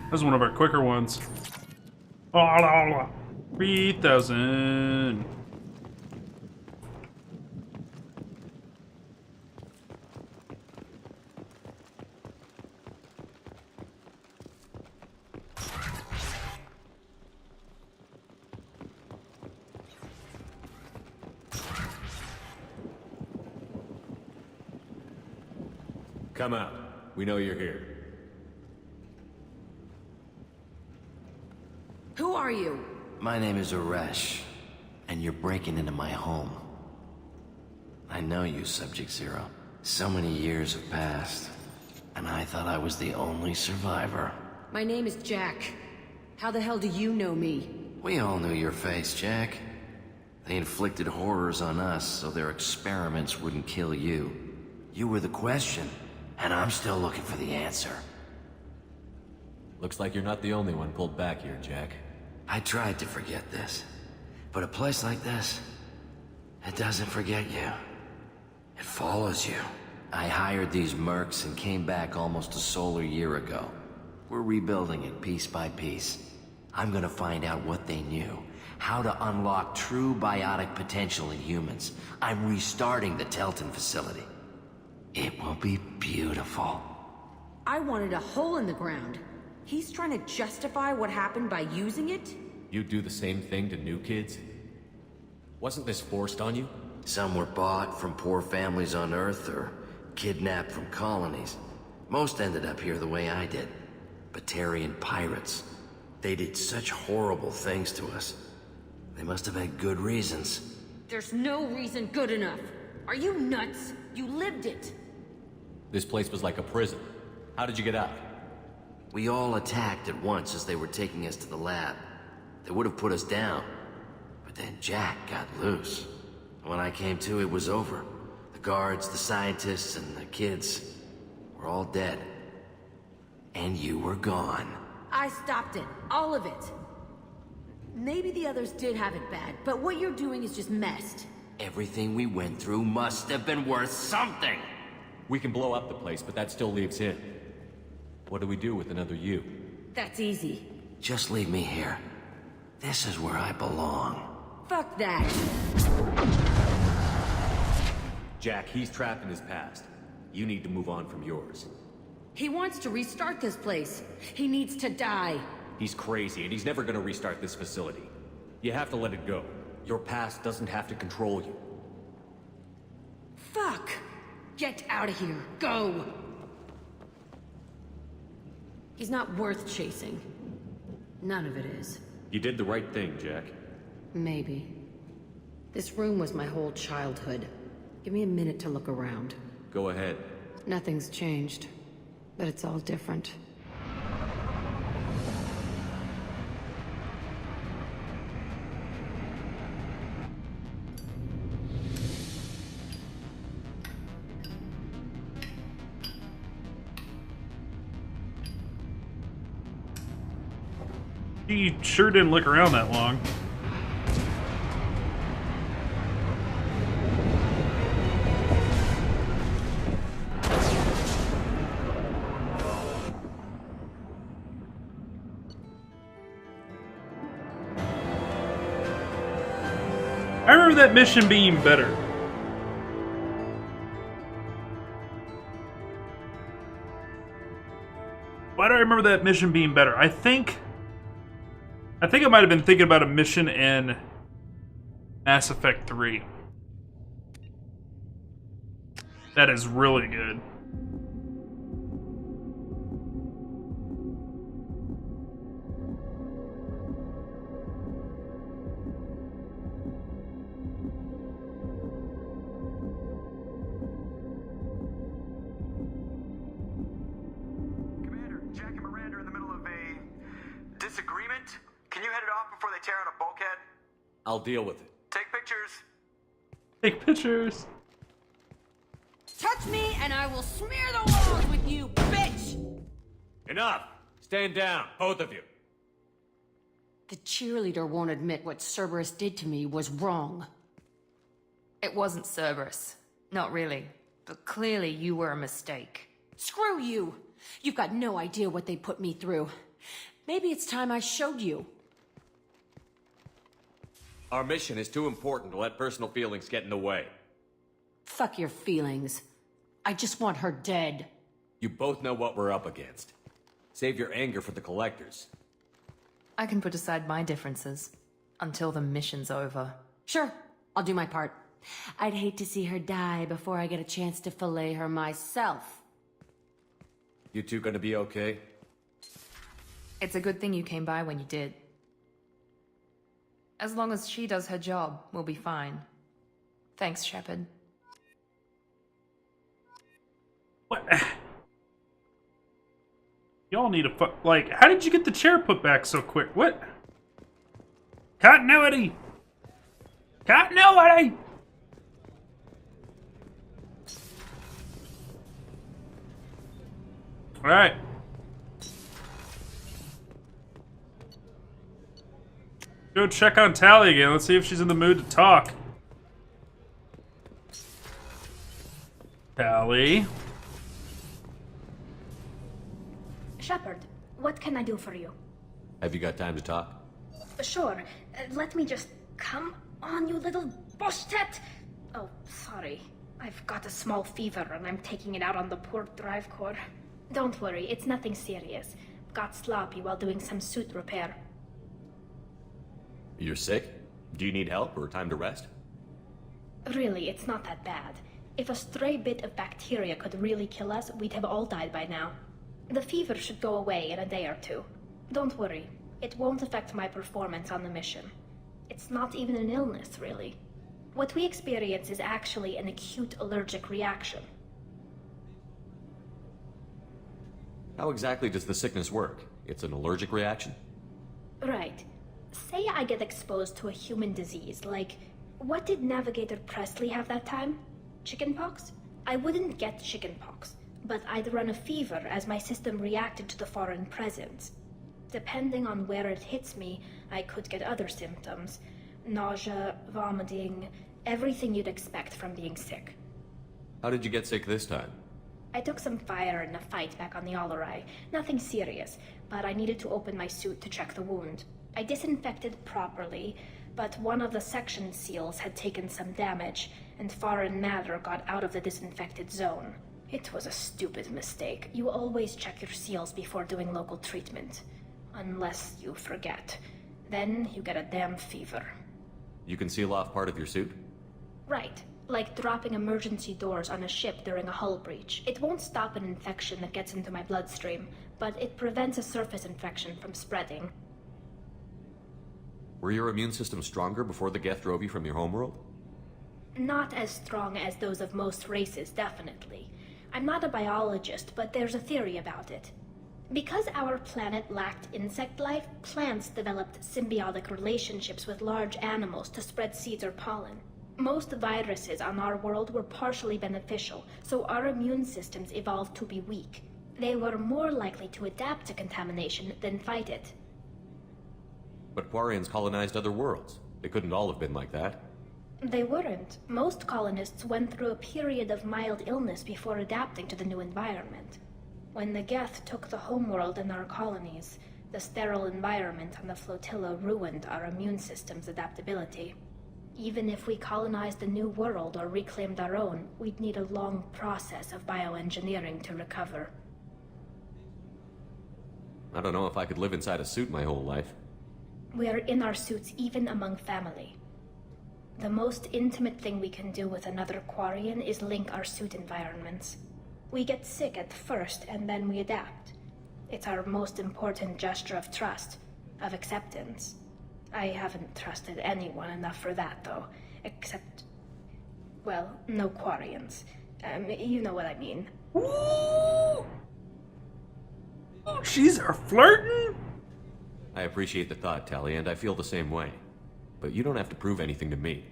That was one of our quicker ones. 3,000. Come out. We know you're here. Who are you? My name is Aresh, and you're breaking into my home. I know you, Subject Zero. So many years have passed, and I thought I was the only survivor. My name is Jack. How the hell do you know me? We all knew your face, Jack. They inflicted horrors on us so their experiments wouldn't kill you. You were the question, and I'm still looking for the answer. Looks like you're not the only one pulled back here, Jack. I tried to forget this, but a place like this, it doesn't forget you. It follows you. I hired these mercs and came back almost a solar year ago. We're rebuilding it piece by piece. I'm gonna find out what they knew, how to unlock true biotic potential in humans. I'm restarting the Telton facility. It will be beautiful. I wanted a hole in the ground. He's trying to justify what happened by using it? You do the same thing to new kids? Wasn't this forced on you? Some were bought from poor families on Earth or kidnapped from colonies. Most ended up here the way I did. Batarian pirates. They did such horrible things to us. They must have had good reasons. There's no reason good enough. Are you nuts? You lived it. This place was like a prison. How did you get out? We all attacked at once as they were taking us to the lab. They would have put us down. But then Jack got loose. When I came to, it was over. The guards, the scientists, and the kids were all dead. And you were gone. I stopped it. All of it. Maybe the others did have it bad, but what you're doing is just messed. Everything we went through must have been worth something. We can blow up the place, but that still leaves him. What do we do with another you? That's easy. Just leave me here. This is where I belong. Fuck that. Jack, he's trapped in his past. You need to move on from yours. He wants to restart this place. He needs to die. He's crazy, and he's never gonna restart this facility. You have to let it go. Your past doesn't have to control you. Fuck! Get out of here. Go! He's not worth chasing. None of it is. You did the right thing, Jack. Maybe. This room was my whole childhood. Give me a minute to look around. Go ahead. Nothing's changed, but it's all different. He sure didn't look around that long. I remember that mission being better. Why do I remember that mission being better? I think I might have been thinking about a mission in Mass Effect 3. That is really good. Commander, Jack and Miranda are in the middle of a disagreement. Can you head it off before they tear out a bulkhead? I'll deal with it. Take pictures. Take pictures. Touch me and I will smear the walls with you, bitch! Enough! Stand down, both of you. The cheerleader won't admit what Cerberus did to me was wrong. It wasn't Cerberus. Not really. But clearly you were a mistake. Screw you! You've got no idea what they put me through. Maybe it's time I showed you. Our mission is too important to let personal feelings get in the way. Fuck your feelings. I just want her dead. You both know what we're up against. Save your anger for the collectors. I can put aside my differences until the mission's over. Sure, I'll do my part. I'd hate to see her die before I get a chance to fillet her myself. You two gonna be okay? It's a good thing you came by when you did. As long as she does her job, we'll be fine. Thanks, Shepard. What? Y'all need a like, how did you get the chair put back so quick? What? Continuity! Continuity! Alright. Go check on Tali again. Let's see if she's in the mood to talk. Tali. Shepard, what can I do for you? Have you got time to talk? Sure. Let me just... Come on, you little boshtet! Oh, sorry. I've got a small fever and I'm taking it out on the poor drive core. Don't worry, it's nothing serious. Got sloppy while doing some suit repair. You're sick? Do you need help or time to rest? Really, it's not that bad. If a stray bit of bacteria could really kill us, we'd have all died by now. The fever should go away in a day or two. Don't worry, it won't affect my performance on the mission. It's not even an illness, really. What we experience is actually an acute allergic reaction. How exactly does the sickness work? It's an allergic reaction? Right. Say I get exposed to a human disease, like... What did Navigator Presley have that time? Chickenpox? I wouldn't get chickenpox, but I'd run a fever as my system reacted to the foreign presence. Depending on where it hits me, I could get other symptoms. Nausea, vomiting, everything you'd expect from being sick. How did you get sick this time? I took some fire in a fight back on the Alarai. Nothing serious, but I needed to open my suit to check the wound. I disinfected properly, but one of the section seals had taken some damage, and foreign matter got out of the disinfected zone. It was a stupid mistake. You always check your seals before doing local treatment. Unless you forget. Then you get a damn fever. You can seal off part of your suit? Right. Like dropping emergency doors on a ship during a hull breach. It won't stop an infection that gets into my bloodstream, but it prevents a surface infection from spreading. Were your immune system stronger before the Geth drove you from your homeworld? Not as strong as those of most races, definitely. I'm not a biologist, but there's a theory about it. Because our planet lacked insect life, plants developed symbiotic relationships with large animals to spread seeds or pollen. Most viruses on our world were partially beneficial, so our immune systems evolved to be weak. They were more likely to adapt to contamination than fight it. But Quarians colonized other worlds. They couldn't all have been like that. They weren't. Most colonists went through a period of mild illness before adapting to the new environment. When the Geth took the homeworld in our colonies, the sterile environment on the flotilla ruined our immune system's adaptability. Even if we colonized a new world or reclaimed our own, we'd need a long process of bioengineering to recover. I don't know if I could live inside a suit my whole life. We are in our suits even among family. The most intimate thing we can do with another Quarian is link our suit environments. We get sick at first, and then we adapt. It's our most important gesture of trust, of acceptance. I haven't trusted anyone enough for that, though. Except... well, no Quarians. You know what I mean. Ooh! She's flirting? I appreciate the thought, Tali, and I feel the same way. But you don't have to prove anything to me.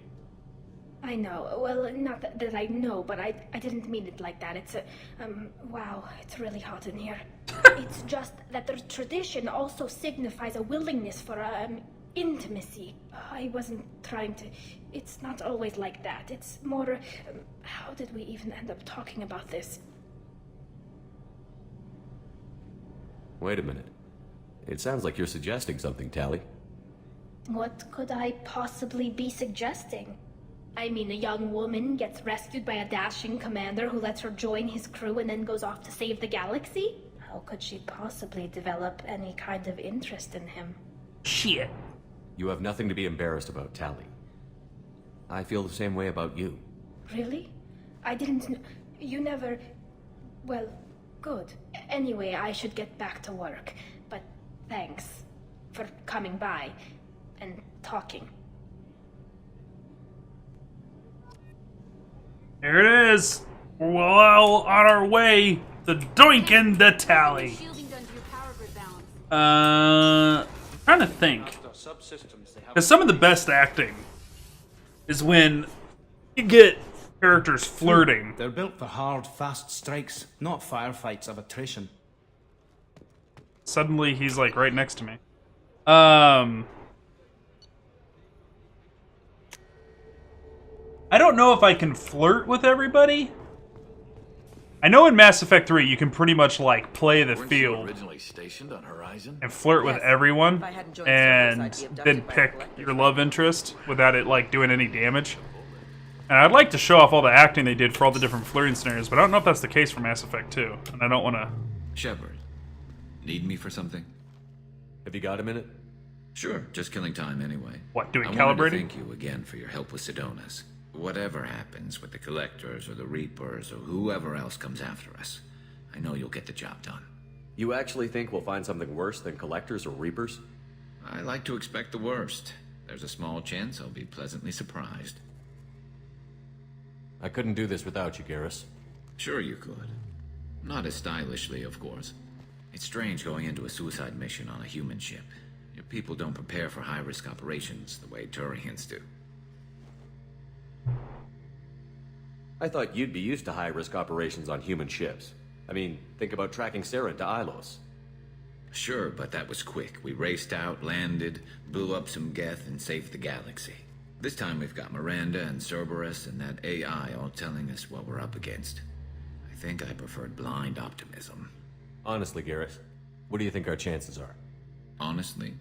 I know. Well, not that I know, but I didn't mean it like that. It's wow, it's really hot in here. It's just that the tradition also signifies a willingness for, intimacy. I wasn't trying to... It's not always like that. It's more, how did we even end up talking about this? Wait a minute. It sounds like you're suggesting something, Tali. What could I possibly be suggesting? I mean, a young woman gets rescued by a dashing commander who lets her join his crew and then goes off to save the galaxy? How could she possibly develop any kind of interest in him? Shit. You have nothing to be embarrassed about, Tali. I feel the same way about you. Really? I didn't... You never... Well, good. Anyway, I should get back to work. But thanks for coming by and talking. There it is. We're well on our way to doinking the Tali. I'm trying to think. Because some of the best acting is when you get characters flirting. They're built for hard, fast strikes, not firefights of attrition. Suddenly he's like right next to me. I don't know if I can flirt with everybody. I know in Mass Effect 3 you can pretty much like play the field Originally stationed on Horizon? and flirt with everyone and then pick your love interest without it like doing any damage. And I'd like to show off all the acting they did for all the different flirting scenarios, but I don't know if that's the case for Mass Effect 2, and I don't want to... Shepard, need me for something? Have you got a minute? Sure, just killing time anyway. What, doing I calibrating? wanted to thank you again for your help with Sidonis. Whatever happens with the Collectors or the Reapers or whoever else comes after us, I know you'll get the job done. You actually think we'll find something worse than Collectors or Reapers? I like to expect the worst. There's a small chance I'll be pleasantly surprised. I couldn't do this without you, Garrus. Sure you could. Not as stylishly, of course. It's strange going into a suicide mission on a human ship. Your people don't prepare for high-risk operations the way Turians do. I thought you'd be used to high-risk operations on human ships. I mean, think about tracking Saren to Ilos. Sure, but that was quick. We raced out, landed, blew up some Geth, and saved the galaxy. This time we've got Miranda and Cerberus and that AI all telling us what we're up against. I think I preferred blind optimism. Honestly, Garrus, what do you think our chances are? Honestly?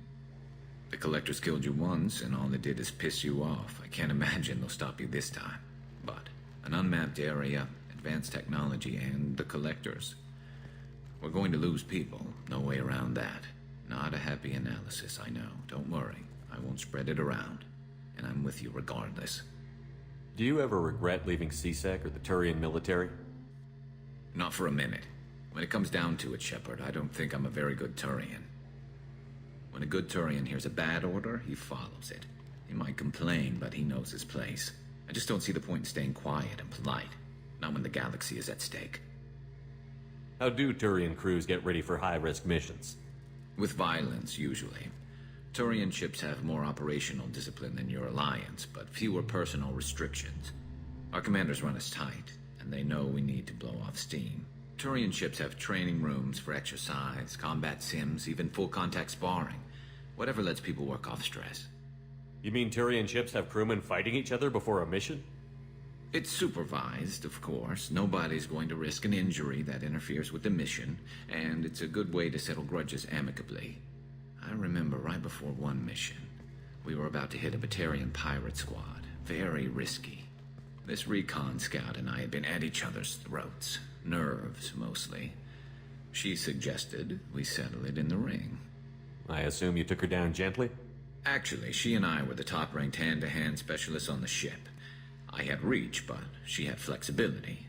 The Collectors killed you once, and all they did is piss you off. I can't imagine they'll stop you this time. But an unmapped area, advanced technology, and the Collectors. We're going to lose people. No way around that. Not a happy analysis, I know. Don't worry. I won't spread it around. And I'm with you regardless. Do you ever regret leaving C-Sec or the Turian military? Not for a minute. When it comes down to it, Shepard, I don't think I'm a very good Turian. When a good Turian hears a bad order, he follows it. He might complain, but he knows his place. I just don't see the point in staying quiet and polite. Not when the galaxy is at stake. How do Turian crews get ready for high-risk missions? With violence, usually. Turian ships have more operational discipline than your alliance, but fewer personal restrictions. Our commanders run us tight, and they know we need to blow off steam. Turian ships have training rooms for exercise, combat sims, even full-contact sparring. Whatever lets people work off stress. You mean Turian ships have crewmen fighting each other before a mission? It's supervised, of course. Nobody's going to risk an injury that interferes with the mission, and it's a good way to settle grudges amicably. I remember right before one mission, we were about to hit a Batarian pirate squad. Very risky. This recon scout and I had been at each other's throats. Nerves, mostly. She suggested we settle it in the ring. I assume you took her down gently? Actually, she and I were the top-ranked hand-to-hand specialists on the ship. I had reach, but she had flexibility.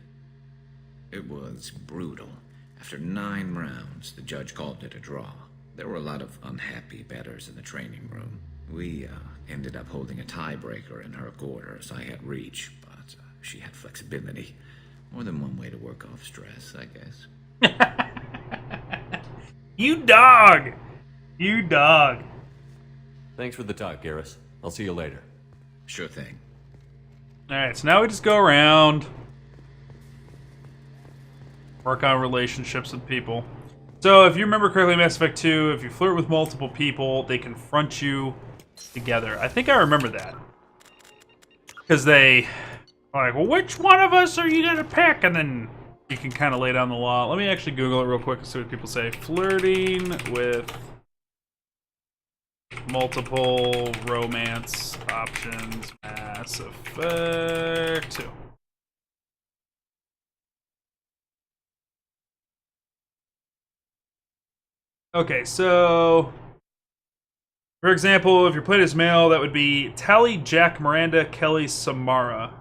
It was brutal. After 9 rounds, the judge called it a draw. There were a lot of unhappy bettors in the training room. We ended up holding a tiebreaker in her quarters. I had reach, but she had flexibility. More than one way to work off stress, I guess. You dog! You dog. Thanks for the talk, Garrus. I'll see you later. Sure thing. Alright, so now we just go around, work on relationships with people. So, if you remember correctly, Mass Effect 2, if you flirt with multiple people, they confront you together. I think I remember that. Because they are like, well, which one of us are you going to pick? And then you can kind of lay down the law. Let me actually Google it real quick and see what people say. Flirting with multiple romance options, Mass Effect 2. Okay, so for example, if you're playing as male, that would be Tali, Jack, Miranda, Kelly, Samara.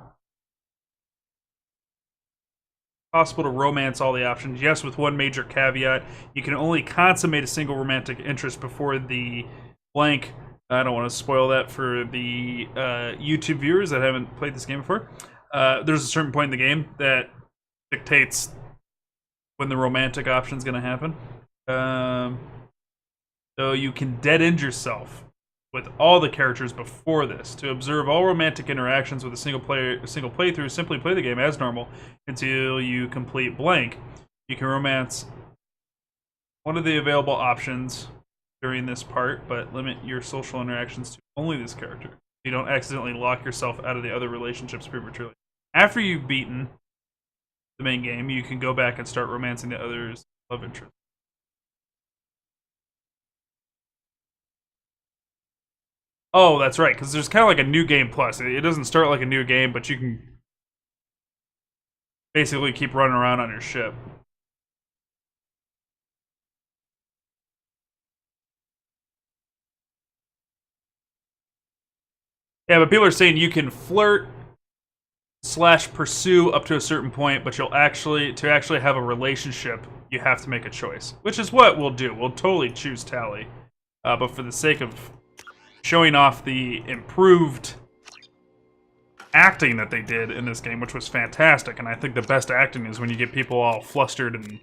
Possible to romance all the options. Yes, with one major caveat. You can only consummate a single romantic interest before the blank. I don't want to spoil that for the YouTube viewers that haven't played this game before. There's a certain point in the game that dictates when the romantic option is going to happen. So you can dead end yourself with all the characters before this. To observe all romantic interactions with a single playthrough, simply play the game as normal until you complete blank. You can romance one of the available options during this part, but limit your social interactions to only this character. You don't accidentally lock yourself out of the other relationships prematurely. After you've beaten the main game, you can go back and start romancing the others' love interest. Oh, that's right, because there's kind of like a new game plus. It doesn't start like a new game, but you can basically keep running around on your ship. Yeah, but people are saying you can flirt / pursue up to a certain point, but to actually have a relationship, you have to make a choice, which is what we'll do. We'll totally choose Tali, but for the sake of showing off the improved acting that they did in this game, which was fantastic, and I think the best acting is when you get people all flustered and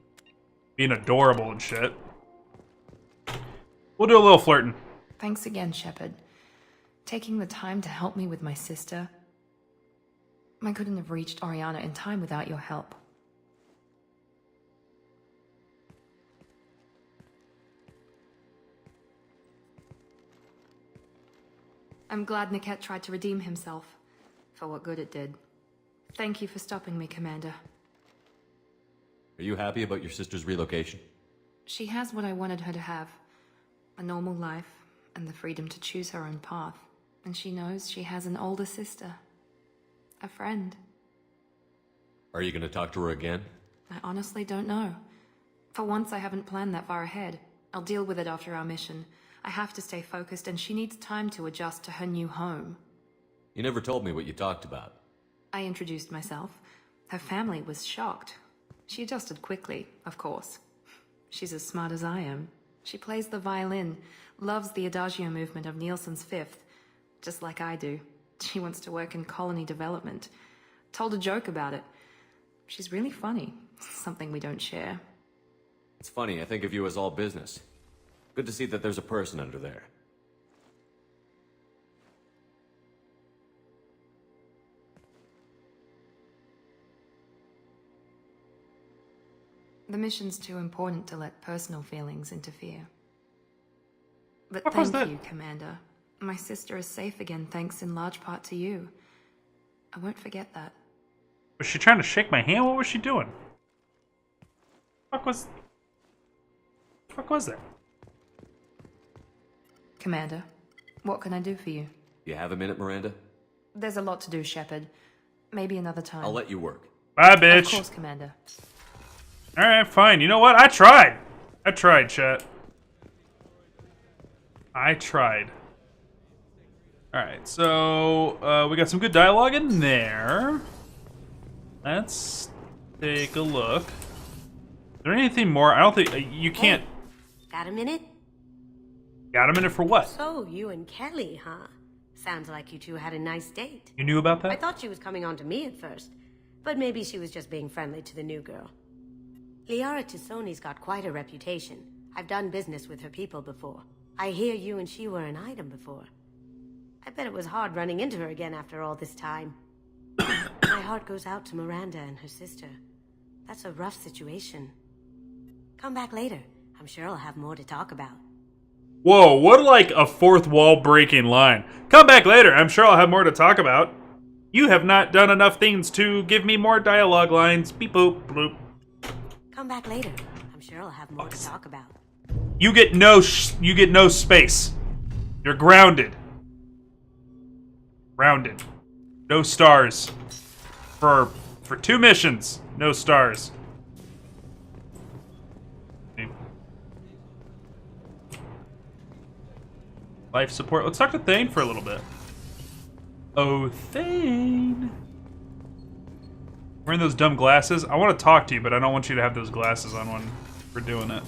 being adorable and shit. We'll do a little flirting. Thanks again, Shepard. Taking the time to help me with my sister. I couldn't have reached Oriana in time without your help. I'm glad Niket tried to redeem himself, for what good it did. Thank you for stopping me, Commander. Are you happy about your sister's relocation? She has what I wanted her to have. A normal life, and the freedom to choose her own path. And she knows she has an older sister. A friend. Are you going to talk to her again? I honestly don't know. For once, I haven't planned that far ahead. I'll deal with it after our mission. I have to stay focused, and she needs time to adjust to her new home. You never told me what you talked about. I introduced myself. Her family was shocked. She adjusted quickly, of course. She's as smart as I am. She plays the violin, loves the adagio movement of Nielsen's Fifth, just like I do. She wants to work in colony development. Told a joke about it. She's really funny, something we don't share. It's funny, I think of you as all business. Good to see that there's a person under there. The mission's too important to let personal feelings interfere. But What was thank that? you, Commander. My sister is safe again thanks in large part to you. I won't forget that. Was she trying to shake my hand? What was she doing? Fuck was that? Commander, what can I do for you? You have a minute, Miranda? There's a lot to do, Shepard. Maybe another time. I'll let you work. Bye, bitch. Of course, Commander. Alright, fine. You know what? I tried, chat. I tried. Alright, so we got some good dialogue in there. Let's take a look. Is there anything more? I don't think you can't. Got a minute? Got a minute for what? So, you and Kelly, huh? Sounds like you two had a nice date. You knew about that? I thought she was coming on to me at first, but maybe she was just being friendly to the new girl. Liara Tassoni's got quite a reputation. I've done business with her people before. I hear you and she were an item before. I bet it was hard running into her again after all this time. My heart goes out to Miranda and her sister. That's a rough situation. Come back later. I'm sure I'll have more to talk about. Whoa, what like a fourth wall breaking line. Come back later, I'm sure I'll have more to talk about. You have not done enough things to give me more dialogue lines. Beep boop bloop. Come back later. I'm sure I'll have more to talk about. You get no space. You're grounded. Grounded. No stars. For 2 missions, no stars. Life support. Let's talk to Thane for a little bit. Oh, Thane. Wearing those dumb glasses. I want to talk to you, but I don't want you to have those glasses on when we're doing it.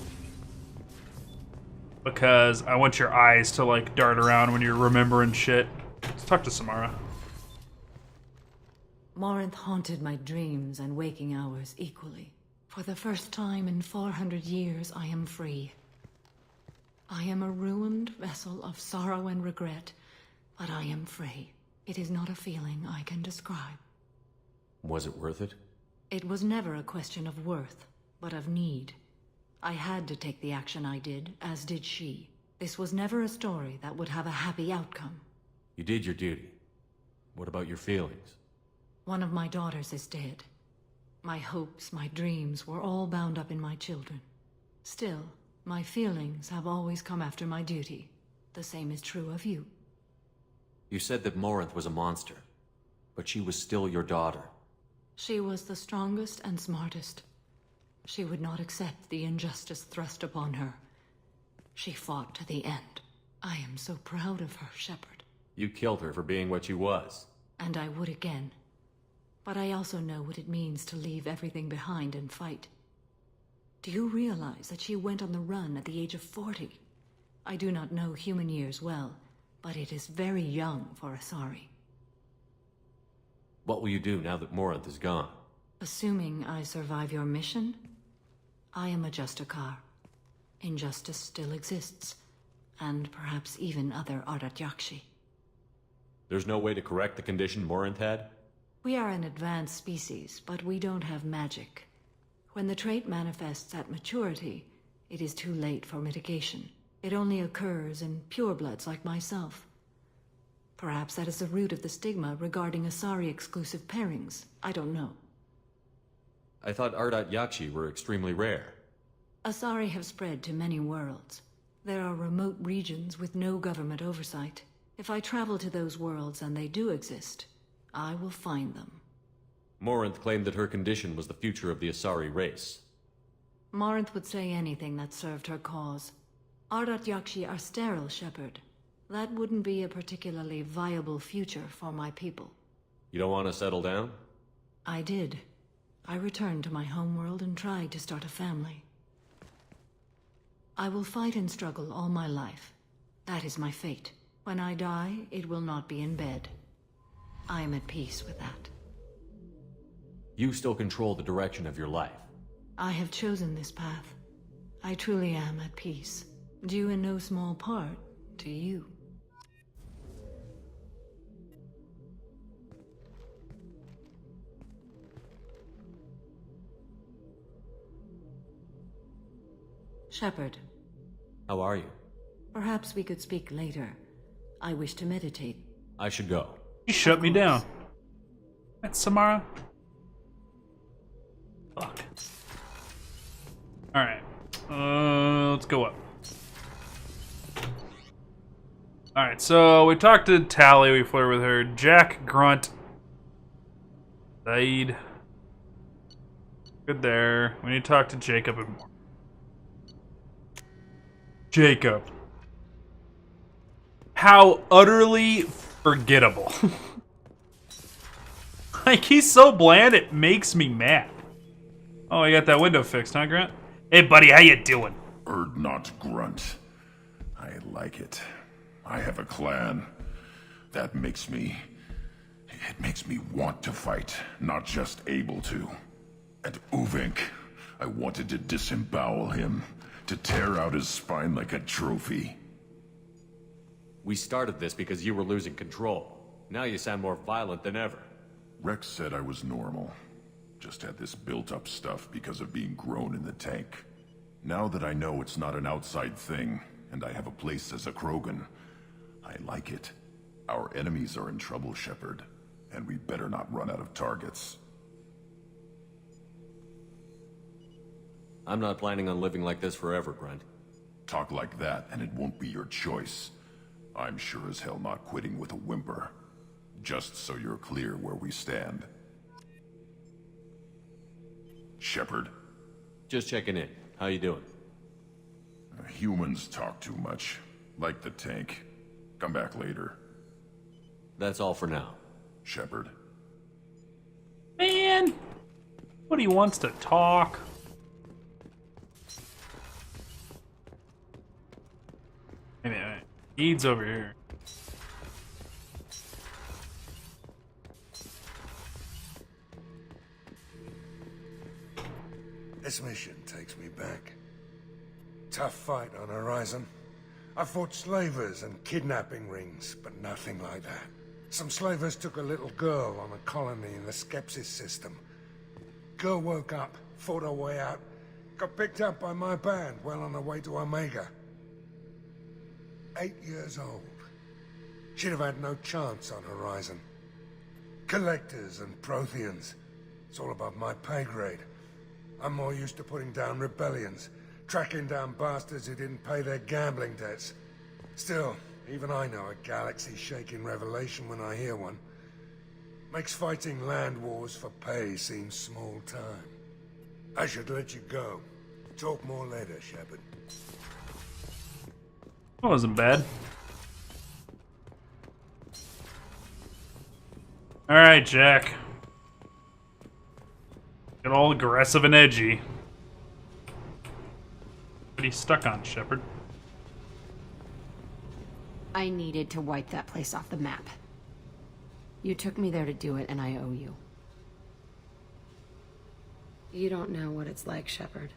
Because I want your eyes to, like, dart around when you're remembering shit. Let's talk to Samara. Morinth haunted my dreams and waking hours equally. For the first time in 400 years, I am free. I am a ruined vessel of sorrow and regret, but I am free. It is not a feeling I can describe. Was it worth it? It was never a question of worth, but of need. I had to take the action I did, as did she. This was never a story that would have a happy outcome. You did your duty. What about your feelings? One of my daughters is dead. My hopes, my dreams were all bound up in my children. Still, my feelings have always come after my duty. The same is true of you. You said that Morinth was a monster, but she was still your daughter. She was the strongest and smartest. She would not accept the injustice thrust upon her. She fought to the end. I am so proud of her, Shepard. You killed her for being what she was. And I would again. But I also know what it means to leave everything behind and fight. Do you realize that she went on the run at the age of 40? I do not know human years well, but it is very young for Asari. What will you do now that Morinth is gone? Assuming I survive your mission, I am a Justikar. Injustice still exists, and perhaps even other Ardat Yakshi. There's no way to correct the condition Morinth had? We are an advanced species, but we don't have magic. When the trait manifests at maturity, it is too late for mitigation. It only occurs in purebloods like myself. Perhaps that is the root of the stigma regarding Asari-exclusive pairings. I don't know. I thought Ardat Yakshi were extremely rare. Asari have spread to many worlds. There are remote regions with no government oversight. If I travel to those worlds, and they do exist, I will find them. Morinth claimed that her condition was the future of the Asari race. Morinth would say anything that served her cause. Ardat Yakshi are sterile, Shepard. That wouldn't be a particularly viable future for my people. You don't want to settle down? I did. I returned to my homeworld and tried to start a family. I will fight and struggle all my life. That is my fate. When I die, it will not be in bed. I am at peace with that. You still control the direction of your life. I have chosen this path. I truly am at peace, due in no small part to you. Shepard. How are you? Perhaps we could speak later. I wish to meditate. I should go. You shut me down. That's Samara. Fuck. Alright. Let's go up. Alright, so we talked to Tali, we flirted with her. Jack, Grunt. Zaid. Good there. We need to talk to Jacob and more. Jacob. How utterly forgettable. Like, he's so bland, it makes me mad. Oh, I got that window fixed, huh, Grunt? Hey, buddy, how you doing? Not Grunt. I like it. I have a clan. That makes me... It makes me want to fight, not just able to. At Uvink, I wanted to disembowel him, to tear out his spine like a trophy. We started this because you were losing control. Now you sound more violent than ever. Rex said I was normal. Just had this built-up stuff because of being grown in the tank. Now that I know it's not an outside thing, and I have a place as a Krogan, I like it. Our enemies are in trouble, Shepard, and we better not run out of targets. I'm not planning on living like this forever, Grunt. Talk like that, and it won't be your choice. I'm sure as hell not quitting with a whimper. Just so you're clear where we stand. Shepard. Just checking in. How you doing? Humans talk too much. Like the tank. Come back later. That's all for now. Shepard. Man! What, he wants to talk? Anyway, Eads over here. This mission takes me back. Tough fight on Horizon. I fought slavers and kidnapping rings, but nothing like that. Some slavers took a little girl on a colony in the Skepsis system. Girl woke up, fought her way out, got picked up by my band well on her way to Omega. 8 years old. She'd have had no chance on Horizon. Collectors and Protheans. It's all above my pay grade. I'm more used to putting down rebellions, tracking down bastards who didn't pay their gambling debts. Still, even I know a galaxy-shaking revelation when I hear one. Makes fighting land wars for pay seem small time. I should let you go. Talk more later, Shepard. That wasn't bad. Alright, Jack. Get all aggressive and edgy. What are you stuck on, Shepard? I needed to wipe that place off the map. You took me there to do it, and I owe you. You don't know what it's like, Shepard,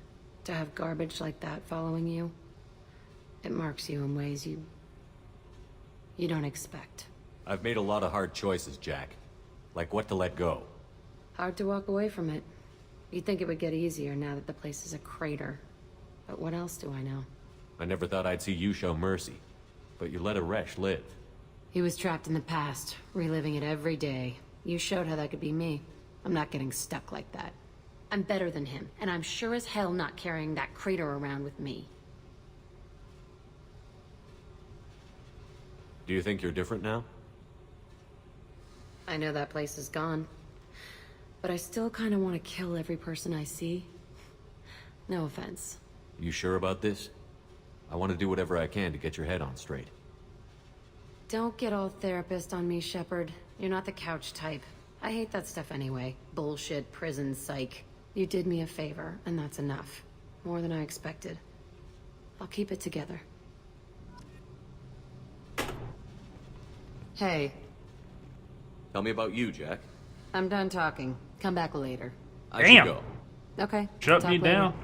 to have garbage like that following you. It marks you in ways you don't expect. I've made a lot of hard choices, Jack. Like what to let go. Hard to walk away from it. You'd think it would get easier now that the place is a crater. But what else do I know? I never thought I'd see you show mercy. But you let Aresh live. He was trapped in the past, reliving it every day. You showed how that could be me. I'm not getting stuck like that. I'm better than him, and I'm sure as hell not carrying that crater around with me. Do you think you're different now? I know that place is gone. But I still kind of want to kill every person I see. No offense. You sure about this? I want to do whatever I can to get your head on straight. Don't get all therapist on me, Shepard. You're not the couch type. I hate that stuff anyway. Bullshit, prison, psych. You did me a favor, and that's enough. More than I expected. I'll keep it together. Hey, Tell me about you, Jack. I'm done talking. Come back later. I Damn. should go. Okay. Shut talk me later. down.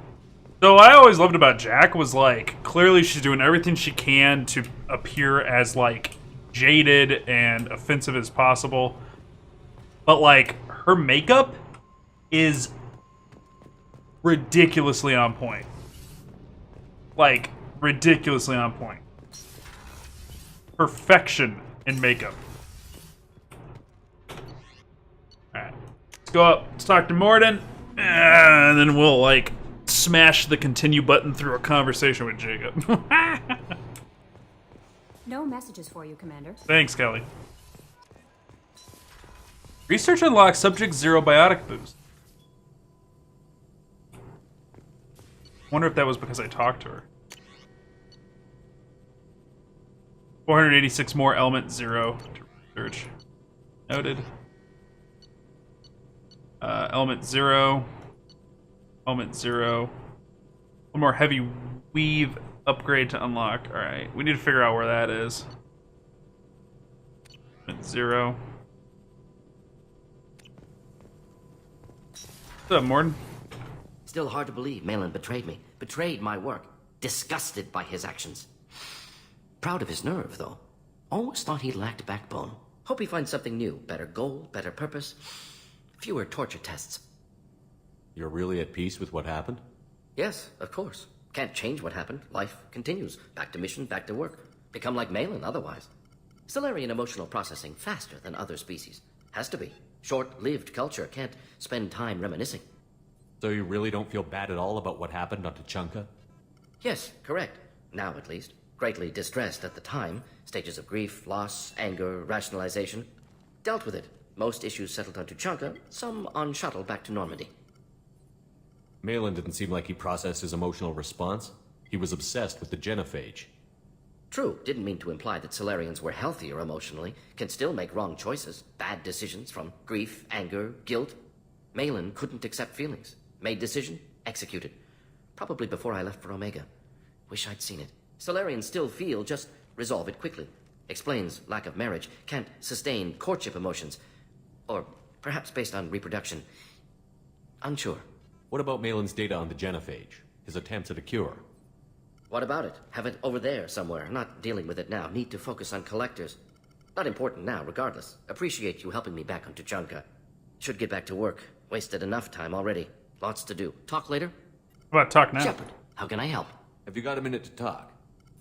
So what I always loved about Jack was like clearly she's doing everything she can to appear as like jaded and offensive as possible. But like her makeup is ridiculously on point. Like ridiculously on point. Perfection in makeup. Alright. Let's go up. Let's talk to Mordin. And then we'll like smash the continue button through a conversation with Jacob. No messages for you, Commander. Thanks, Kelly. Research unlocks Subject Zero biotic boost. Wonder if that was because I talked to her. 486 more Element Zero to research. Noted. Element Zero. Element Zero. One more heavy weave upgrade to unlock. Alright, we need to figure out where that is. Element Zero. What's up, Morden? Still hard to believe Malin betrayed me. Betrayed my work. Disgusted by his actions. Proud of his nerve, though. Always thought he lacked backbone. Hope he finds something new. Better goal, better purpose. Fewer torture tests. You're really at peace with what happened? Yes, of course. Can't change what happened. Life continues. Back to mission, back to work. Become like Malin otherwise. Stellarian emotional processing faster than other species. Has to be. Short-lived culture can't spend time reminiscing. So you really don't feel bad at all about what happened on Tuchanka? Yes, correct. Now, at least. Greatly distressed at the time. Stages of grief, loss, anger, rationalization. Dealt with it. Most issues settled on Tuchanka, some on shuttle back to Normandy. Malin didn't seem like he processed his emotional response. He was obsessed with the genophage. True, didn't mean to imply that Solarians were healthier emotionally, can still make wrong choices, bad decisions from grief, anger, guilt. Malin couldn't accept feelings. Made decision, executed. Probably before I left for Omega. Wish I'd seen it. Solarians still feel, just resolve it quickly. Explains lack of marriage, can't sustain courtship emotions. Or perhaps based on reproduction. Unsure. What about Malin's data on the genophage? His attempts at a cure? What about it? Have it over there somewhere. Not dealing with it now. Need to focus on collectors. Not important now, regardless. Appreciate you helping me back on Tuchanka. Should get back to work. Wasted enough time already. Lots to do. Talk later? How about talk now? Shepard, how can I help? Have you got a minute to talk?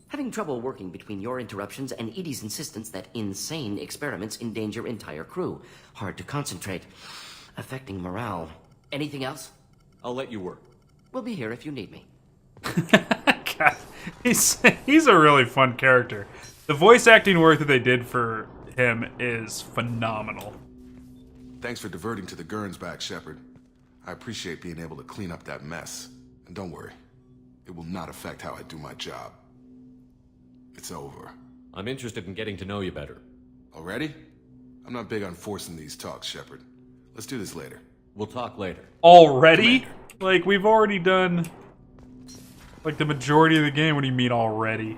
Having trouble working between your interruptions and Edie's insistence that insane experiments endanger entire crew. Hard to concentrate. Affecting morale. Anything else? I'll let you work. We'll be here if you need me. God, he's a really fun character. The voice acting work that they did for him is phenomenal. Thanks for diverting to the Gurns back, Shepard. I appreciate being able to clean up that mess. And don't worry, it will not affect how I do my job. It's over. I'm interested in getting to know you better. Already? I'm not big on forcing these talks, Shepard. Let's do this later. We'll talk later. Already? Commander. Like, we've already done like the majority of the game. What do you mean already?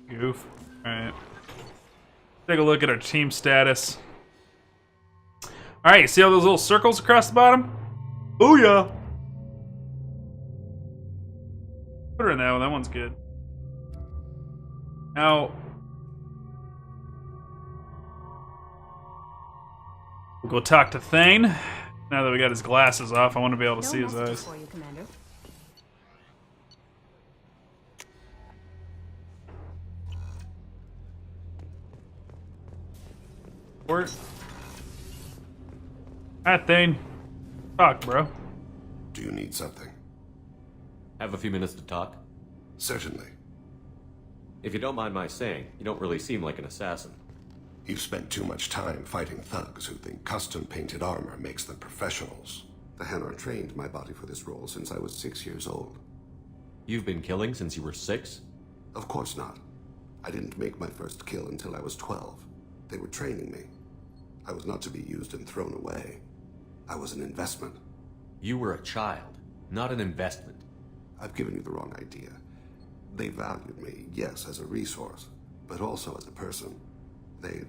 Goof. Alright. Take a look at our team status. Alright, see all those little circles across the bottom? Booyah! Put her in that one, that one's good. Now, we'll go talk to Thane. Now that we got his glasses off, I want to be able to see his eyes. For you, Commander. Alright, Thane. Talk, bro. Do you need something? Have a few minutes to talk? Certainly. If you don't mind my saying, you don't really seem like an assassin. You've spent too much time fighting thugs who think custom-painted armor makes them professionals. The Hanar trained my body for this role since I was 6 years old. You've been killing since you were 6? Of course not. I didn't make my first kill until I was 12. They were training me. I was not to be used and thrown away. I was an investment. You were a child, not an investment. I've given you the wrong idea. They valued me, yes, as a resource, but also as a person. They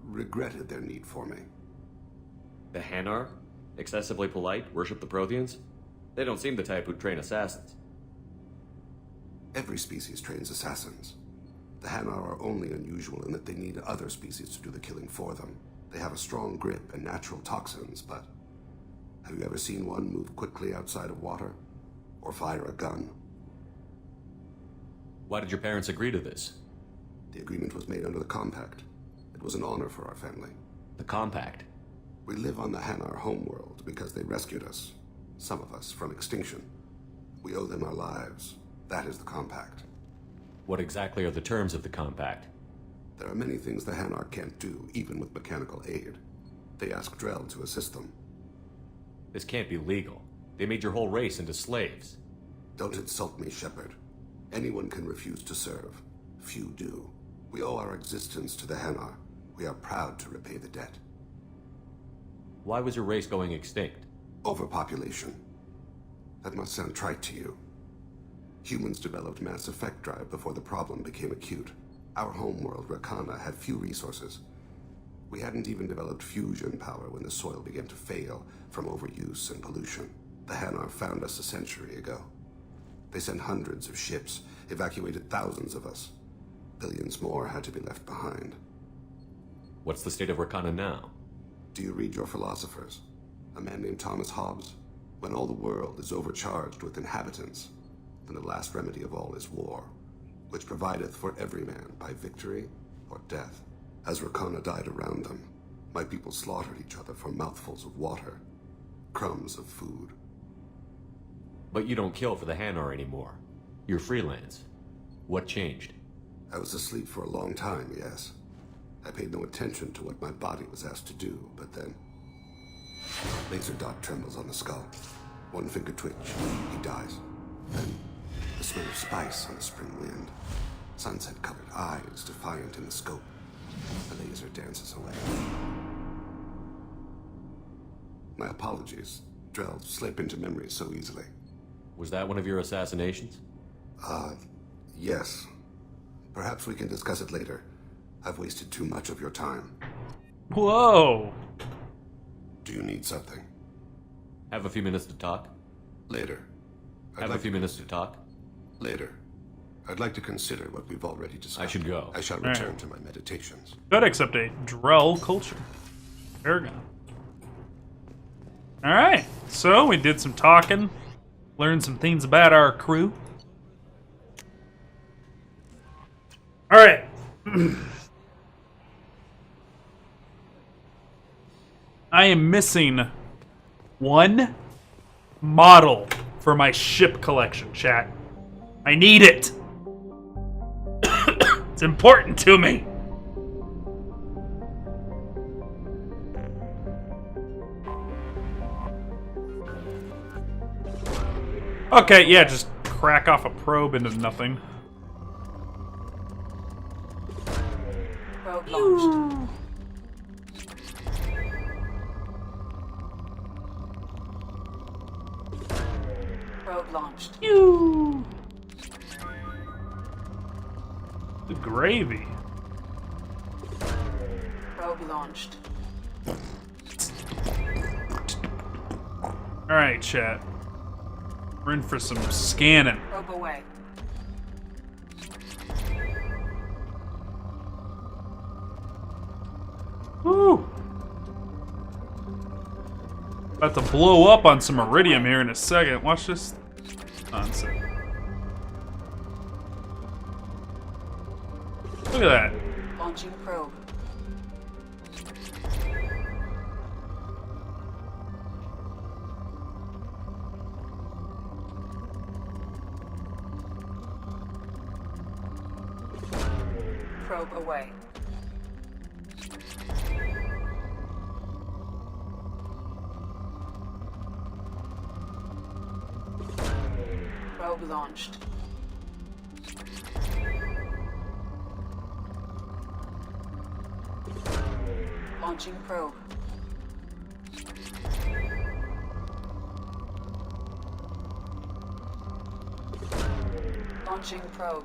regretted their need for me. The Hanar? Excessively polite, worship the Protheans? They don't seem the type who'd train assassins. Every species trains assassins. The Hanar are only unusual in that they need other species to do the killing for them. They have a strong grip and natural toxins, but have you ever seen one move quickly outside of water? Or fire a gun? Why did your parents agree to this? The agreement was made under the Compact. It was an honor for our family. The Compact? We live on the Hanar homeworld because they rescued us. Some of us from extinction. We owe them our lives. That is the Compact. What exactly are the terms of the Compact? There are many things the Hanar can't do, even with mechanical aid. They ask Drell to assist them. This can't be legal. They made your whole race into slaves. Don't insult me, Shepard. Anyone can refuse to serve. Few do. We owe our existence to the Hanar. We are proud to repay the debt. Why was your race going extinct? Overpopulation. That must sound trite to you. Humans developed mass effect drive before the problem became acute. Our homeworld, Rakana, had few resources. We hadn't even developed fusion power when the soil began to fail from overuse and pollution. The Hanar found us a century ago. They sent hundreds of ships, evacuated thousands of us. Billions more had to be left behind. What's the state of Rakana now? Do you read your philosophers? A man named Thomas Hobbes? When all the world is overcharged with inhabitants, then the last remedy of all is war, which provideth for every man by victory or death. As Rakana died around them, my people slaughtered each other for mouthfuls of water, crumbs of food. But you don't kill for the Hanar anymore. You're freelance. What changed? I was asleep for a long time, yes. I paid no attention to what my body was asked to do, but then... Laser dot trembles on the skull. One finger twitch. He dies. Then, the smell of spice on the spring wind. Sunset-colored eyes defiant in the scope. The laser dances away. My apologies. Drell slip into memory so easily. Was that one of your assassinations? Yes. Perhaps we can discuss it later. I've wasted too much of your time. Whoa! Do you need something? Have a few minutes to talk? Later. Have a few minutes to talk? Later. I'd like to consider what we've already discussed. I should go. I shall return to my meditations. Good, except a Drell culture. Paragon. Alright, so we did some talking. Learned some things about our crew. Alright. I am missing one model for my ship collection, chat. I need it. It's important to me. Okay, yeah, just crack off a probe into nothing. Probe launched. Probe launched. The gravy. Probe launched. Alright, chat. We're in for some scanning. Probe away. Woo! About to blow up on some iridium here in a second. Watch this nonsense. Look at that. Launching probe. Probe away. Probe launched. Launching probe. Launching probe.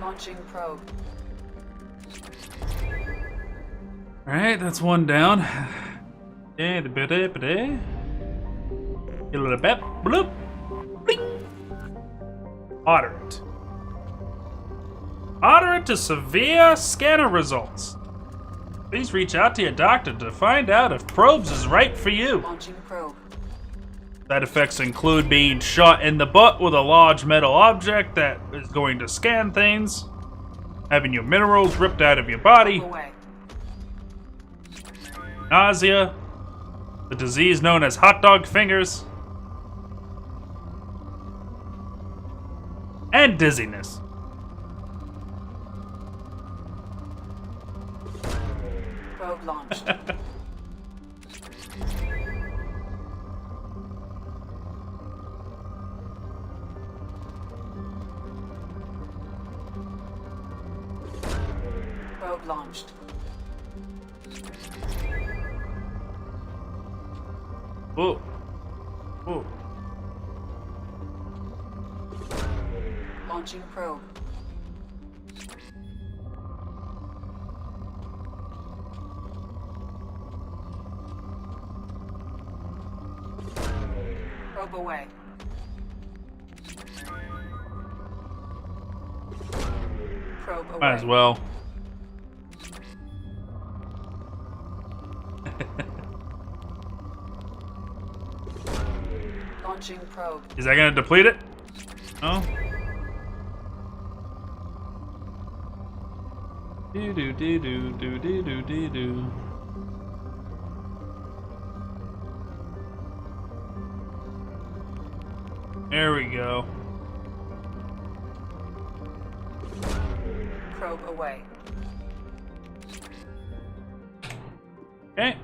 Launching probe. Alright, that's one down. Bloop. Moderate. Moderate to severe scanner results. Please reach out to your doctor to find out if probes is right for you. Launching probe. Side effects include being shot in the butt with a large metal object that is going to scan things, having your minerals ripped out of your body, nausea, the disease known as hot dog fingers, and dizziness. Probe launched. Probe launched. Whoa. Whoa. Launching probe. Probe away. Probe away. Might as well. Launching probe. Is that gonna deplete it? No? Do. There we go. Probe away. Okay.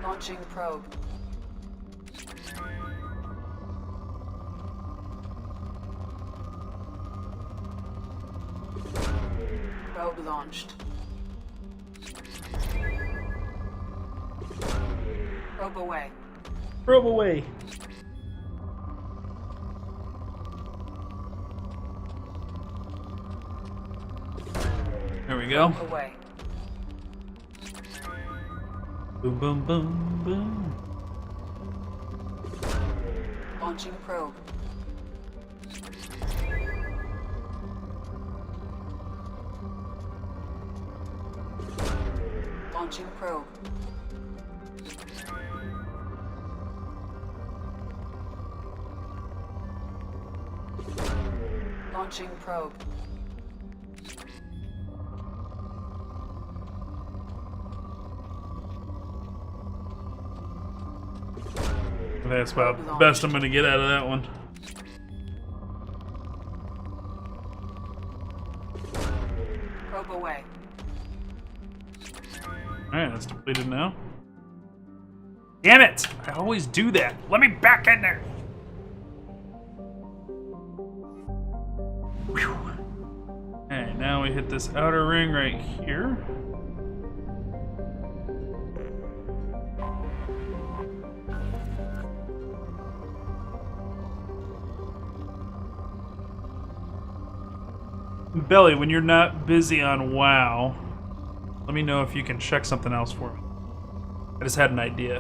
Launching probe. Probe launched. Probe away. Probe away. There we go. Probe away. Boom, boom, boom, boom. Launching probe. Launching probe. Launching probe. That's about the best I'm gonna get out of that one. Probe away. Alright, that's depleted now. Damn it! I always do that. Let me back in there! Alright, now we hit this outer ring right here. Belly, when you're not busy on WoW, let me know if you can check something else for me. I just had an idea.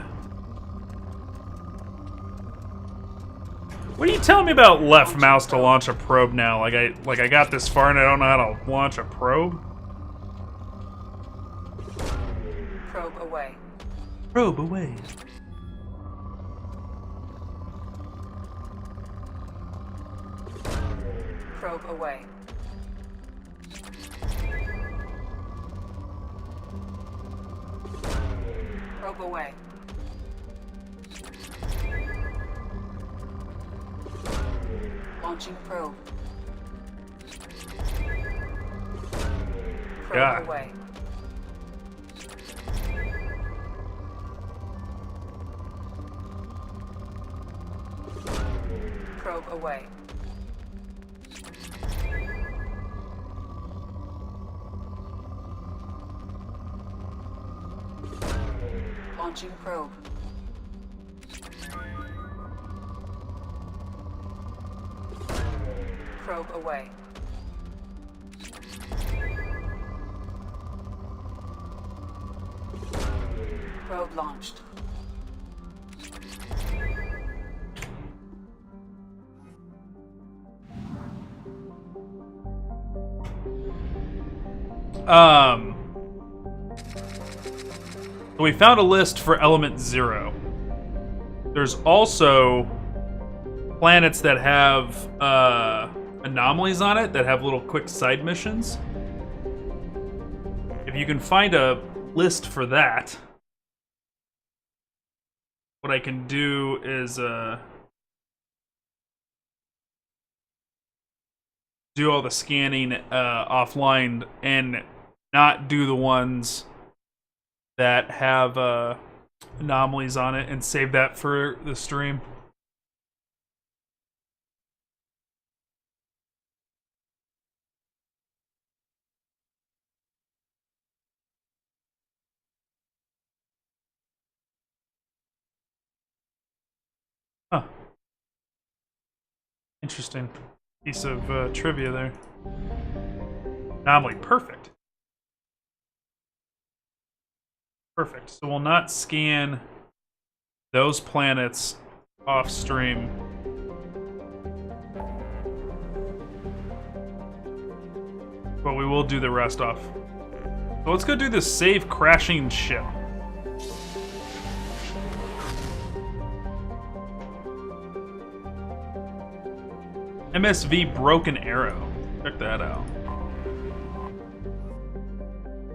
What are you telling me about left mouse to launch a probe now? Like I got this far and I don't know how to launch a probe? Probe away. Probe away. Probe away. Probe away. Launching probe. God. Away. Probe away. Launching probe. Probe away. Probe launched. So we found a list for Element 0. There's also planets that have anomalies on it that have little quick side missions. If you can find a list for that, what I can do is do all the scanning offline and not do the ones that have anomalies on it and save that for the stream. Huh. Interesting piece of trivia there. Anomaly, perfect. Perfect. So we'll not scan those planets off stream. But we will do the rest off. So let's go do this save crashing ship. MSV Broken Arrow. Check that out.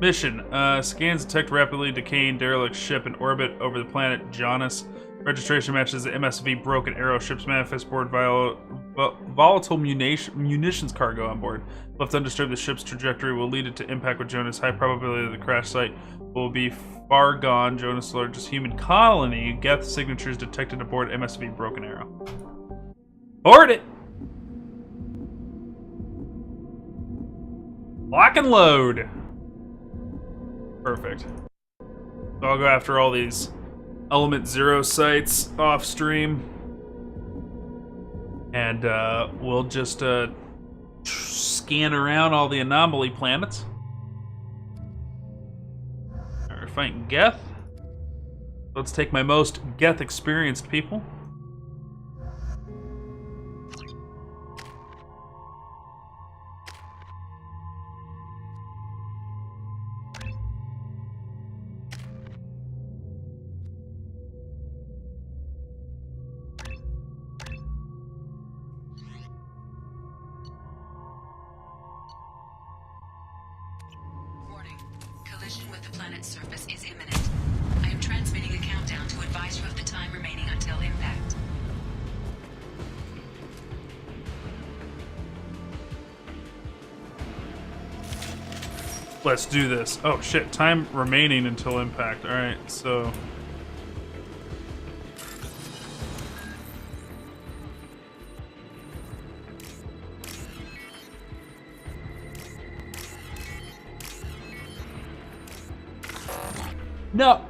Mission. Scans detect rapidly decaying derelict ship in orbit over the planet Janus. Registration matches the MSV Broken Arrow. Ship's manifest board volatile munitions cargo on board. Left undisturbed, the ship's trajectory will lead it to impact with Janus. High probability that the crash site will be far gone. Janus' largest human colony. Geth signatures detected aboard MSV Broken Arrow. Board it! Lock and load. Perfect. So I'll go after all these Element 0 sites off stream. And we'll just scan around all the anomaly planets. Alright, we're fighting Geth. Let's take my most Geth experienced people. Surface is imminent. I am transmitting a countdown to advise you of the time remaining until impact. Let's do this. Oh shit, time remaining until impact. Alright, so... No!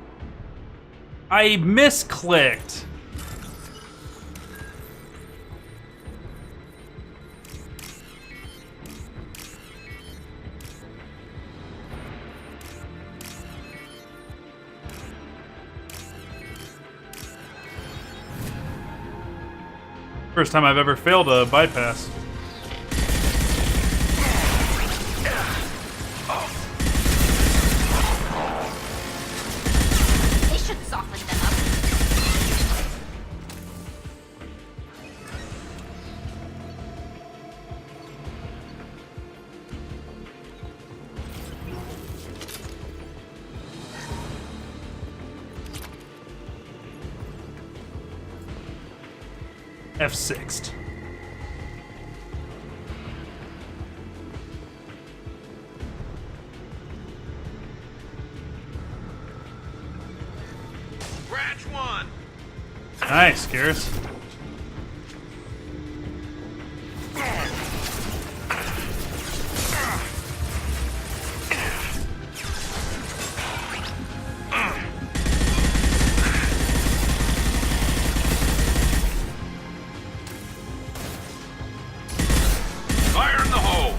I misclicked! First time I've ever failed a bypass. F6'd. Branch 1. Nice, Garrus. Fire in the hole.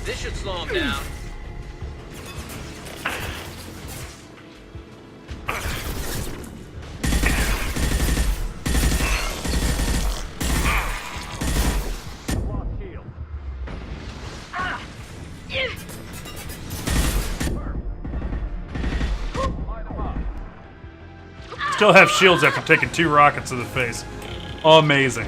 This should slow him down. Still have shields after taking 2 rockets to the face. Amazing.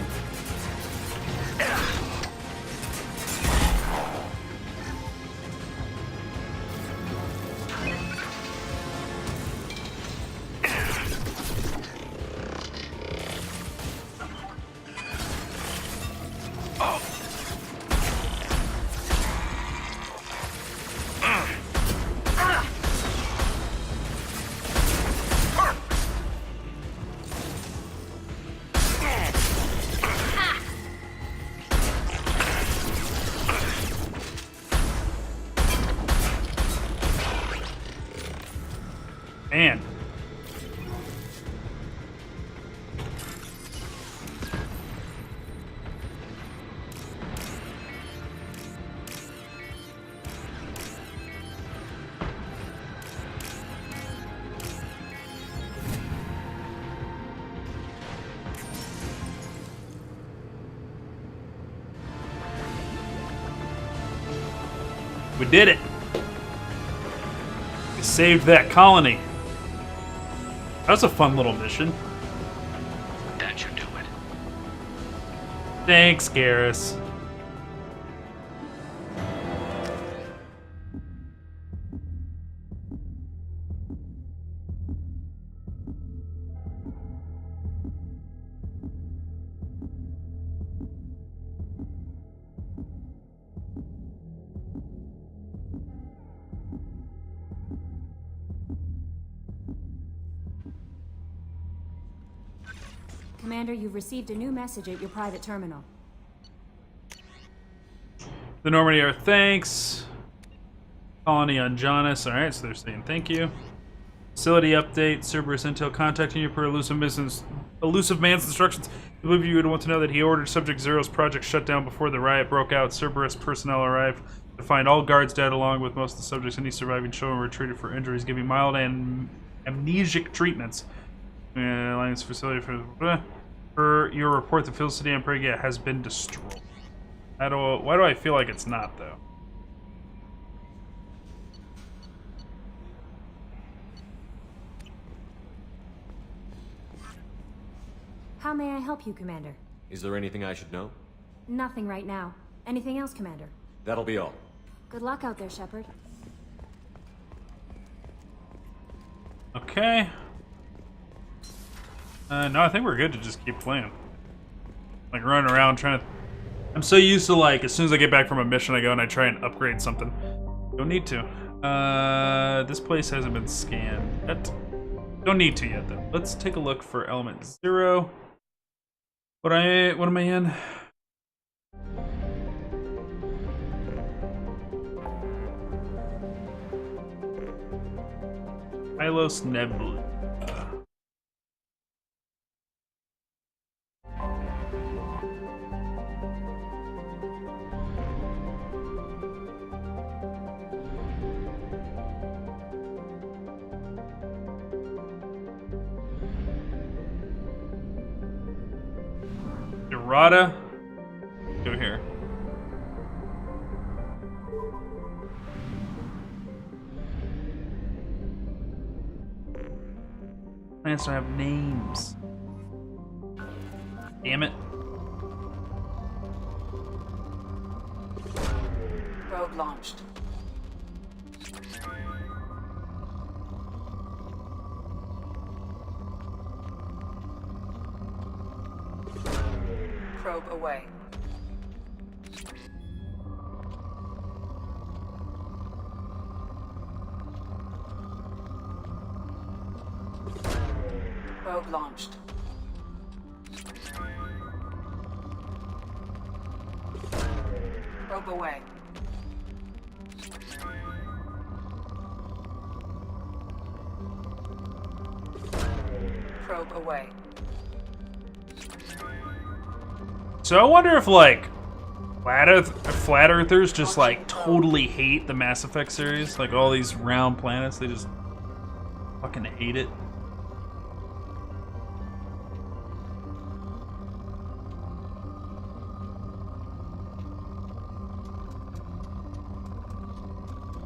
Man. We did it. We saved that colony. That was a fun little mission. That should do it. Thanks, Garrus. Commander, you've received a new message at your private terminal. The Normandy are thanks. Colony on Janus. Alright, so they're saying thank you. Facility update. Cerberus Intel contacting you per elusive man's instructions. I believe you would want to know that he ordered Subject Zero's project shut down before the riot broke out. Cerberus personnel arrived to find all guards dead along with most of the subjects. Any surviving children were treated for injuries, giving mild and amnesic treatments. Alliance facility for your report, the field city on Pragia has been destroyed. Why do I feel like it's not, though? How may I help you, Commander? Is there anything I should know? Nothing right now. Anything else, Commander? That'll be all. Good luck out there, Shepard. Okay. No, I think we're good to just keep playing. Like, running around trying to... I'm so used to, like, as soon as I get back from a mission, I go and I try and upgrade something. Don't need to. This place hasn't been scanned yet. Don't need to yet, though. Let's take a look for Element 0. What am I in? Hylos Nebula. Dorada. Go here. Plants don't have names. Damn it. Probe launched. Probe away. Probe launched. Probe away. Probe away. So I wonder if, like, Flat Earthers just, like, totally hate the Mass Effect series. Like, all these round planets, they just fucking hate it.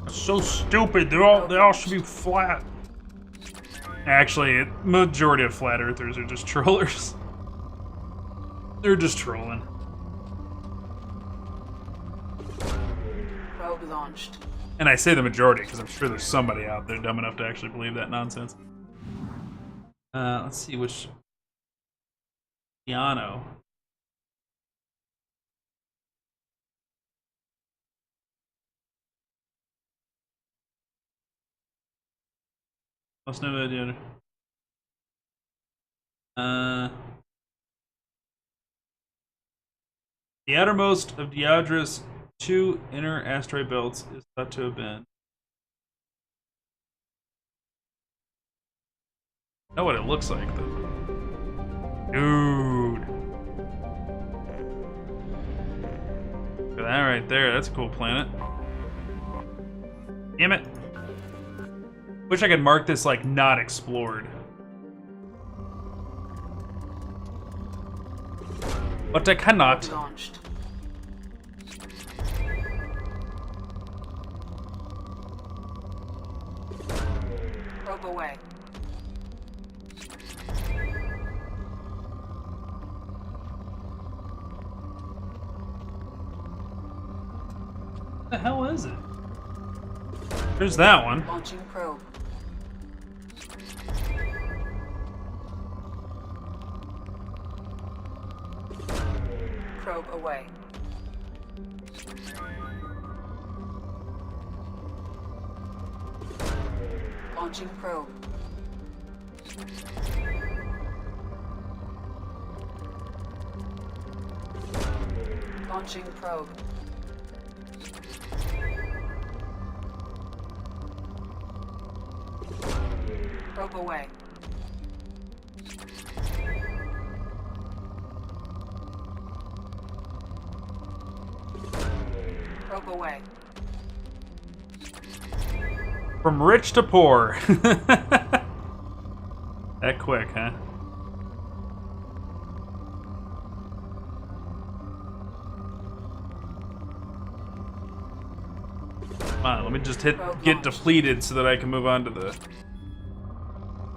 So stupid. They all should be flat. Actually, majority of Flat Earthers are just trollers. They're just trolling. Probe launched. And I say the majority because I'm sure there's somebody out there dumb enough to actually believe that nonsense. Let's see which piano. Must know idea. The outermost of Diadra's 2 inner asteroid belts is thought to have been. I know what it looks like, though. Dude. Look at that right there. That's a cool planet. Damn it. Wish I could mark this like not explored. But I cannot. Launched. Probe away. What the hell is it? There's that one. Launching probe. Probe away. Launching probe. Launching probe. Probe away. Probe away. From rich to poor. That quick, huh? Come on, let me just get depleted so that I can move on to the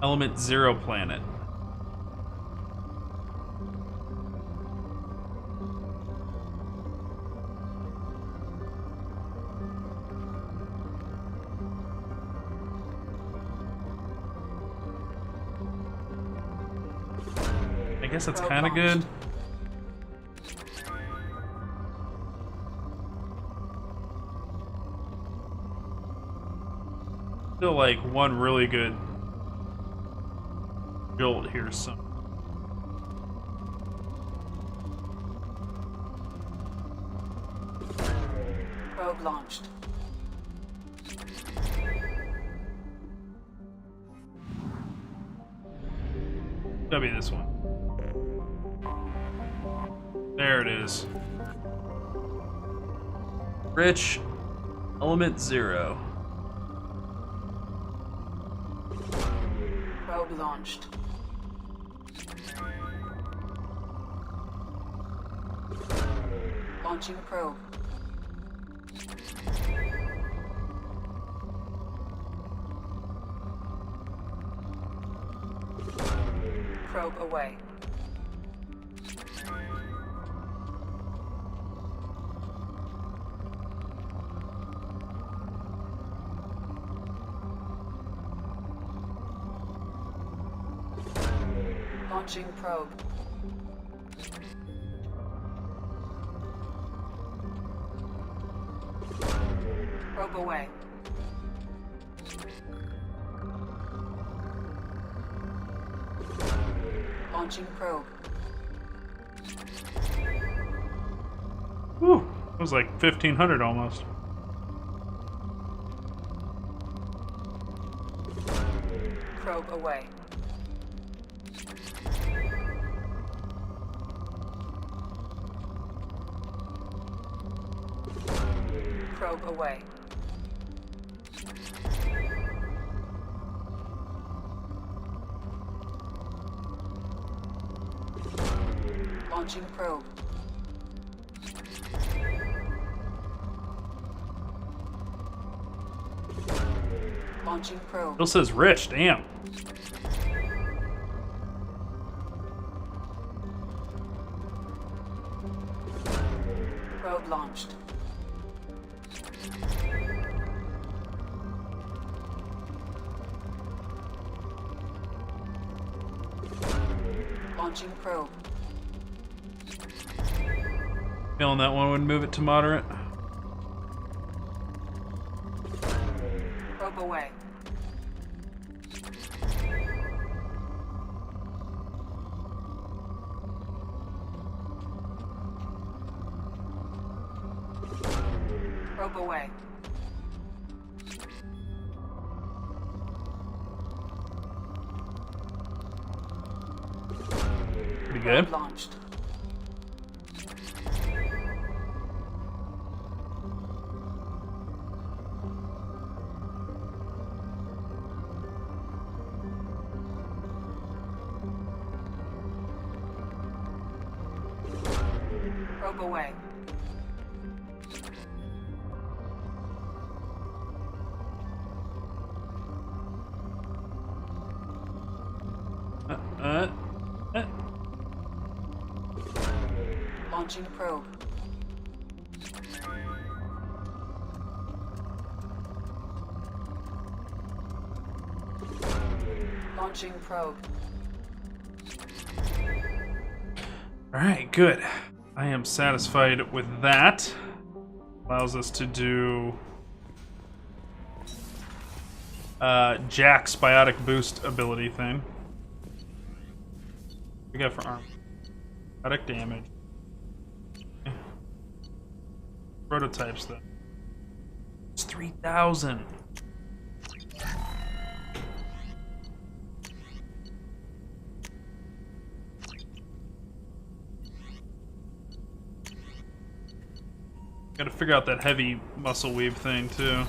Element 0 planet. I guess that's kind of good. Still like one really good build here. So probe launched. That'll be this one. There it is. Rich, Element 0. Probe launched. Launching probe. Probe away. Launching probe. Probe away. Launching probe. Whew, it was like 1,500 almost. Probe away. Probe away. Launching probe. Launching probe. Still says rich, damn. Probe launched. Launching probe. Feeling that one would move it to moderate. Probe away. Probe away. Pretty good. Probe launched. Probe away. Launching probe. Launching probe. Alright, good. I am satisfied with that. Allows us to do Jack's biotic boost ability thing. We got for arm. Biotic damage. Prototypes though. It's 3,000. Gotta figure out that heavy muscle weave thing too.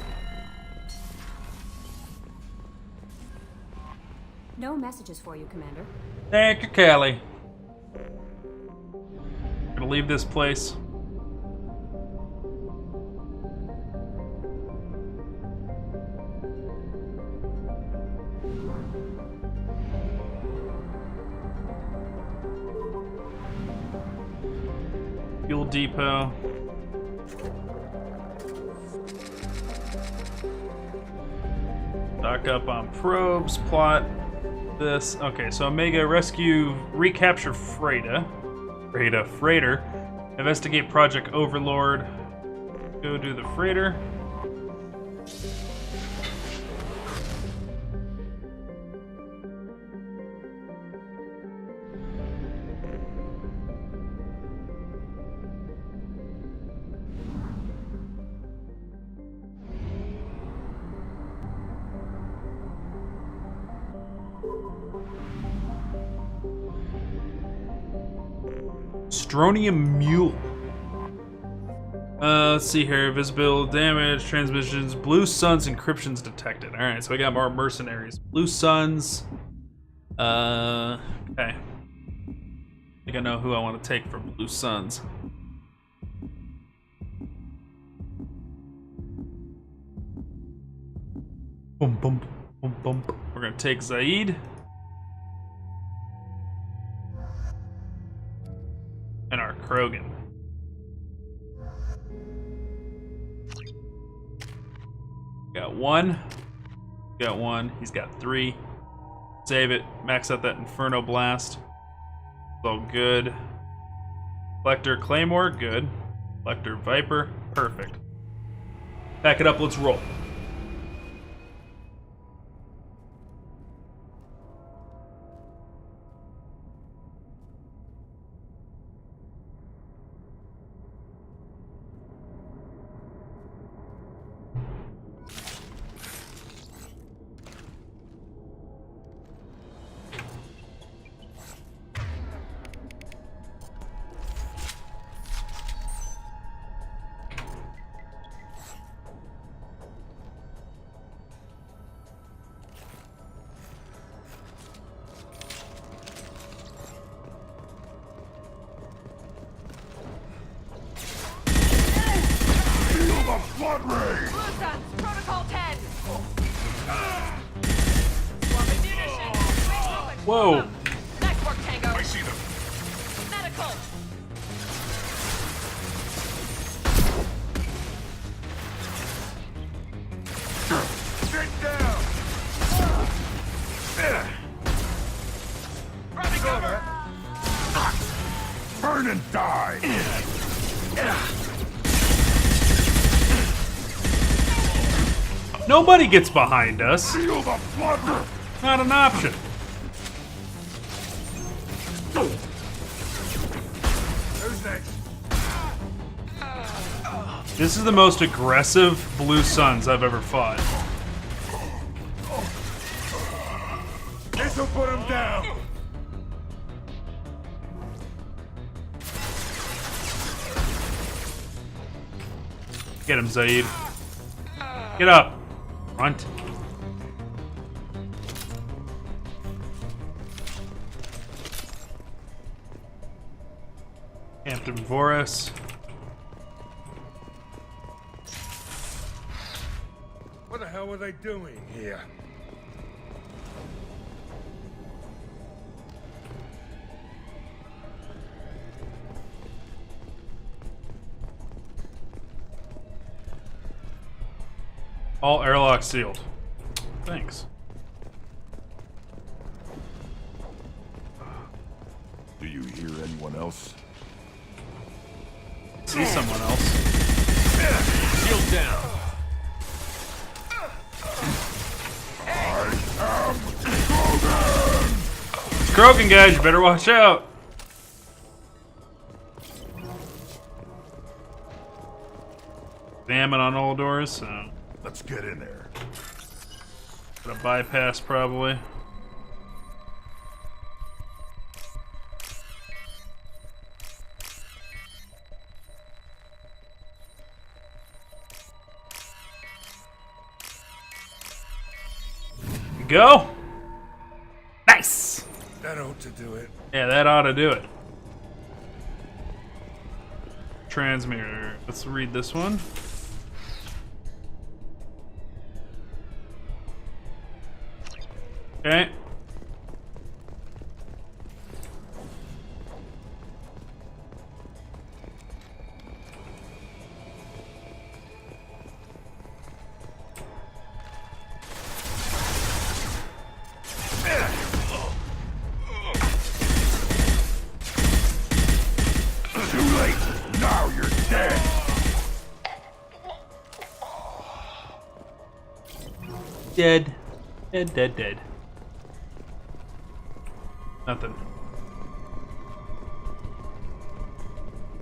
No messages for you, Commander. Thank you, Callie. Gonna leave this place. Fuel depot. Stock up on probes, plot this. Okay, so Omega rescue, recapture Freighter. Investigate Project Overlord. Go do the freighter. Strontium Mule. Let's see here. Visible damage, transmissions, Blue Sun's encryptions detected. Alright, so we got more mercenaries. Blue Suns. Okay. I think I know who I want to take for Blue Suns. Boom, boom, boom, boom. We're gonna take Zaid. Krogan. Got one. Got one. He's got 3. Save it. Max out that Inferno Blast. It's all good. Lecter Claymore, good. Lecter Viper, perfect. Pack it up, let's roll. Blood ray! Protocol 10! Whoa! Nice work, Tango! I see them. Medical! Get down! Grabbing cover! Burn and die! Nobody gets behind us. Feel the blood! Not an option. Who's next? This is the most aggressive Blue Suns I've ever fought. This'll put him down. Get him, Zaid. Get up. Front. Captain Voris. What the hell were they doing here? All airlocks sealed. Thanks. Do you hear anyone else? See someone else. Shield down. It's Krogan, guys. You better watch out. Jamming on all doors, so Let's get in there. gonna bypass probably. Go. Nice. That ought to do it. Yeah, that ought to do it. Transmitter. Let's read this one. Okay. Too late. Now you're dead. Dead. Dead. Nothing.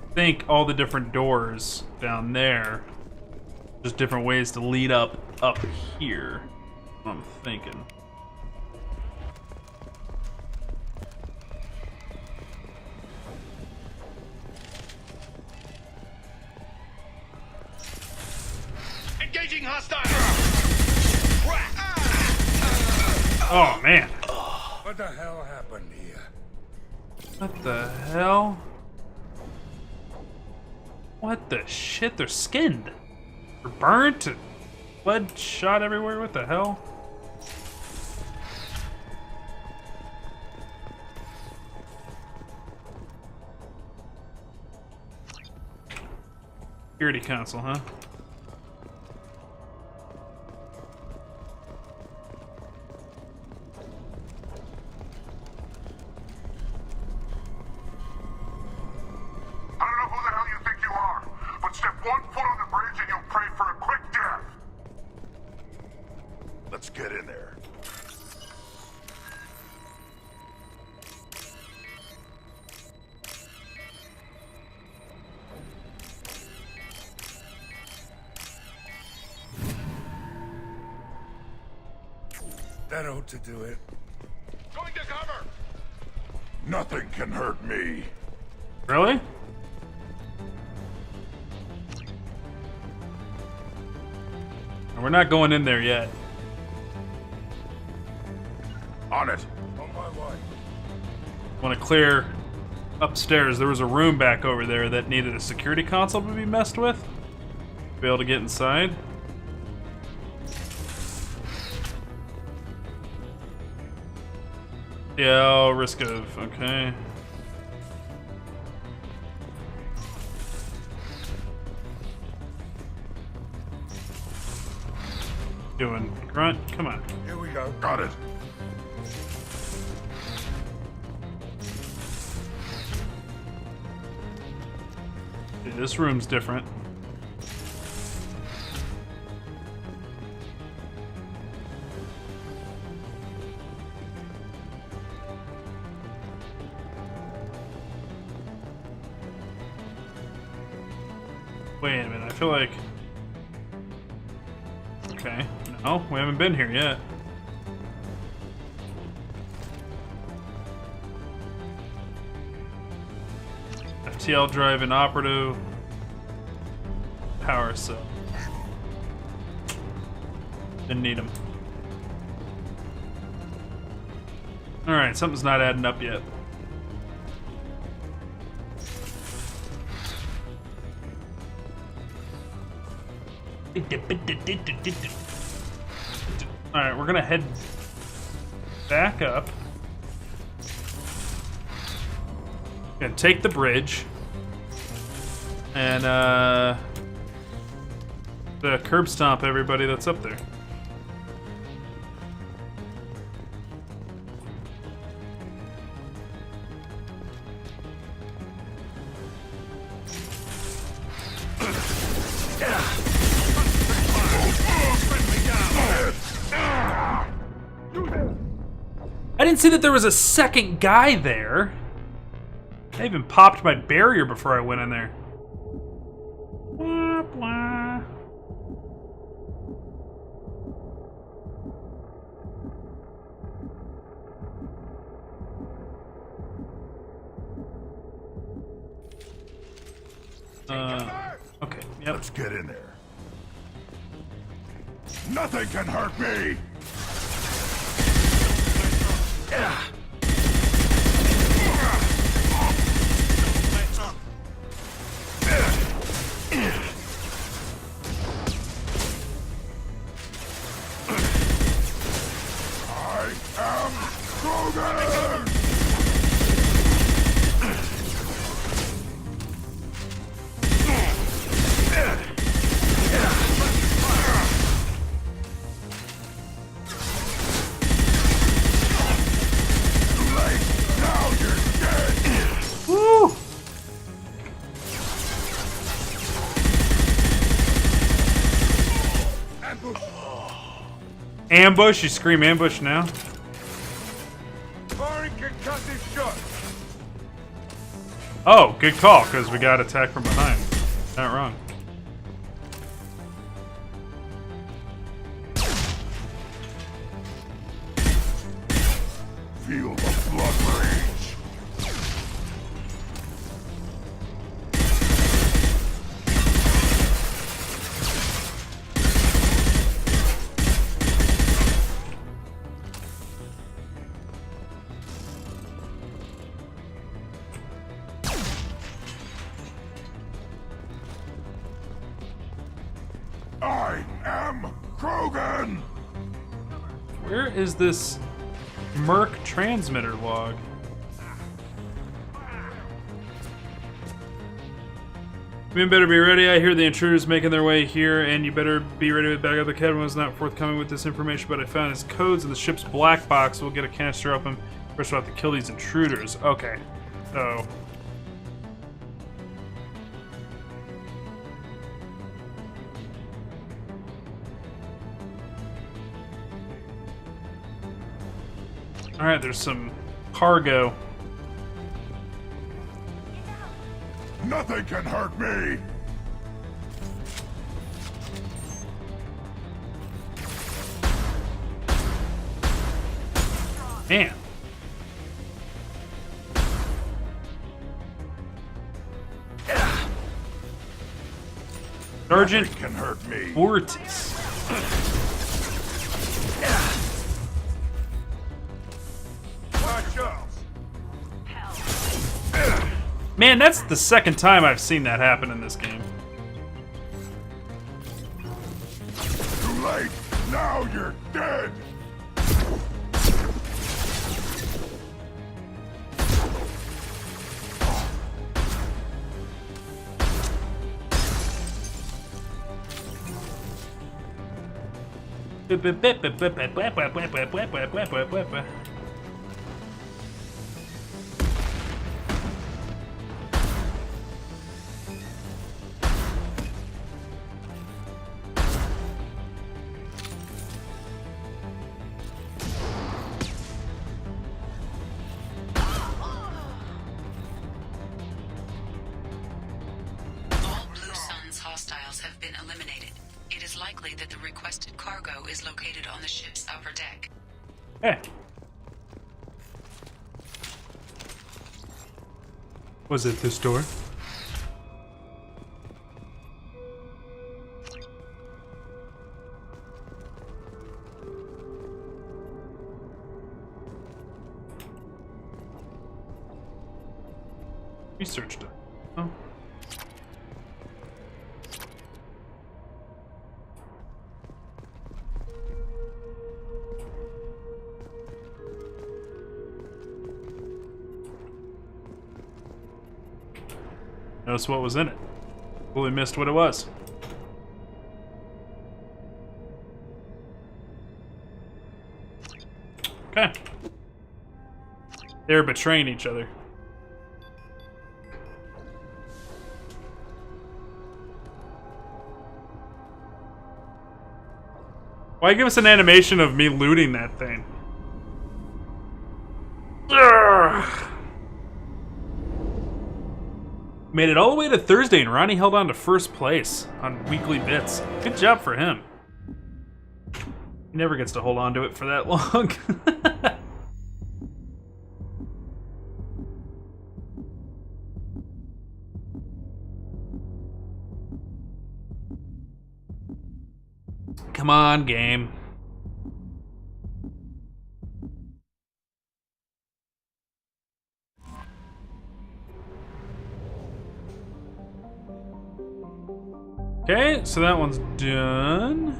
I think all the different doors down there, just different ways to lead up here. I'm thinking. Engaging hostile. Oh man. What the hell happened here? What the hell? What the shit? They're skinned. They're burnt and blood shot everywhere. What the hell? Security console, huh? I don't know who the hell you think you are, but step 1 foot on the bridge and you'll pray for a quick death. Let's get in there. That ought to do it. Going to cover! Nothing can hurt me. Really? And we're not going in there yet. On it. On my way. Want to clear upstairs. There was a room back over there that needed a security console to be messed with. Be able to get inside. Yeah, risk of, okay. Doing grunt, come on. Here we go. Got it. Okay, this room's different. Wait a minute, I feel like... Okay, no, we haven't been here yet. FTL drive inoperative. Power cell. Didn't need them. Alright, something's not adding up yet. Alright, we're gonna head back up. Gonna take the bridge. And, the curb stomp everybody that's up there. I didn't see that there was a second guy there. I even popped my barrier before I went in there. Blah, blah. Okay, yep. Let's get in there. Nothing can hurt me! I am Krogan! Woo! Ambush? You scream ambush now? Firing concussive shot. Oh, good call, because we got attacked from behind. Not wrong. Feel the blood rage. I am Krogan! Where is this Merc transmitter log? You better be ready. I hear the intruders making their way here, and you better be ready to back up. The captain was not forthcoming with this information, but I found his codes in the ship's black box. We'll get a canister open. First, we'll have to kill these intruders. Okay. So... Alright, there's some cargo. Nothing can hurt me! Man. Sergeant can hurt me. Fortis. Man, that's the second time I've seen that happen in this game. Too late! Now you're dead! Hostiles have been eliminated. It is likely that the requested cargo is located on the ship's upper deck. Hey. Was it this door? Researched it. Oh. Notice what was in it. Fully missed what it was. Okay. They're betraying each other. Why give us an animation of me looting that thing? Urgh. Made it all the way to Thursday, and Ronnie held on to first place on weekly bits. Good job for him. He never gets to hold on to it for that long. Come on, game. Okay, so that one's done.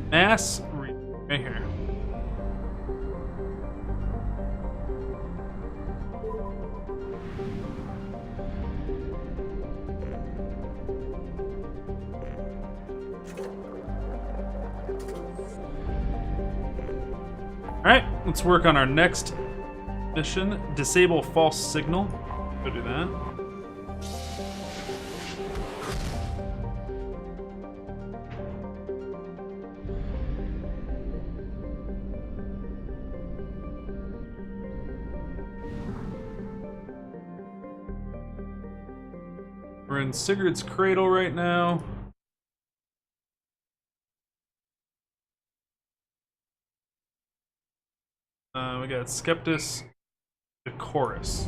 Mass right here. Alright, let's work on our next mission. Disable false signal. Go do that. We're in Sigurd's Cradle right now. We got Skeptis, the Chorus.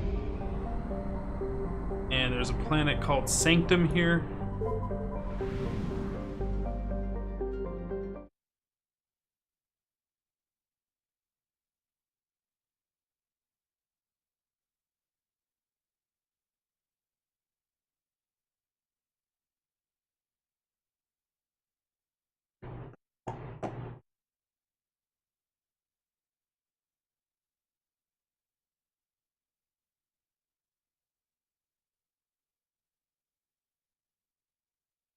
And there's a planet called Sanctum here.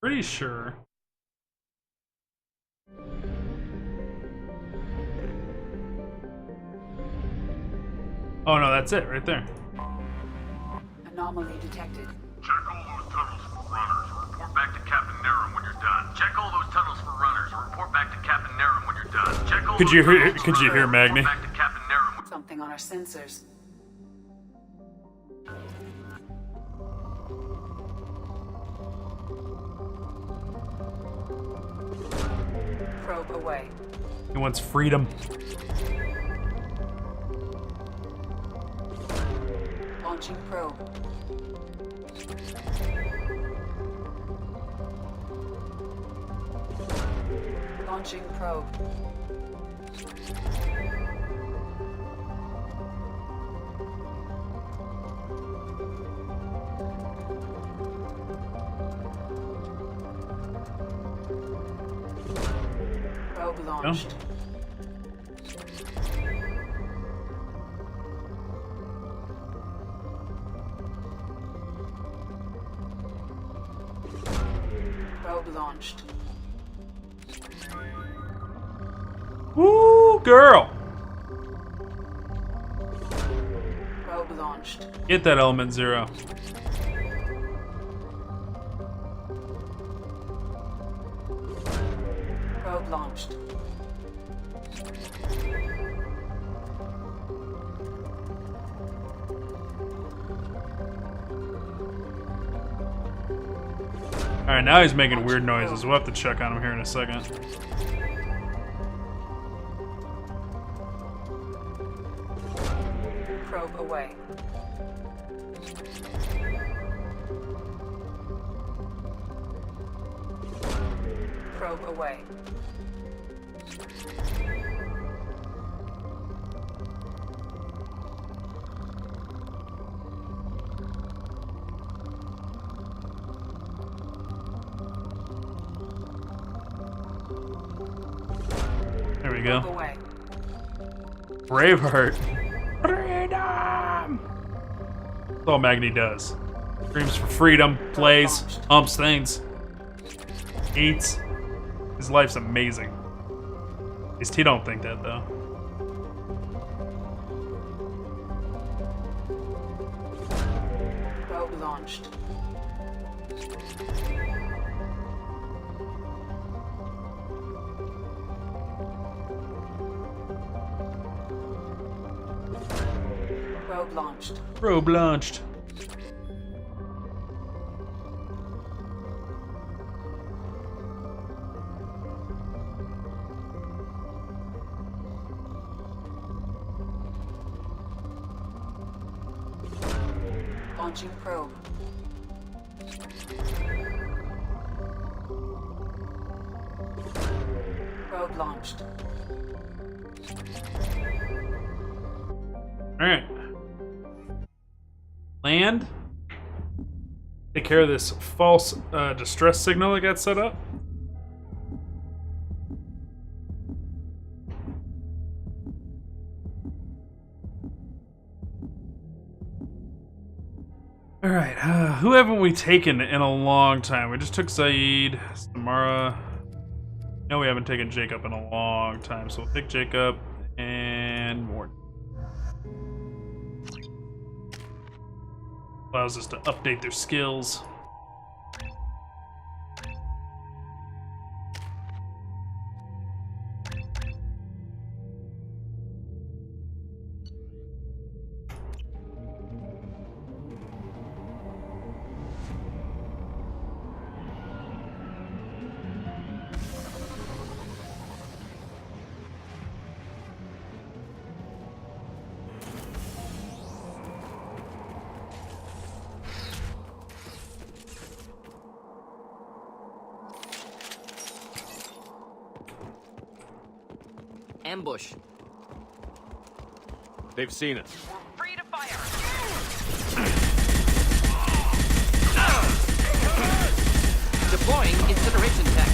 Pretty sure. Oh no, that's it right there. Anomaly detected. Check all those tunnels for runners. Report back to Captain Nerum when you're done. Check all those tunnels for runners. Report back to Captain Nerum when you're done. Check all Could you hear Magni? Report back to Captain Nerum. Something on our sensors. Probe away. He wants freedom. Launching probe. Launching probe. Probe launched. Probe launched. Woo, girl! Probe launched. Get that element 0. Probe launched. Alright, now he's making weird noises. We'll have to check on him here in a second. Probe away. Probe away. There we go. Probe away. Braveheart. Freedom! That's all Magni does. Screams for freedom, plays, humps things, eats. His life's amazing. At least he don't think that, though. Probe launched. Probe launched. Probe launched. Launching probe. Probe launched. Alright. Land. Take care of this false distress signal that got set up. Alright, who haven't we taken in a long time? We just took Zaid, Samara. No, we haven't taken Jacob in a long time, so we'll take Jacob and Morton. Allows us to update their skills. Ambush. They've seen us. Free to fire. Deploying incineration tech.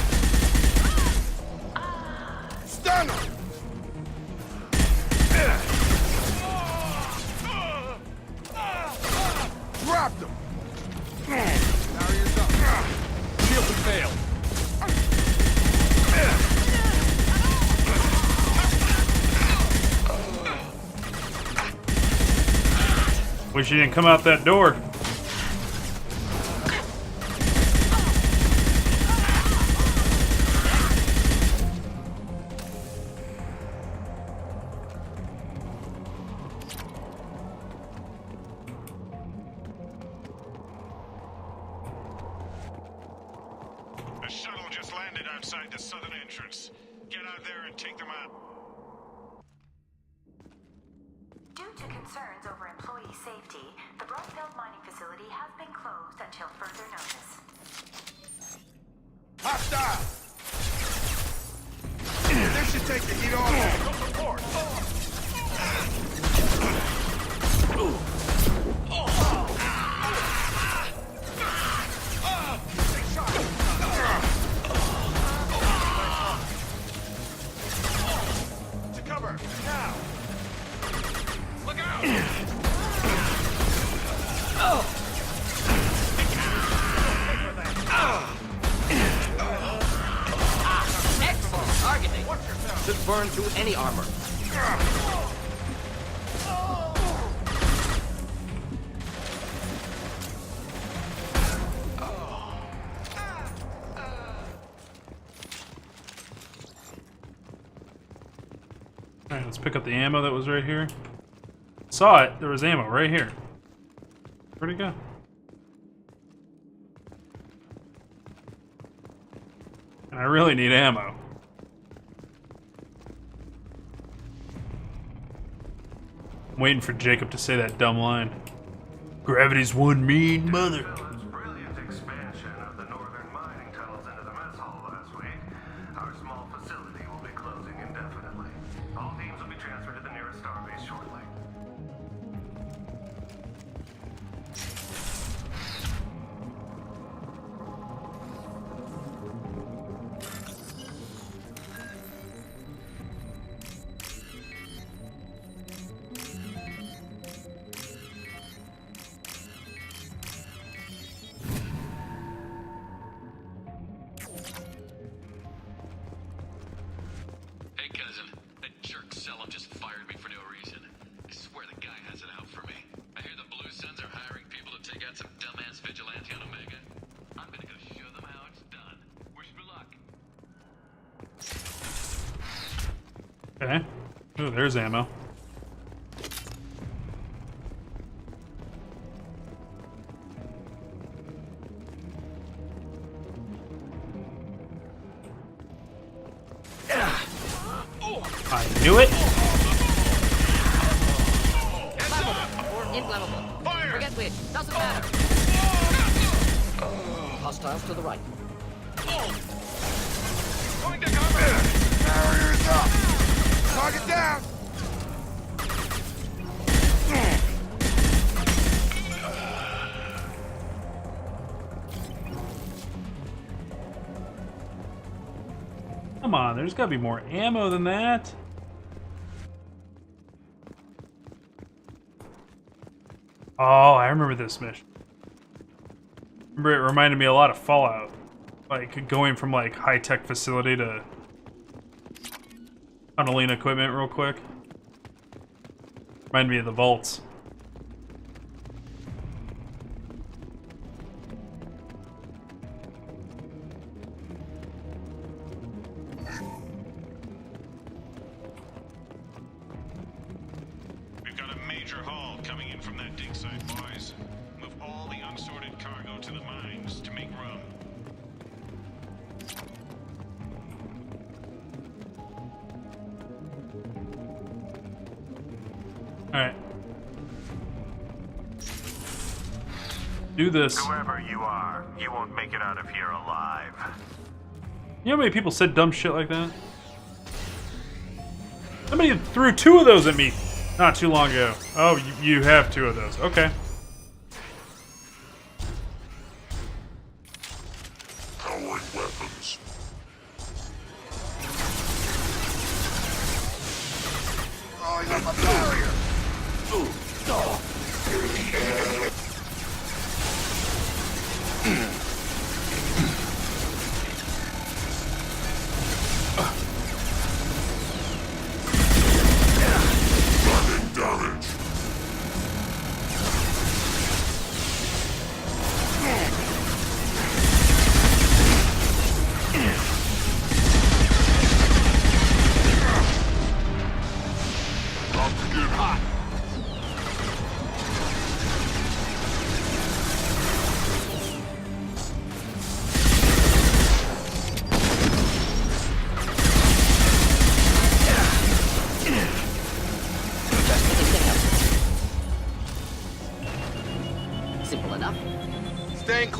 Stun him! Dropped him! Barriers up. Shield and fail. Wish you didn't come out that door. A shuttle just landed outside the southern entrance. Get out there and take them out. Due to concerns over employee safety, the Brookfield mining facility has been closed until further notice. Hostile! This should take the heat off. To cover, now! Look out! Excellent targeting. Should burn through any armor. Alright, let's pick up the ammo that was right here. Saw it, there was ammo right here. Where'd it go? And I really need ammo. I'm waiting for Jacob to say that dumb line. Gravity's one mean mother. Brilliant expansion of the northern mining tunnels into the mess hall last week. Our small facility will be closing indefinitely. All teams will be transferred to the nearest starbase shortly. Hey, cousin. That jerk Selim just fired me for no reason. I swear the guy has it out for me. I hear the Blue Suns are hiring people to take out some dumbass vigilante on Omega. I'm gonna go show them how it's done. Wish me luck. Okay. Ooh, there's ammo. I knew it. Flammable or inflammable. Forget which. Doesn't matter. Hostiles to the right. Going to cover! Barriers up! Target down! Come on, there's gotta be more ammo than that. Oh, I remember this mission. Remember, it reminded me a lot of Fallout. Like, going from, like, high-tech facility to tunneling equipment real quick. Reminded me of the vaults. We've got a major haul coming in from that dig site, boys. Move all the unsorted cargo to the mines to make room. Alright. Do this. Whoever you are, you won't make it out of here alive. You know how many people said dumb shit like that? Somebody threw 2 of those at me not too long ago. Oh, you have 2 of those. Okay. Powering weapons. Throwing up a barrier! Running damage.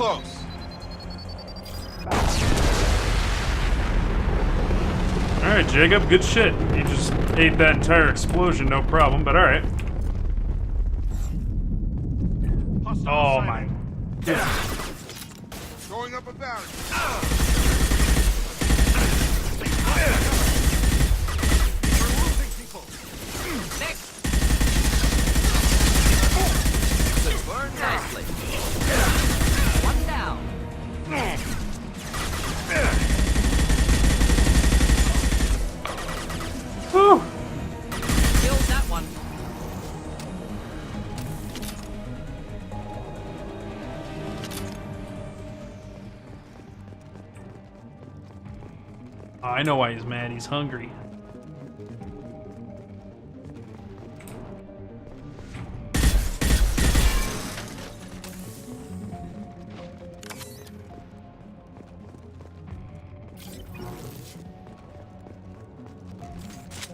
close. Alright, Jacob, good shit. You just ate that entire explosion, no problem, but alright. Oh my. Going up a barrier. We're losing people. This burned nicely. One down. Whew. Kills that one. I know why he's mad. He's hungry.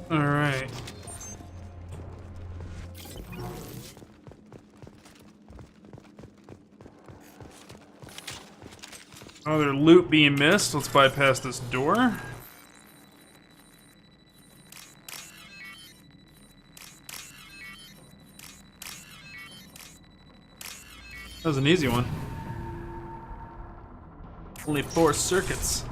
All right. Other loot being missed. Let's bypass this door. That was an easy one. Only 4 circuits.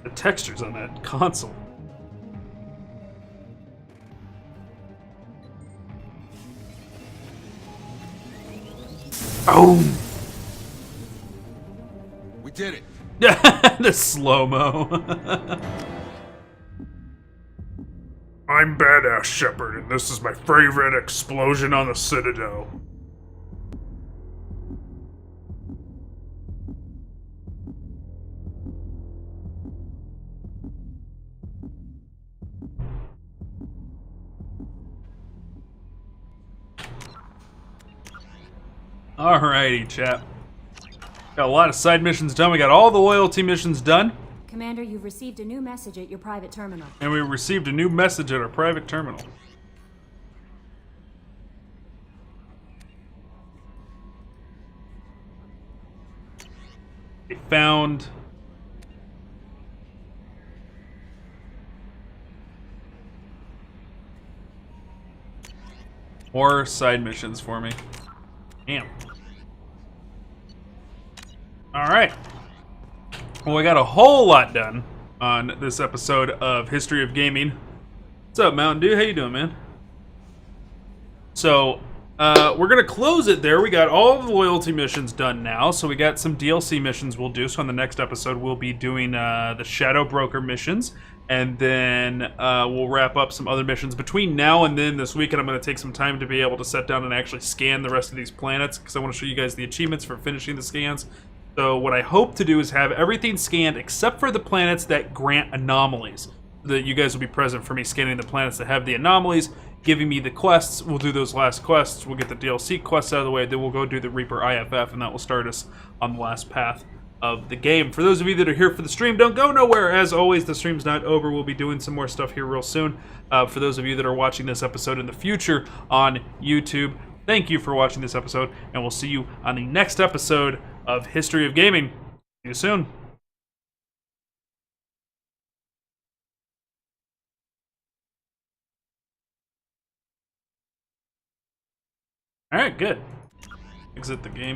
The textures on that console. Oh! We did it. The slow-mo. I'm Badass Shepard, and this is my favorite explosion on the Citadel. Alrighty, chap. Got a lot of side missions done. We got all the loyalty missions done. Commander, you've received a new message at your private terminal. And we received a new message at our private terminal. We found more side missions for me. Damn. Alright. Well, we got a whole lot done on this episode of History of Gaming. What's up, Mountain Dew? How you doing, man? So, we're going to close it there. We got all the loyalty missions done now, so we got some DLC missions we'll do. So on the next episode, we'll be doing the Shadow Broker missions, and then we'll wrap up some other missions. Between now and then, this weekend, I'm going to take some time to be able to sit down and actually scan the rest of these planets, because I want to show you guys the achievements for finishing the scans. So what I hope to do is have everything scanned except for the planets that grant anomalies. That you guys will be present for me scanning the planets that have the anomalies, giving me the quests. We'll do those last quests. We'll get the DLC quests out of the way. Then we'll go do the Reaper IFF, and that will start us on the last path of the game. For those of you that are here for the stream, don't go nowhere. As always, the stream's not over. We'll be doing some more stuff here real soon. For those of you that are watching this episode in the future on YouTube, thank you for watching this episode, and we'll see you on the next episode of History of Gaming. See you soon. Alright, good. Exit the game.